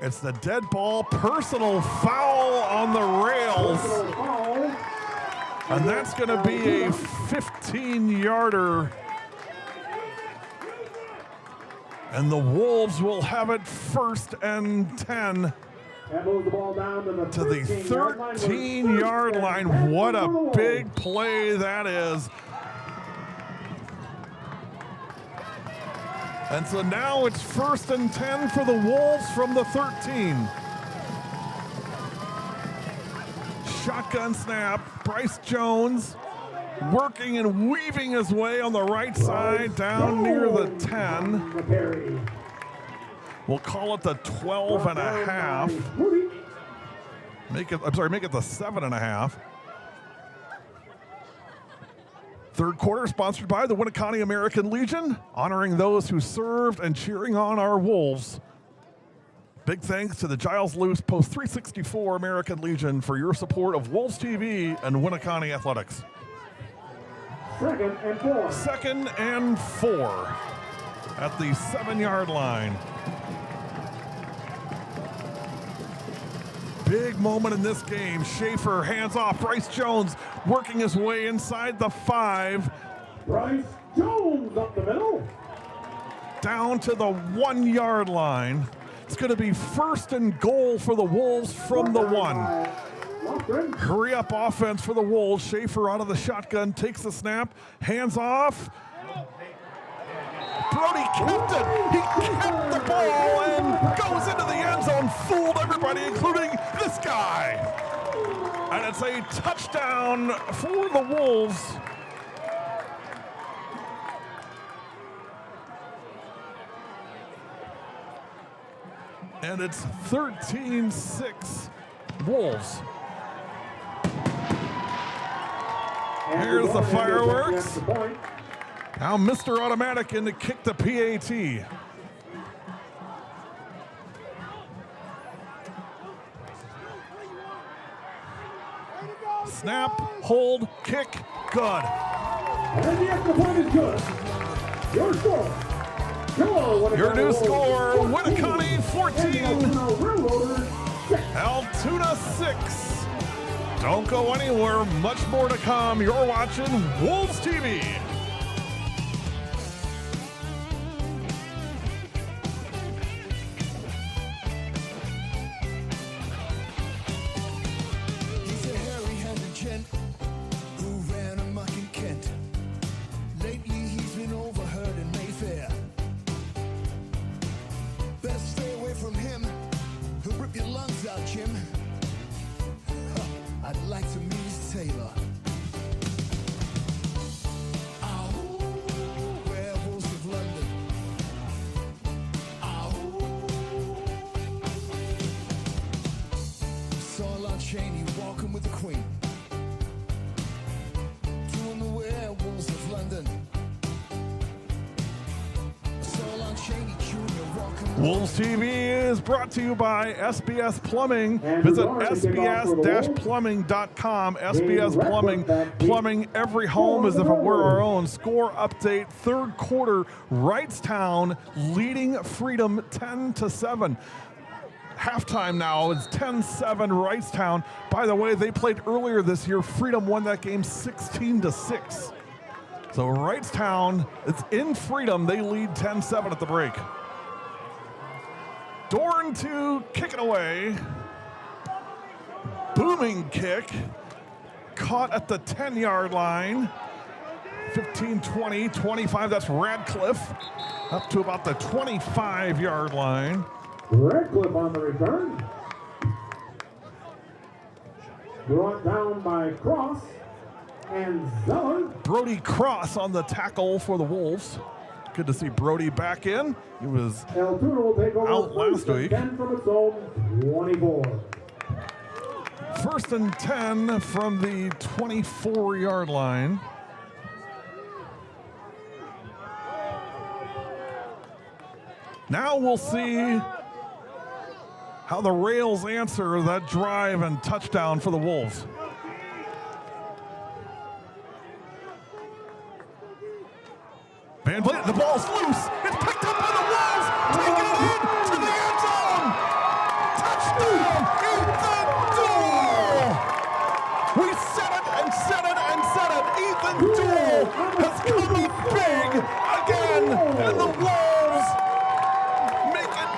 It's the dead ball, personal foul on the rails. And that's going to be a 15-yarder. And the Wolves will have it 1st and 10 to the 13-yard line. What a big play that is. And so now it's 1st and 10 for the Wolves from the 13. Shotgun snap. Bryce Jones working and weaving his way on the right side down near the 10. We'll call it the 12 and a half. Make it the 7 and a half. 3rd quarter sponsored by the Winneconne American Legion, honoring those who served and cheering on our Wolves. Big thanks to the Giles-Luce Post 364 American Legion for your support of Wolves TV and Winneconne Athletics. 2nd and 4. 2nd and 4 at the 7-yard line. Big moment in this game. Schaefer hands off. Bryce Jones working his way inside the 5. Bryce Jones up the middle. Down to the 1-yard line. It's going to be 1st and goal for the Wolves from the 1. Hurry up offense for the Wolves. Schaefer out of the shotgun, takes the snap, hands off. Brody kept it. He kept the ball and goes into the end zone. Fooled everybody, including this guy. And it's a touchdown for the Wolves. And it's 13-6 Wolves. Here's the fireworks. Now Mr. Automatic in to kick the PAT. Snap, hold, kick, good. And the extra point is good. Your score. Your new score, Winneconne 14, Altoona 6. Don't go anywhere, much more to come. You're watching Wolves TV. Jim. I'd like to meet his tailor. Oh, werewolves of London. Oh. Saw Lon Chaney walking with the Queen. Doing the werewolves of London. Saw Lon Chaney Jr. walking with Wolves TV is brought to you by SBS Plumbing. Visit sbs-plumbing.com. SBS Plumbing. Plumbing every home as if it were our own. Score update, third quarter, Wrightstown leading Freedom 10-7. Halftime now is 10-7 Wrightstown. By the way, they played earlier this year. Freedom won that game 16-6. So Wrightstown, it's in Freedom. They lead 10-7 at the break. Dorn to kick it away. Booming kick. Caught at the 10-yard line. 15, 20, 25. That's Radcliffe. Up to about the 25-yard line. Radcliffe on the return. Brought down by Cross and Zeller. Brody Cross on the tackle for the Wolves. Good to see Brody back in. He was Altoona will take over out last first and week. 10 from its own 24. First and 10 from the 24-yard line. Now we'll see how the Rails answer that drive and touchdown for the Wolves. Van Vliet, the ball's loose. It's picked up by the Wolves. Taking it in to the end zone. Touchdown, Ethan Duell. We said it and said it and said it. Ethan Duell has come up big again, and the Wolves make it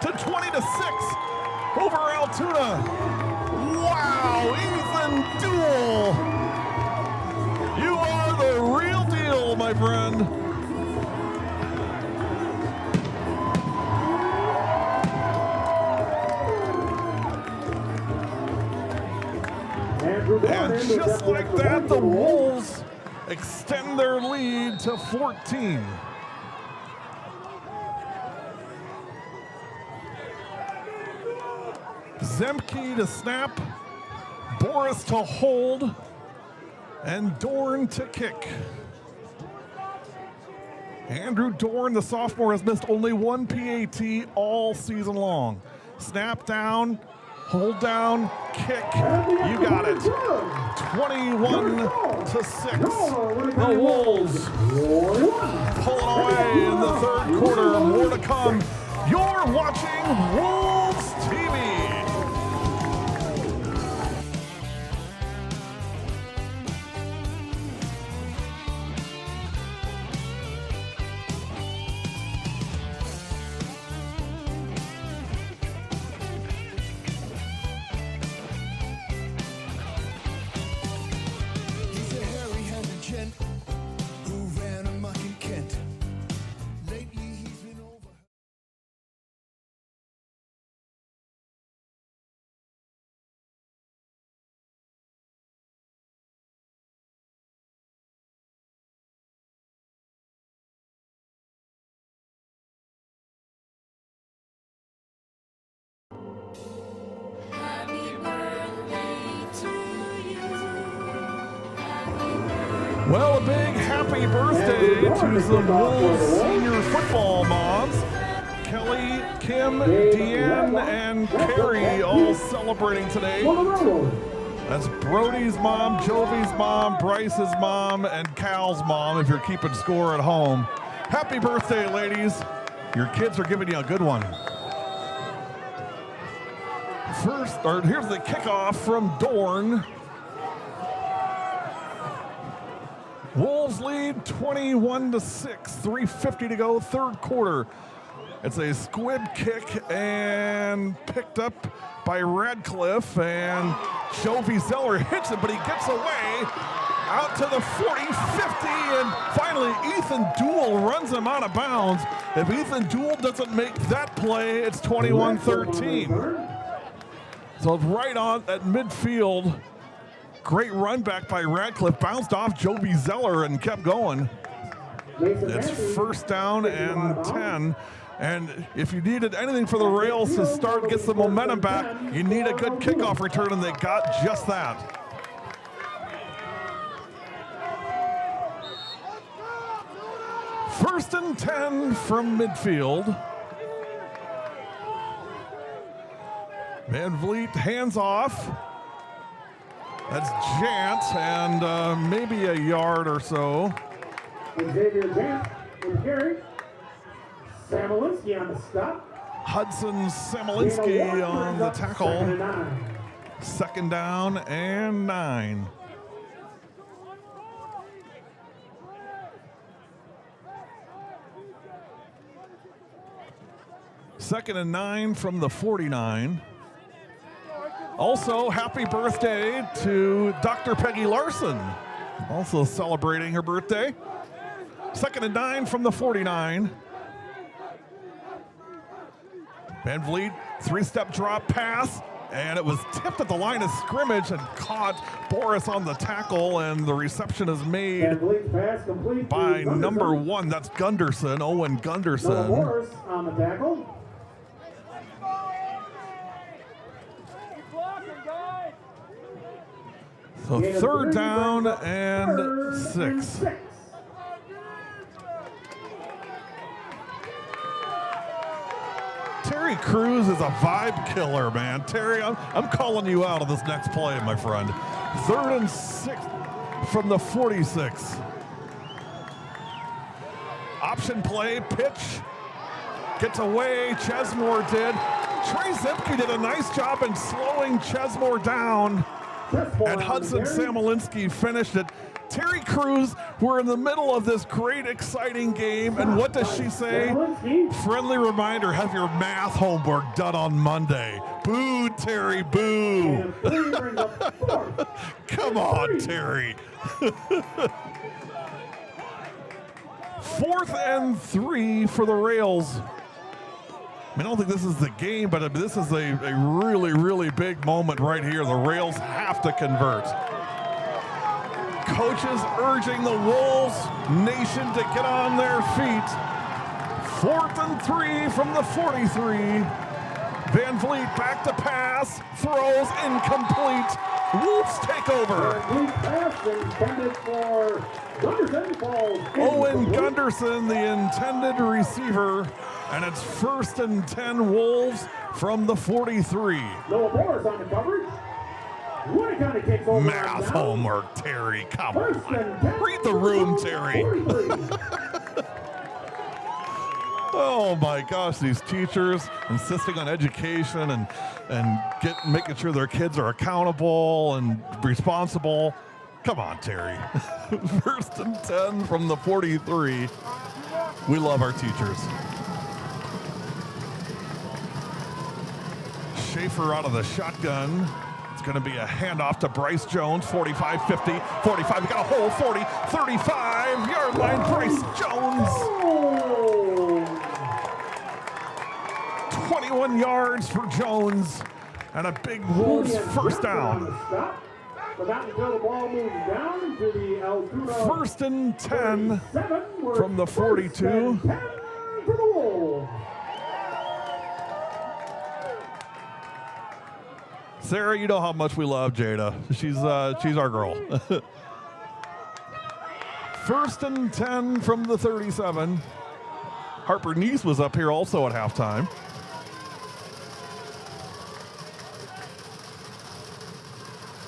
20-6 over Altoona. Wow, Ethan Duell. You are the real deal, my friend. And just like that, the Wolves extend their lead to 14. Zemke to snap, Boris to hold, and Dorn to kick. Andrew Dorn, the sophomore, has missed only one PAT all season long. Snap down, hold down, kick. You got it. 21-6. The Wolves pulling away in the third quarter. More to come. You're watching Wolves TV. He's a hairy-handed gent who ran amok in Kent. Lately he's been over. Well, a big happy birthday to some Wolves senior football moms. Kelly, Kim, Deanne, and Carrie all celebrating today. That's Brody's mom, Jovi's mom, Bryce's mom, and Cal's mom if you're keeping score at home. Happy birthday, ladies. Your kids are giving you a good one. Here's the kickoff from Dorn. Wolves lead 21-6, 3:50 to go, third quarter. It's a squib kick and picked up by Radcliffe, and Jovi Zeller hits it, but he gets away out to the 40, 50, and finally Ethan Dool runs him out of bounds. If Ethan Dool doesn't make that play, it's 21-13. So it's right on at midfield. Great run back by Radcliffe, bounced off Joby Zeller and kept going. It's first down and 10. And if you needed anything for the Rails to start, get some momentum back, you need a good kickoff return, and they got just that. First and 10 from midfield. Van Vliet hands off. That's Jant, and maybe a yard or so. Xavier Jant with carry. Samalinski on the stop. Hudson Samalinski on the tackle. Second down and 9. Second and 9 from the 49. Also, happy birthday to Dr. Peggy Larson, also celebrating her birthday. Second and 9 from the 49. Van Vliet, 3-step drop pass, and it was tipped at the line of scrimmage and caught Boris on the tackle, and the reception is made by number 1. That's Gunderson, Owen Gunderson. Boris on the tackle. So third down and 6. Terry Cruz is a vibe killer, man. Terry, I'm calling you out on this next play, my friend. Third and 6 from the 46. Option play, pitch, gets away, Chesmore did. Trey Zipke did a nice job in slowing Chesmore down. And Hudson Samalinski finished it. Terry Cruz, we're in the middle of this great, exciting game. And what does she say? Friendly reminder, have your math homework done on Monday. Boo, Terry, boo. Come on, Terry. 4th and 3 for the Rails. I don't think this is the game, but this is a really, really big moment right here. The Rails have to convert. Coaches urging the Wolves Nation to get on their feet. 4th and 3 from the 43. Van Vliet back to pass, throws incomplete. Wolves take over. Owen Gunderson, the intended receiver, and it's 1st and 10 Wolves from the 43. Noah Boris on the coverage. Winneconne takes over. Math homework, Terry. Come on. Read the room, Terry. Oh my gosh, these teachers insisting on education and making sure their kids are accountable and responsible. Come on, Terry. 1st and 10 from the 43. We love our teachers. Schaefer out of the shotgun. It's going to be a handoff to Bryce Jones, 45, 50, 45. We got a hole, 40, 35-yard line, Bryce Jones. 21 yards for Jones, and a big Wolves first down. First and 10 from the 42. Sarah, you know how much we love Jada. She's our girl. 1st and 10 from the 37. Harper Neese was up here also at halftime.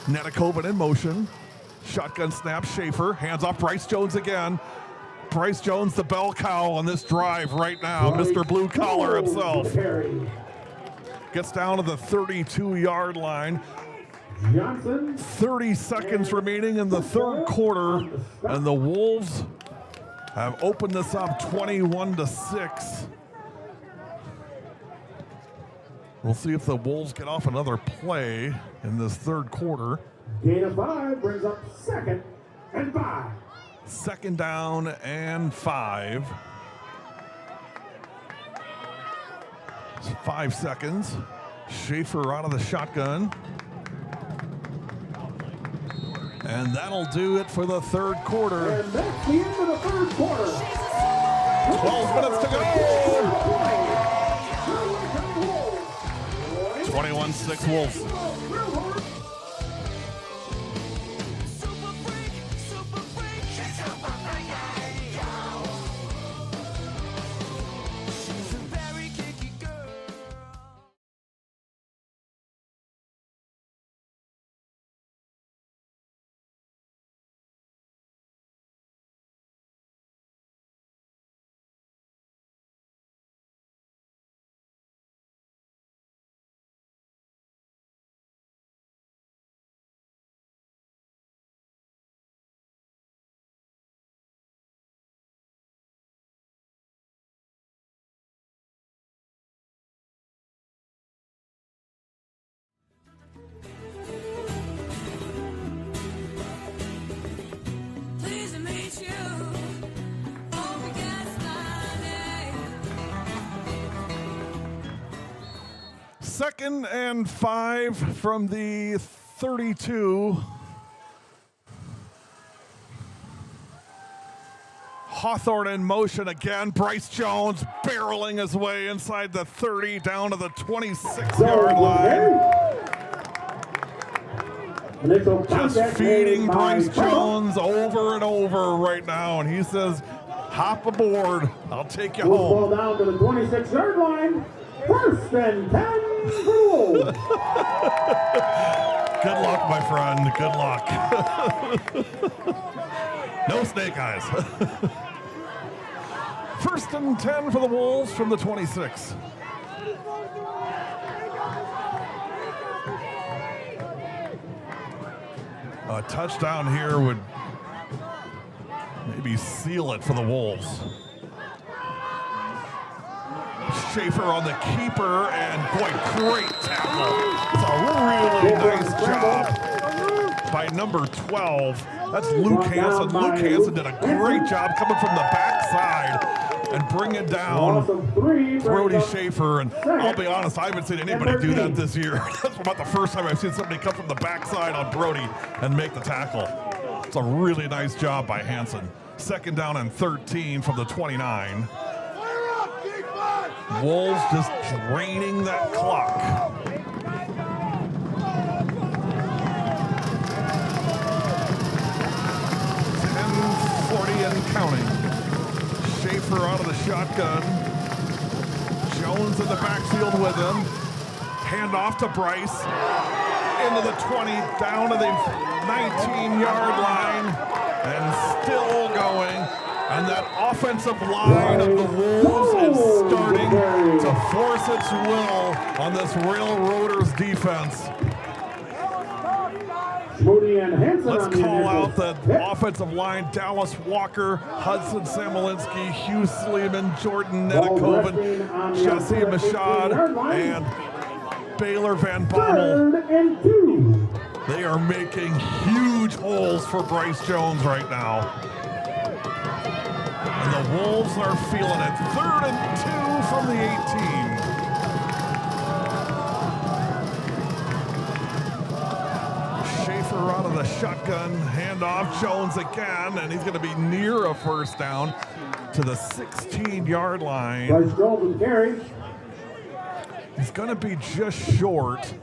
Netikoven in motion. Shotgun snap, Schaefer. Hands off Bryce Jones again. Bryce Jones, the bell cow on this drive right now. Mr. Blue Collar himself. Gets down to the 32-yard line. 30 seconds remaining in the third quarter, and the Wolves have opened this up 21-6. We'll see if the Wolves get off another play in this third quarter. Gain of 5 brings up 2nd and 5. Second down and 5. It's 5 seconds. Schaefer out of the shotgun. And that'll do it for the third quarter. And that's the end of the third quarter. 12 minutes to go. 21-6 Wolves. Super freak, super freak. She's a very kicky girl. Pleased to meet you. Hope you guess my name. Second and 5 from the 32. Hawthorne in motion again. Bryce Jones barreling his way inside the 30 down to the 26-yard line. Just feeding Bryce Jones over and over right now, and he says, hop aboard. I'll take you Ball home. down to the 26-yard line. First and 10 for the Wolves. Good luck, my friend. Good luck. No snake eyes. First and 10 for the Wolves from the 26. A touchdown here would maybe seal it for the Wolves. Schaefer on the keeper, and boy, great tackle. It's a really nice job by number 12. That's Luke Hansen. Luke Hansen did a great job coming from the backside and bringing down Brody Schaefer. And I'll be honest, I haven't seen anybody do that this year. That's about the first time I've seen somebody come from the backside on Brody and make the tackle. It's a really nice job by Hansen. Second down and 13 from the 29. Wolves just draining that clock. 10:40 and counting. Schaefer out of the shotgun. Jones in the backfield with him. Hand off to Bryce. Into the 20, down to the 19-yard line. And still going. And that offensive line of the Wolves is starting to force its will on this Railroaders defense. Let's call out the offensive line: Dallas Walker, Hudson Samolinsky, Hugh Sleeman, Jordan Nedekoven, Jesse Machad, and Baylor Van Bommel. They are making huge holes for Bryce Jones right now. And the Wolves are feeling it. 3rd and 2 from the 18. Schaefer out of the shotgun. Handoff. Jones again. And he's going to be near a first down to the 16-yard line. Bryce Jones and carry. He's going to be just short.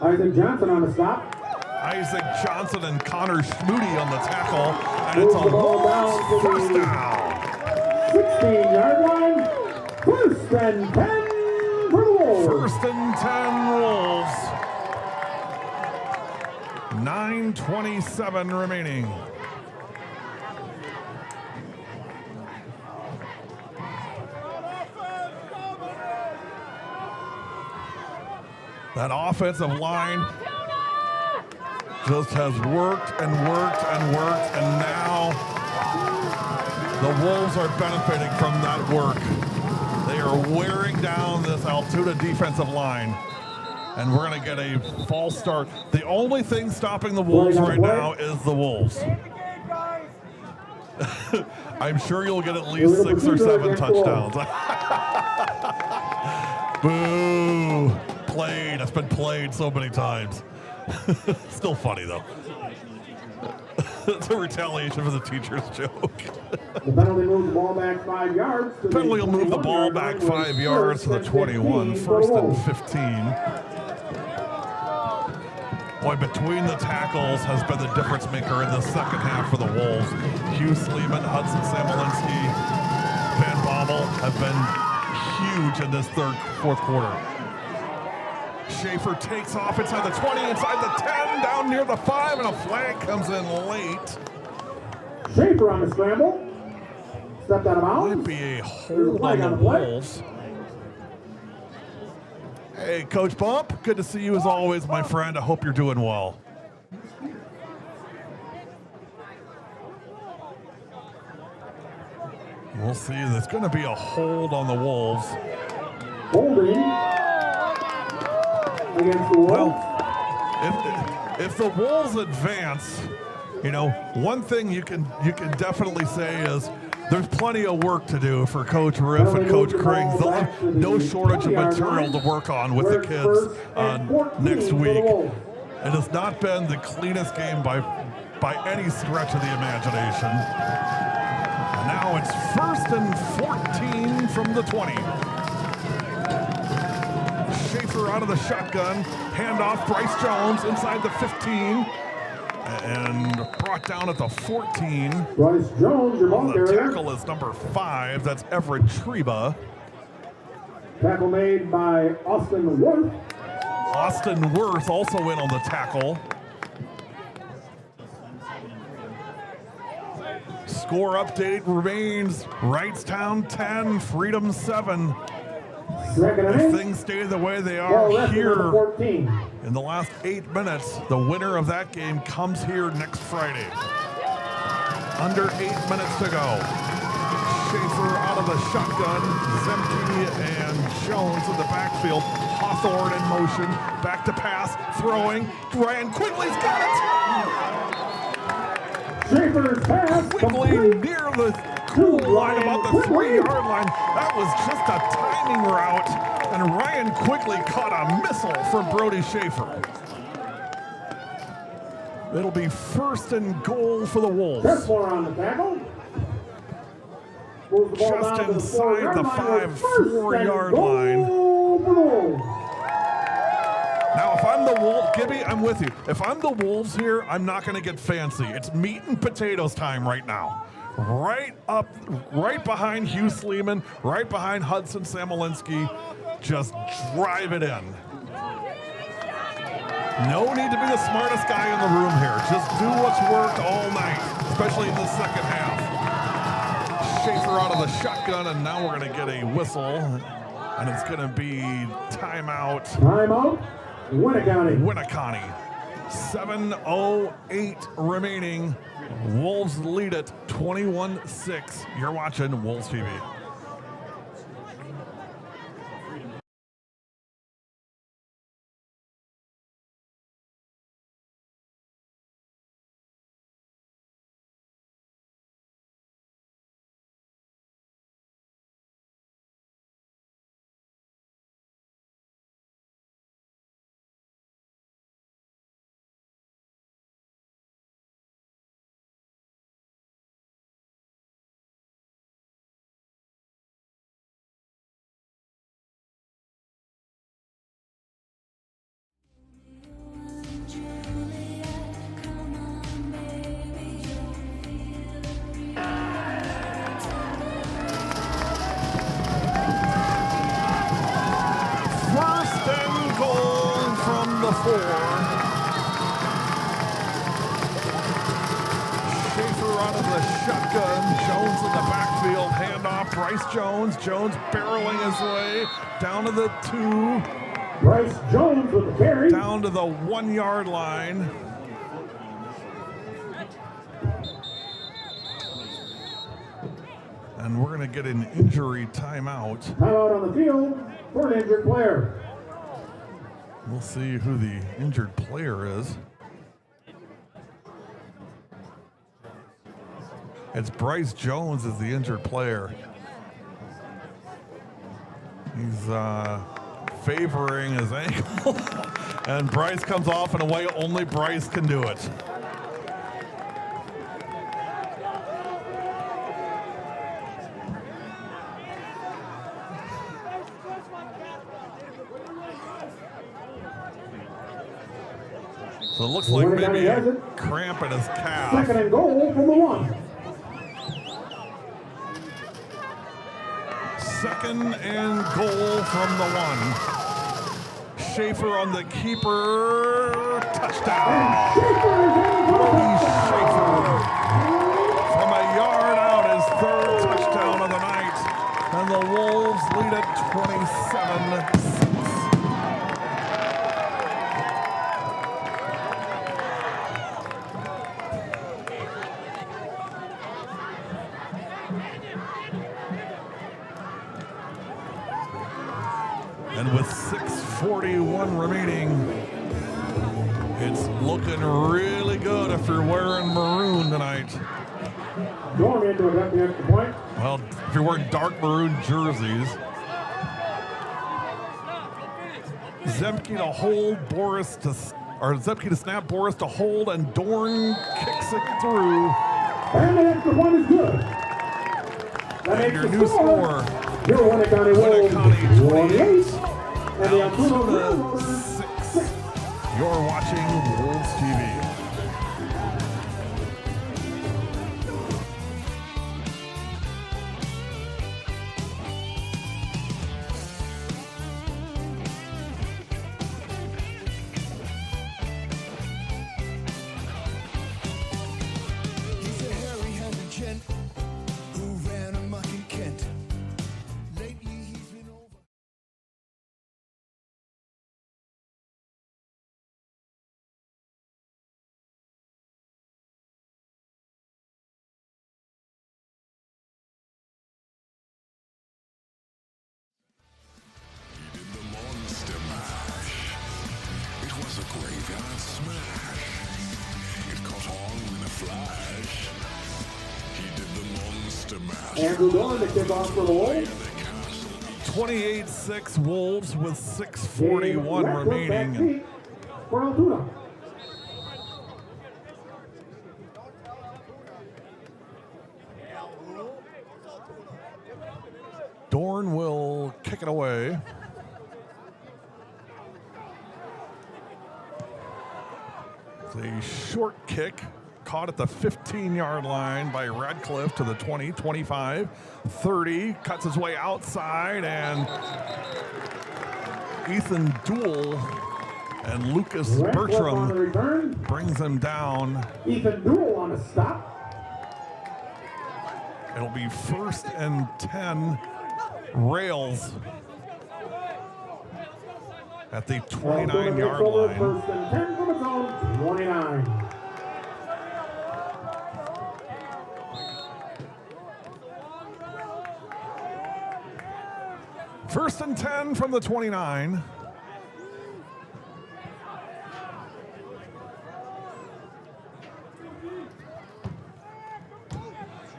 Isaac Johnson on the stop. Isaac Johnson and Connor Schmoody on the tackle. And it's a Wolves first down. 16-yard line. First and 10 for the Wolves. First and 10 Wolves. 9:27 remaining. That offensive line just has worked and worked and worked, and now the Wolves are benefiting from that work. They are wearing down this Altoona defensive line, and we're going to get a false start. The only thing stopping the Wolves right now is the Wolves. I'm sure you'll get at least 6 or 7 touchdowns. Boo! Played. It's been played so many times. Still funny though. It's a retaliation for the teacher's joke. The penalty moves the ball back 5 yards. Penalty will move the ball back 5 yards to the 21. First and 15. Boy, between the tackles has been the difference maker in the second half for the Wolves. Hugh Sleeman, Hudson Samolinski, Van Bommel have been huge in this fourth quarter. Schaefer takes off inside the 20, inside the 10, down near the 5, and a flag comes in late. Schaefer on the scramble. Stepped out of bounds. Might be a hold on the Wolves. Hey, Coach Bump, good to see you as always, my friend. I hope you're doing well. We'll see. There's going to be a hold on the Wolves. Holding against the Wolves. Well, if the Wolves advance, you know, one thing you can definitely say is there's plenty of work to do for Coach Riff and Coach Krings. They'll have no shortage of material to work on with the kids next week. It has not been the cleanest game by any stretch of the imagination. And now it's 1st and 14 from the 20. Schaefer out of the shotgun, handoff, Bryce Jones inside the 15. And brought down at the 14. Bryce Jones, your ball The carrier. tackle is number 5. That's Everett Treba. Tackle made by Austin Worth. Austin Worth also in on the tackle. Score update remains Wrightstown 10, Freedom 7. Second and If 8. things stay the way they are Ball left here number 14. in the last 8 minutes, the winner of that game comes here next Friday. Under 8 minutes to go. Schaefer out of the shotgun. Zemke and Jones in the backfield. Hawthorne in motion. Back to pass. Throwing. Ryan Quigley's got it. Schaefer's pass. Quigley complete. near the cool line, about the 3-yard line. That was just a timing route. And Ryan Quigley caught a missile from Brody Schaefer. It'll be 1st and goal for the Wolves. Kessler on the tackle. Moves the ball Just down to the inside 4-yard the line. 4-yard Goal line. for the Wolves. Now, if I'm the Wolves, Gibby, I'm with you. If I'm the Wolves here, I'm not going to get fancy. It's meat and potatoes time right now. Right behind Hugh Sleeman, right behind Hudson Samolinski. Just drive it in. No need to be the smartest guy in the room here. Just do what's worked all night, especially in the second half. Schaefer out of the shotgun, and now we're going to get a whistle, and it's going to be timeout. Timeout. Winneconne. Winneconne. 7:08 remaining. Wolves lead it 21-6. You're watching Wolves TV. Jones barreling his way down to the 2. Bryce Jones with the carry. Down to the 1-yard line. And we're going to get an injury timeout. Timeout on the field for an injured player. We'll see who the injured player is. It's Bryce Jones is the injured player. He's favoring his ankle. And Bryce comes off in a way only Bryce can do it. So it looks like maybe a cramp in his calf. Second and goal from the 1. Second and goal from the 1. Schaefer on the keeper. Touchdown. Brody Schaefer from a yard out, his 3rd touchdown of the night. And the Wolves lead at 27-6. And with 6:41 remaining, it's looking really good if you're wearing maroon tonight. Going into a empty extra point. Well, if you're wearing dark maroon jerseys. Zemke to hold, Zemke to snap, Boris to hold, and Dorn kicks it through. And the extra point is good. That And makes your the new score, Your Winneconne Wolves Winneconne 28. And the Altoona Altoona Railroaders 6. You're watching Wolves TV. He's a hairy-handed gent who ran amok in Kent. Lately he's been over. He did the monster mash. It was a graveyard smash. It caught on in a flash. He did the monster mash. Andrew Dorn to kick off for the Wolves. 28-6 Wolves with 6:41 remaining. For Altoona. Dorn will kick it away. It's a short kick caught at the 15-yard line by Radcliffe to the 20, 25, 30, cuts his way outside, and Ethan Duell and Lucas Radcliffe on the Bertram return. brings him down. Ethan Duell on a stop. It'll be 1st and 10 Rails at the 29-yard line. First and 10 from its own 29. First and 10 from the 29.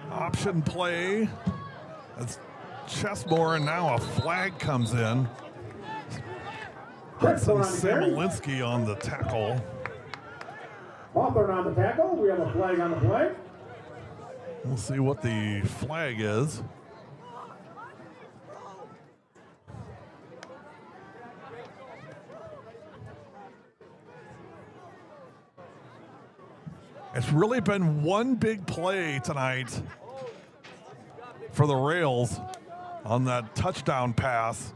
Option play. That's Chesmore, and now a flag comes in. Hudson Samolinsky on the tackle. Hawthorne on the tackle. We have a flag on the play. We'll see what the flag is. It's really been one big play tonight for the Rails on that touchdown pass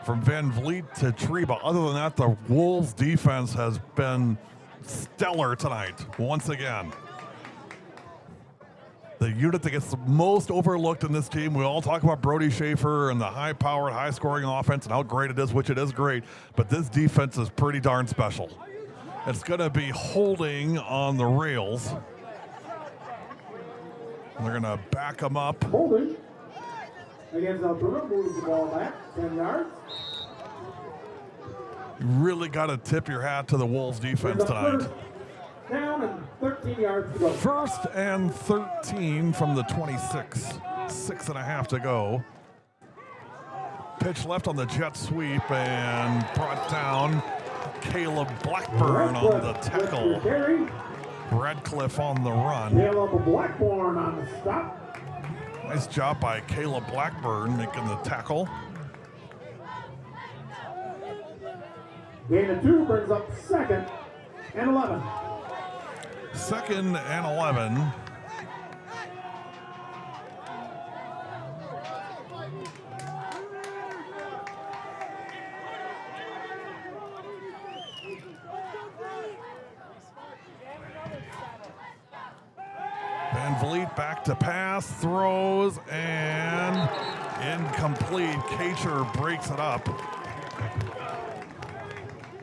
from Van Vliet to Treba. Other than that, the Wolves defense has been stellar tonight, once again. The unit that gets the most overlooked in this team, we all talk about Brody Schaefer and the high-powered, high-scoring offense and how great it is, which it is great, but this defense is pretty darn special. It's going to be holding on the Rails. They're going to back them up. Holding against Altoona. Moves the ball back 10 yards. You really got to tip your hat to the Wolves defense tonight. down and 13 yards to go. First and 13 from the 26. 6.5 to go. Pitch left on the jet sweep and brought down. Caleb Blackburn on the tackle. Carry. Radcliffe on the run. Caleb Blackburn on the stop. Nice job by Caleb Blackburn making the tackle. Gain of 2 brings up 2nd and 11. 2nd and 11. Van Vliet back to pass, throws, and incomplete. Kacher breaks it up.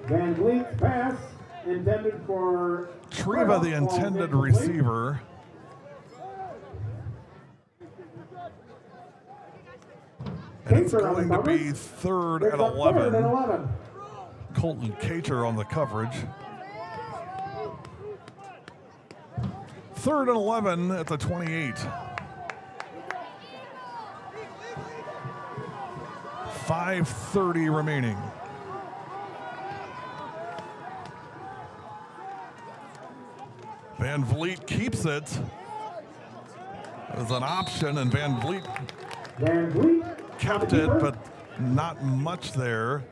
Van Vliet's pass intended for Treva, the intended receiver. And it's going to be 3rd and 11. Colton Kacher on the coverage. 3rd and 11 at the 28. 5:30 remaining. Van Vliet keeps it as an option, and Van Vliet kept it, but not much there.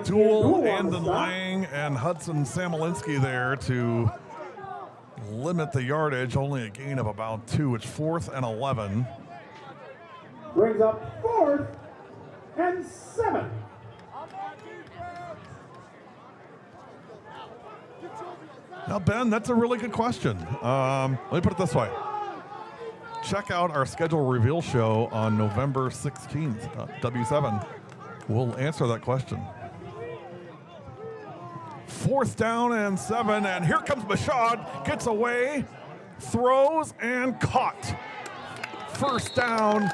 Duel, Andon Lang, and Hudson Samolinsky there to limit the yardage, only a gain of about 2. It's 4th and 11. Brings up 4th and 7. Now, Ben, that's a really good question. Let me put it this way. Check out our schedule reveal show on November 16th, W7. We'll answer that question. 4th down and 7, and here comes Bashad, gets away, throws, and caught. 1st down,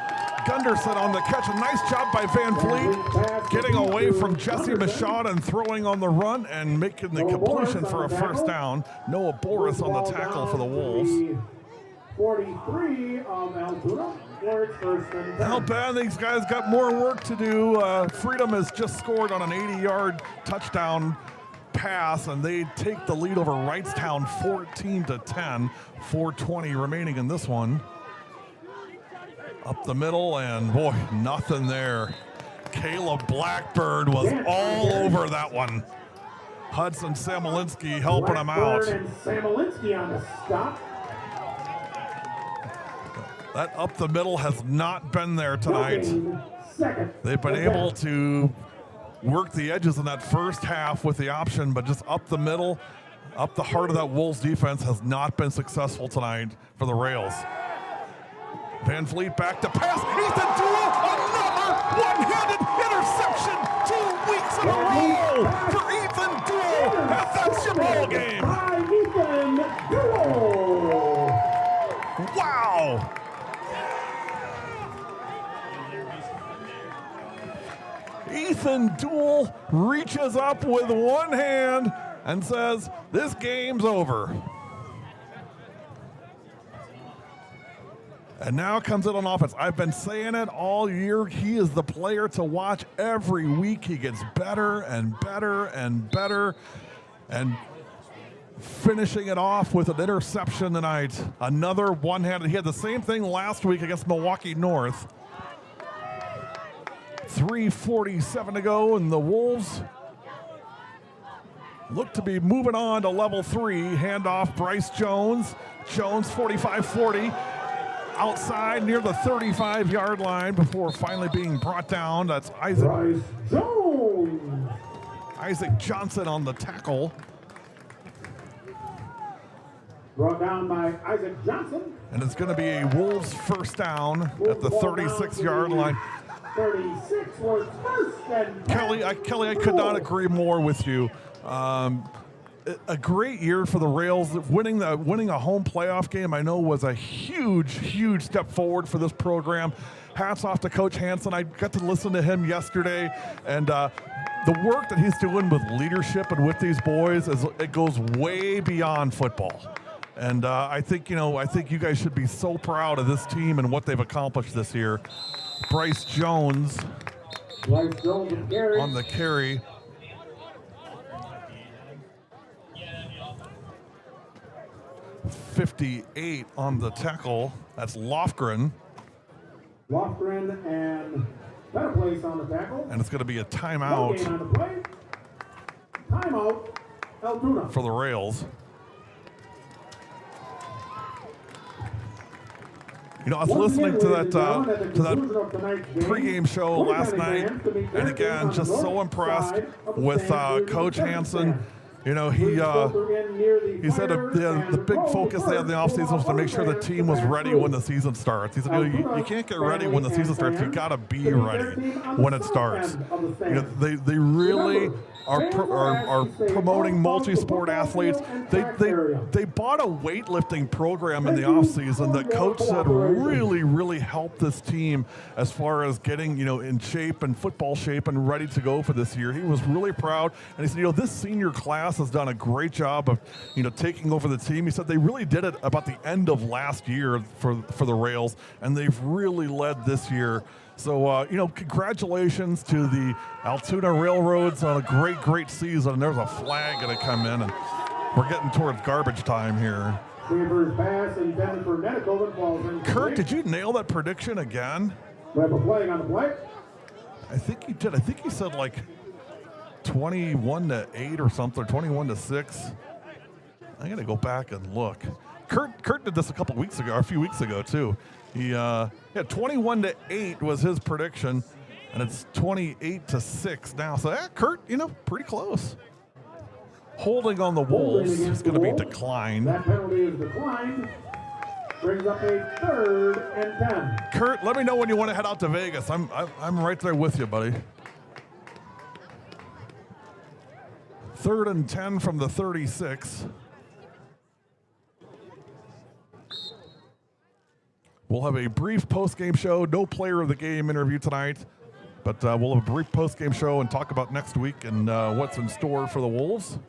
Gunderson on the catch. A nice job by Van Vliet, getting away from Jesse Bashad and throwing on the run and making the completion for a 1st down. Noah Boris on the tackle for the Wolves. 43 of Altoona, where it's 1st and 10. Now, Ben, these guys got more work to do. Freedom has just scored on an 80-yard touchdown pass, and they take the lead over Wrightstown 14-10. 4:20 remaining in this one. Up the middle, and boy, nothing there. Caleb Blackburn was all over that one. Hudson Samolinsky helping him out. And Samolinsky on the stop. That up the middle has not been there tonight. 2nd. They've been able to work the edges in that first half with the option, but just up the middle, up the heart of that Wolves defense has not been successful tonight for the Rails. Van Vliet back to pass. Ethan Duel, another one-handed interception. 2 weeks in a row for Ethan Duel. And that's your ball game. By Ethan Duel. Wow. Ethan Duel reaches up with one hand and says, this game's over. And now comes it on offense. I've been saying it all year. He is the player to watch every week. He gets better and better and better. And finishing it off with an interception tonight. Another one-handed. He had the same thing last week against Milwaukee North. 3:47 to go, and the Wolves look to be moving on to level 3. Handoff Bryce Jones. Jones 45-40. Outside near the 35-yard line before finally being brought down. That's Bryce Jones. Isaac Johnson on the tackle. Brought down by Isaac Johnson. And it's going to be a Wolves 1st down at the 36-yard line. 36 was 1st and 10. Kelly, I could not agree more with you. A great year for the Rails. Winning a home playoff game, I know, was a huge step forward for this program. hats off to Coach Hansen. I got to listen to him yesterday, and the work that he's doing with leadership and with these boys, it goes way beyond football. And I think you guys should be so proud of this team and what they've accomplished this year. Bryce Jones on the carry. .58 on the tackle. That's Lofgren. Lofgren and better place on the tackle. And it's going to be a timeout. On the play. Timeout, Altoona. For the Rails. You know, I was listening to that pregame show last night, and again, just so impressed with Coach Hansen. You know, he said the big focus they had in the offseason was to make sure the team was ready when the season starts. He said, you can't get ready when the season starts. You got to be ready when it starts. You know, they really are promoting multi-sport athletes. They bought a weightlifting program in the offseason that Coach said really helped this team as far as getting, in shape and football shape and ready to go for this year. He was really proud, and he said, this senior class has done a great job of, taking over the team. He said they really did it about the end of last year for the Rails, and they've really led this year. So, congratulations to the Altoona Railroads on a great season. And there's a flag going to come in, and we're getting towards garbage time here. Kurt, did you nail that prediction again? We have a flag on the play. I think you did. I think you said like 21-8 or something, 21-6. I got to go back and look. Kurt did this a few weeks ago too. He 21-8 was his prediction, and it's 28-6 now. So Kurt, pretty close. Holding on the Wolves is going to be declined. That penalty is declined. Brings up a 3rd and 10. Kurt, let me know when you want to head out to Vegas. I'm right there with you, buddy. 3rd and 10 from the 36. We'll have a brief post-game show. No player of the game interview tonight, but we'll have a brief post-game show and talk about next week and what's in store for the Wolves.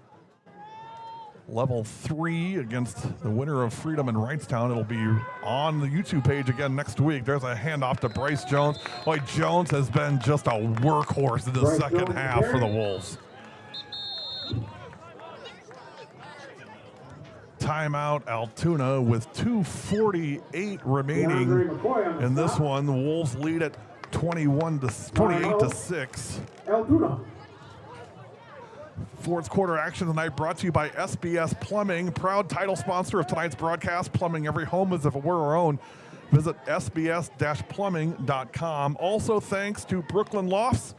Level 3 against the winner of Freedom and Wrightstown. It'll be on the YouTube page again next week. There's a handoff to Bryce Jones. Boy, Jones has been just a workhorse in the second half for the Wolves. Timeout Altoona with 2:48 remaining in this one. The Wolves lead at 28-6. Altoona. Fourth quarter action tonight brought to you by SBS Plumbing, proud title sponsor of tonight's broadcast. Plumbing every home as if it were our own. Visit sbs-plumbing.com. Also thanks to Brooklyn Lofts,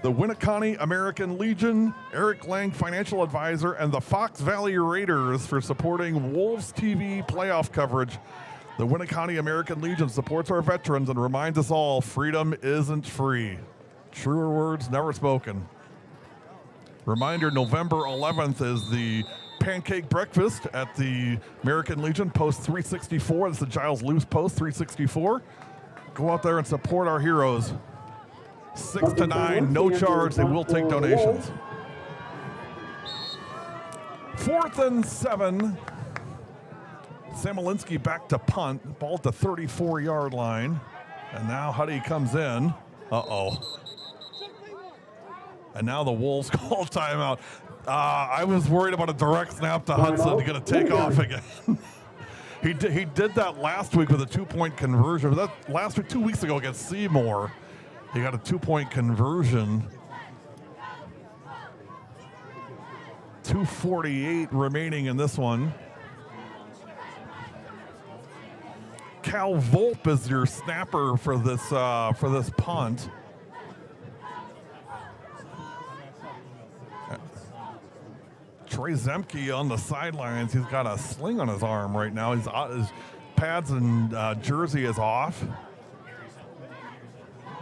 the Winneconne American Legion, Eric Lang Financial Advisor, and the Fox Valley Raiders for supporting Wolves TV playoff coverage. The Winneconne American Legion supports our veterans and reminds us all freedom isn't free. Truer words never spoken. Reminder, November 11th is the pancake breakfast at the American Legion, post 364. That's the Giles-Luce post 364. Go out there and support our heroes. 6 to 9, no charge. They will take donations. 4th and 7. Samolinski back to punt. Ball at the 34-yard line. And now Huddy comes in. Uh-oh. And now the Wolves call timeout. I was worried about a direct snap to Hudson. He's going to take off again. He did that last week with a 2-point conversion. That last week, 2 weeks ago against Seymour, he got a 2-point conversion. 2:48 remaining in this one. Cal Volpe is your snapper for this punt. Trey Zemke on the sidelines. He's got a sling on his arm right now. His pads and jersey is off.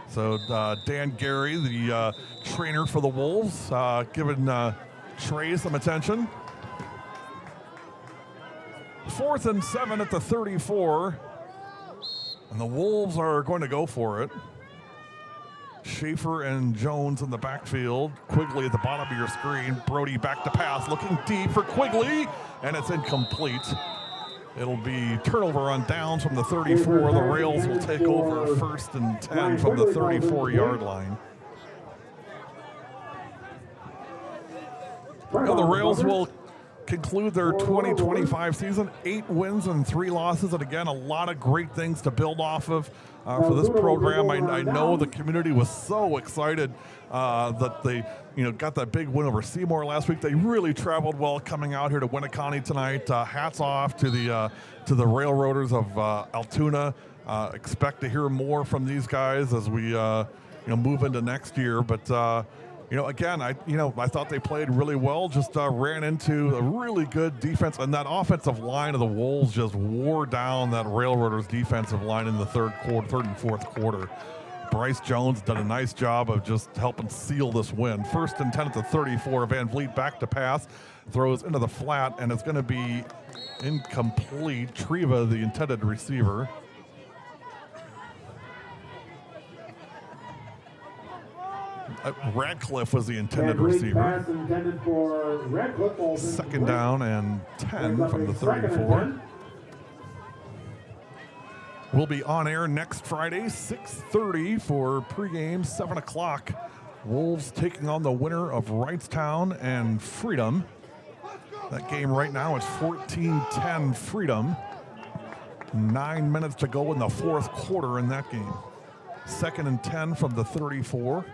So Dan Gary, the trainer for the Wolves, giving Trey some attention. 4th and 7 at the 34. And the Wolves are going to go for it. Schaefer and Jones in the backfield. Quigley at the bottom of your screen. Brody back to pass, looking deep for Quigley, and it's incomplete. It'll be turnover on downs from the 34. The Rails will take over 1st and 10 from the 34-yard line. The Rails will conclude their 2025 season, 8 wins and 3 losses, and again, a lot of great things to build off of for this program. I know the community was so excited that they got that big win over Seymour last week. They really traveled well coming out here to Winneconne tonight. Hats off to the Railroaders of Altoona. Expect to hear more from these guys as we move into next year, but again, I thought they played really well, just ran into a really good defense, and that offensive line of the Wolves just wore down that Railroaders defensive line in the third and fourth quarter. Bryce Jones did a nice job of just helping seal this win. 1st and 10 at the 34. Van Vliet back to pass, throws into the flat, and it's going to be incomplete. Treva, the intended receiver. Radcliffe was the intended receiver. Intended for Radcliffe. 2nd down and 10 from the 34. We'll be on air next Friday, 6:30 for pregame, 7 o'clock. Wolves taking on the winner of Wrightstown and Freedom. That game right now is 14-10 Freedom. 9 minutes to go in the 4th quarter in that game. 2nd and 10 from the 34.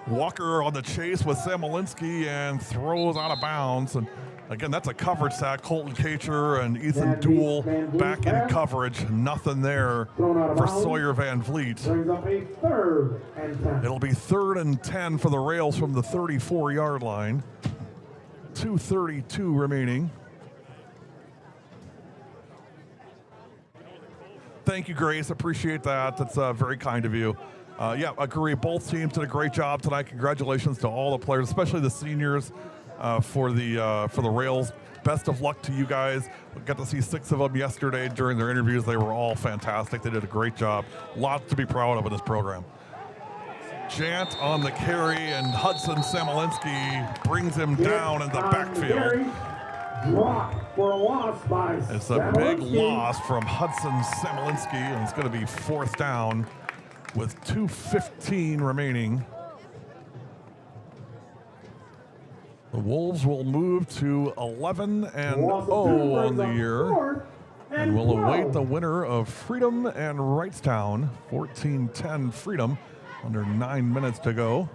Walker on the chase with Samolinsky and throws out of bounds. And again, that's a coverage sack. Colton Kacher and Ethan Duell back in coverage. Nothing there for Sawyer Van Vliet. Brings up a 3rd and 10. It'll be 3rd and 10 for the Rails from the 34-yard line. 2:32 remaining. Thank you, Grace. Appreciate that. That's very kind of you. Yeah, agree. Both teams did a great job tonight. Congratulations to all the players, especially the seniors for the Rails. Best of luck to you guys. We got to see 6 of them yesterday during their interviews. They were all fantastic. They did a great job. Lots to be proud of in this program. Jant on the carry, and Hudson Samolinsky brings him down in the backfield. Drop for a loss by It's a big loss from Hudson Samolinsky, and it's going to be 4th down with 2:15 remaining. The Wolves will move to 11-0 on the year, and will await the winner of Freedom and Wrightstown. 14-10 Freedom, under 9 minutes to go.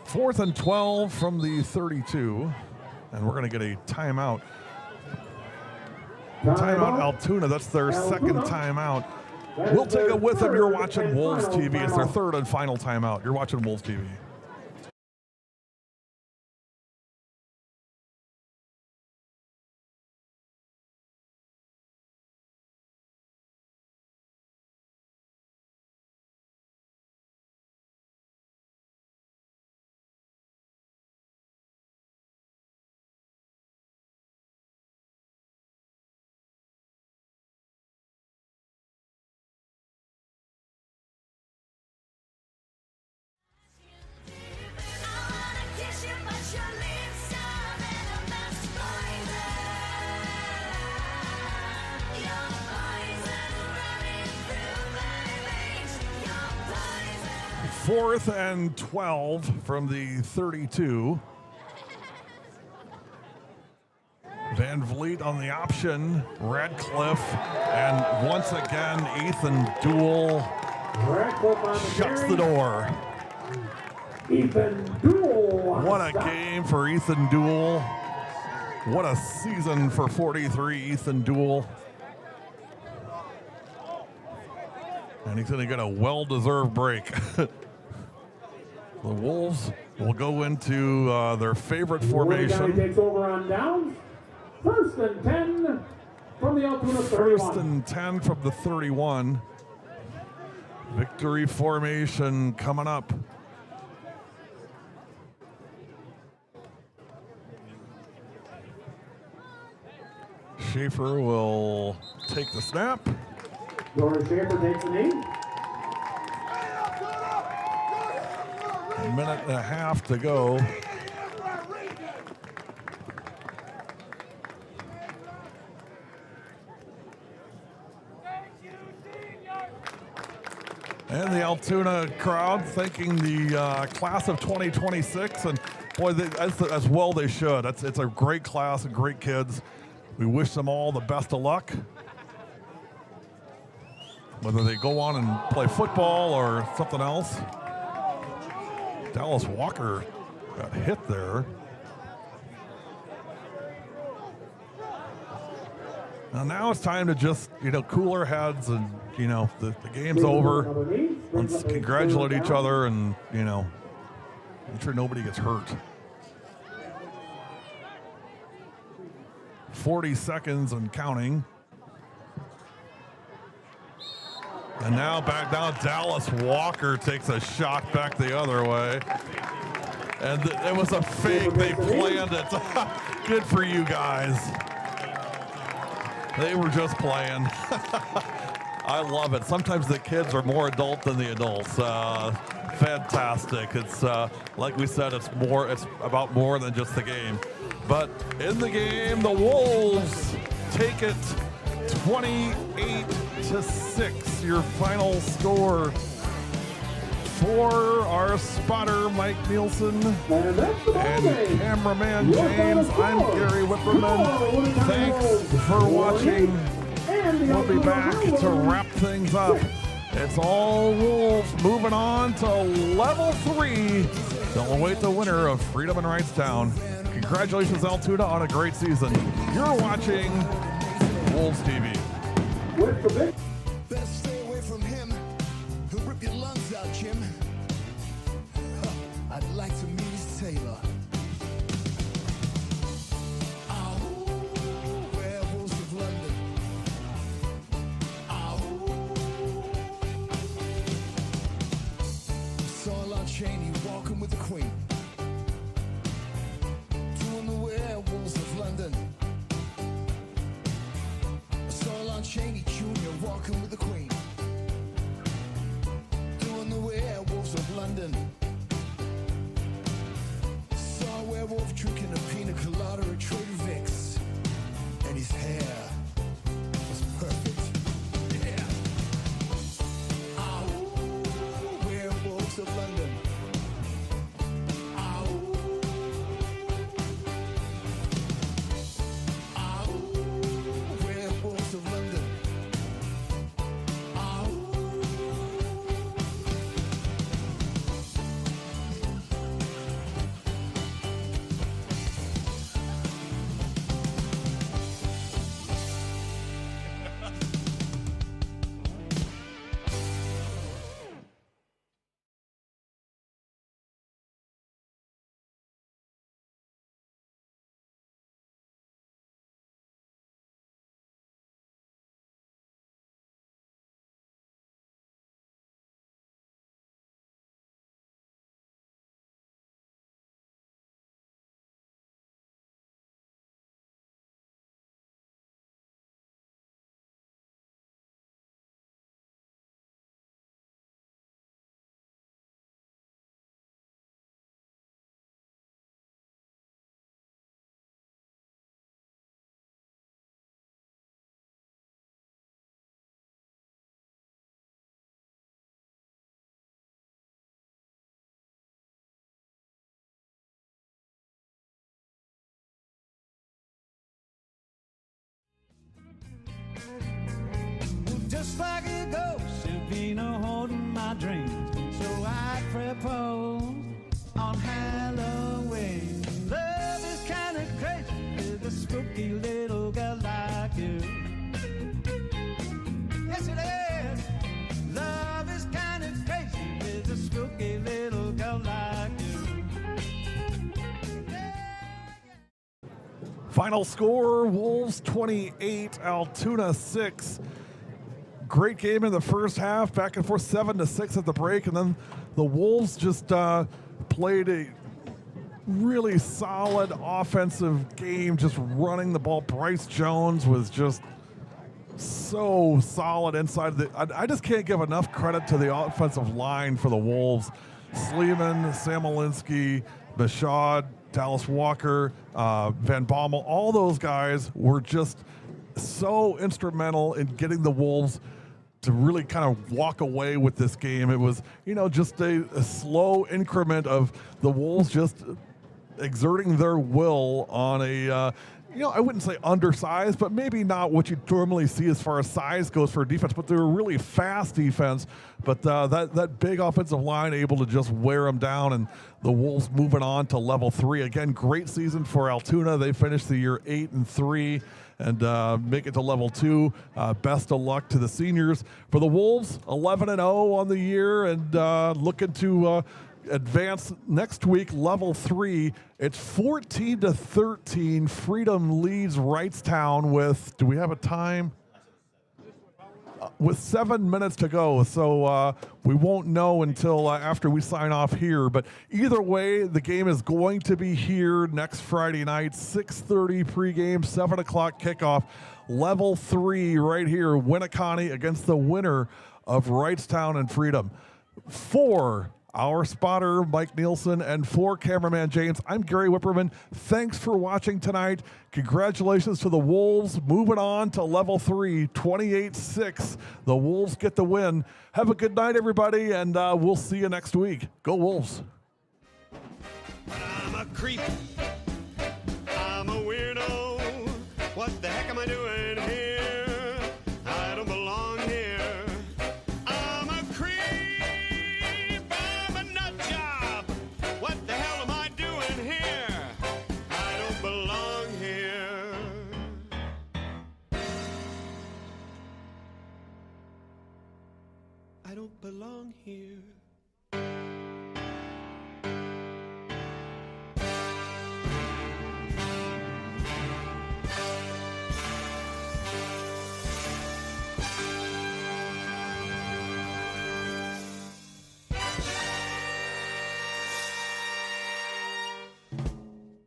Fourth and 12 from the 32, and we're going to get a timeout. Timeout Altoona, that's their 2nd timeout. We'll take it with them. You're watching Wolves TV. It's their 3rd and final timeout. You're watching Wolves TV. Fourth and 12 from the 32. Van Vliet on the option. Radcliffe, and once again, Ethan Duell shuts the door. Ethan Duell. What a game for Ethan Duell. What a season for 43 Ethan Duell. And he's going to get a well-deserved break. The Wolves will go into their favorite formation. Takes over on downs. 1st and 10 from the Altoona 31. 1st and 10 from the 31. Victory formation coming up. Schaefer will take the snap. Doran Schaefer takes the knee. A minute and a half to go. And the Altoona crowd thanking the class of 2026, and boy, as well they should. It's a great class and great kids. We wish them all the best of luck. Whether they go on and play football or something else. Dallas Walker got hit there. Now it's time to just, cool our heads and, the game's over. Let's congratulate each other and, make sure nobody gets hurt. 40 seconds and counting. And now back down, Dallas Walker takes a shot back the other way. And it was a fake, they planned it. Good for you guys. They were just playing. I love it. Sometimes the kids are more adult than the adults. Fantastic. It's like we said, it's about more than just the game. But in the game, the Wolves take it 28-6. Your final score for our spotter, Mike Nielsen, and cameraman James. I'm Gary Whipperman. Thanks for watching. We'll be back to wrap things up. It's all Wolves moving on to level 3. They'll await the winner of Freedom and Wrightstown. Congratulations, Altoona, on a great season. You're watching Wolves TV. Better stay away from him. He'll rip your lungs out, Jim. I'd like to meet his tailor. Oh, werewolves of London. Oh, saw Lon Chaney walking with the Queen. Doing the werewolves of London. Cheney Jr. walking with the Queen, doing the werewolves of London. Saw a werewolf drinking a pina colada at Trader Vic's, and his hair was perfect. Yeah. Oh, werewolves of London. Werewolves of London. Just like a ghost, there'd be no holding my dreams. So I propose on Halloween. Love is kind of crazy with a spooky little girl like you. Yes, it is. Love is kind of crazy with a spooky little girl like you. Final score, Wolves 28, Altoona 6. great game in the first half, back and forth 7-6 at the break, and then the Wolves just played a really solid offensive game, just running the ball. Bryce Jones was just so solid inside I just can't give enough credit to the offensive line for the Wolves. Sleeman, Samolinsky, Bashad, Dallas Walker, Van Bommel, all those guys were just so instrumental in getting the Wolves to really kind of walk away with this game. It was, just a slow increment of the Wolves just exerting their will on a, I wouldn't say undersized, but maybe not what you normally see as far as size goes for a defense, but they're a really fast defense. But that big offensive line able to just wear them down, and the Wolves moving on to level 3. Again, great season for Altoona. They finished the year 8-3 and make it to level 2. Best of luck to the seniors. For the Wolves, 11-0 on the year, and looking to advance next week, level 3. It's 14-13. Freedom leads Wrightstown with, do we have a time? With 7 minutes to go, so we won't know until after we sign off here. But either way, the game is going to be here next Friday night, 6:30 pregame, 7 o'clock kickoff. Level 3 right here, Winneconne against the winner of Wrightstown and Freedom. For our spotter, Mike Nielsen, and for cameraman James, I'm Gary Whipperman. Thanks for watching tonight. Congratulations to the Wolves, moving on to level 3, 28-6. The Wolves get the win. Have a good night, everybody, and we'll see you next week. Go Wolves. I'm a creep. I'm a weirdo. What the heck am I doing here? I don't belong here. I'm a creep. I'm a nut job. What the hell am I doing here? I don't belong here. I don't belong here.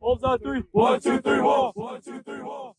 Wolves on 3. 1, 2, 3, Wolves. 1, 2, 3, Wolves.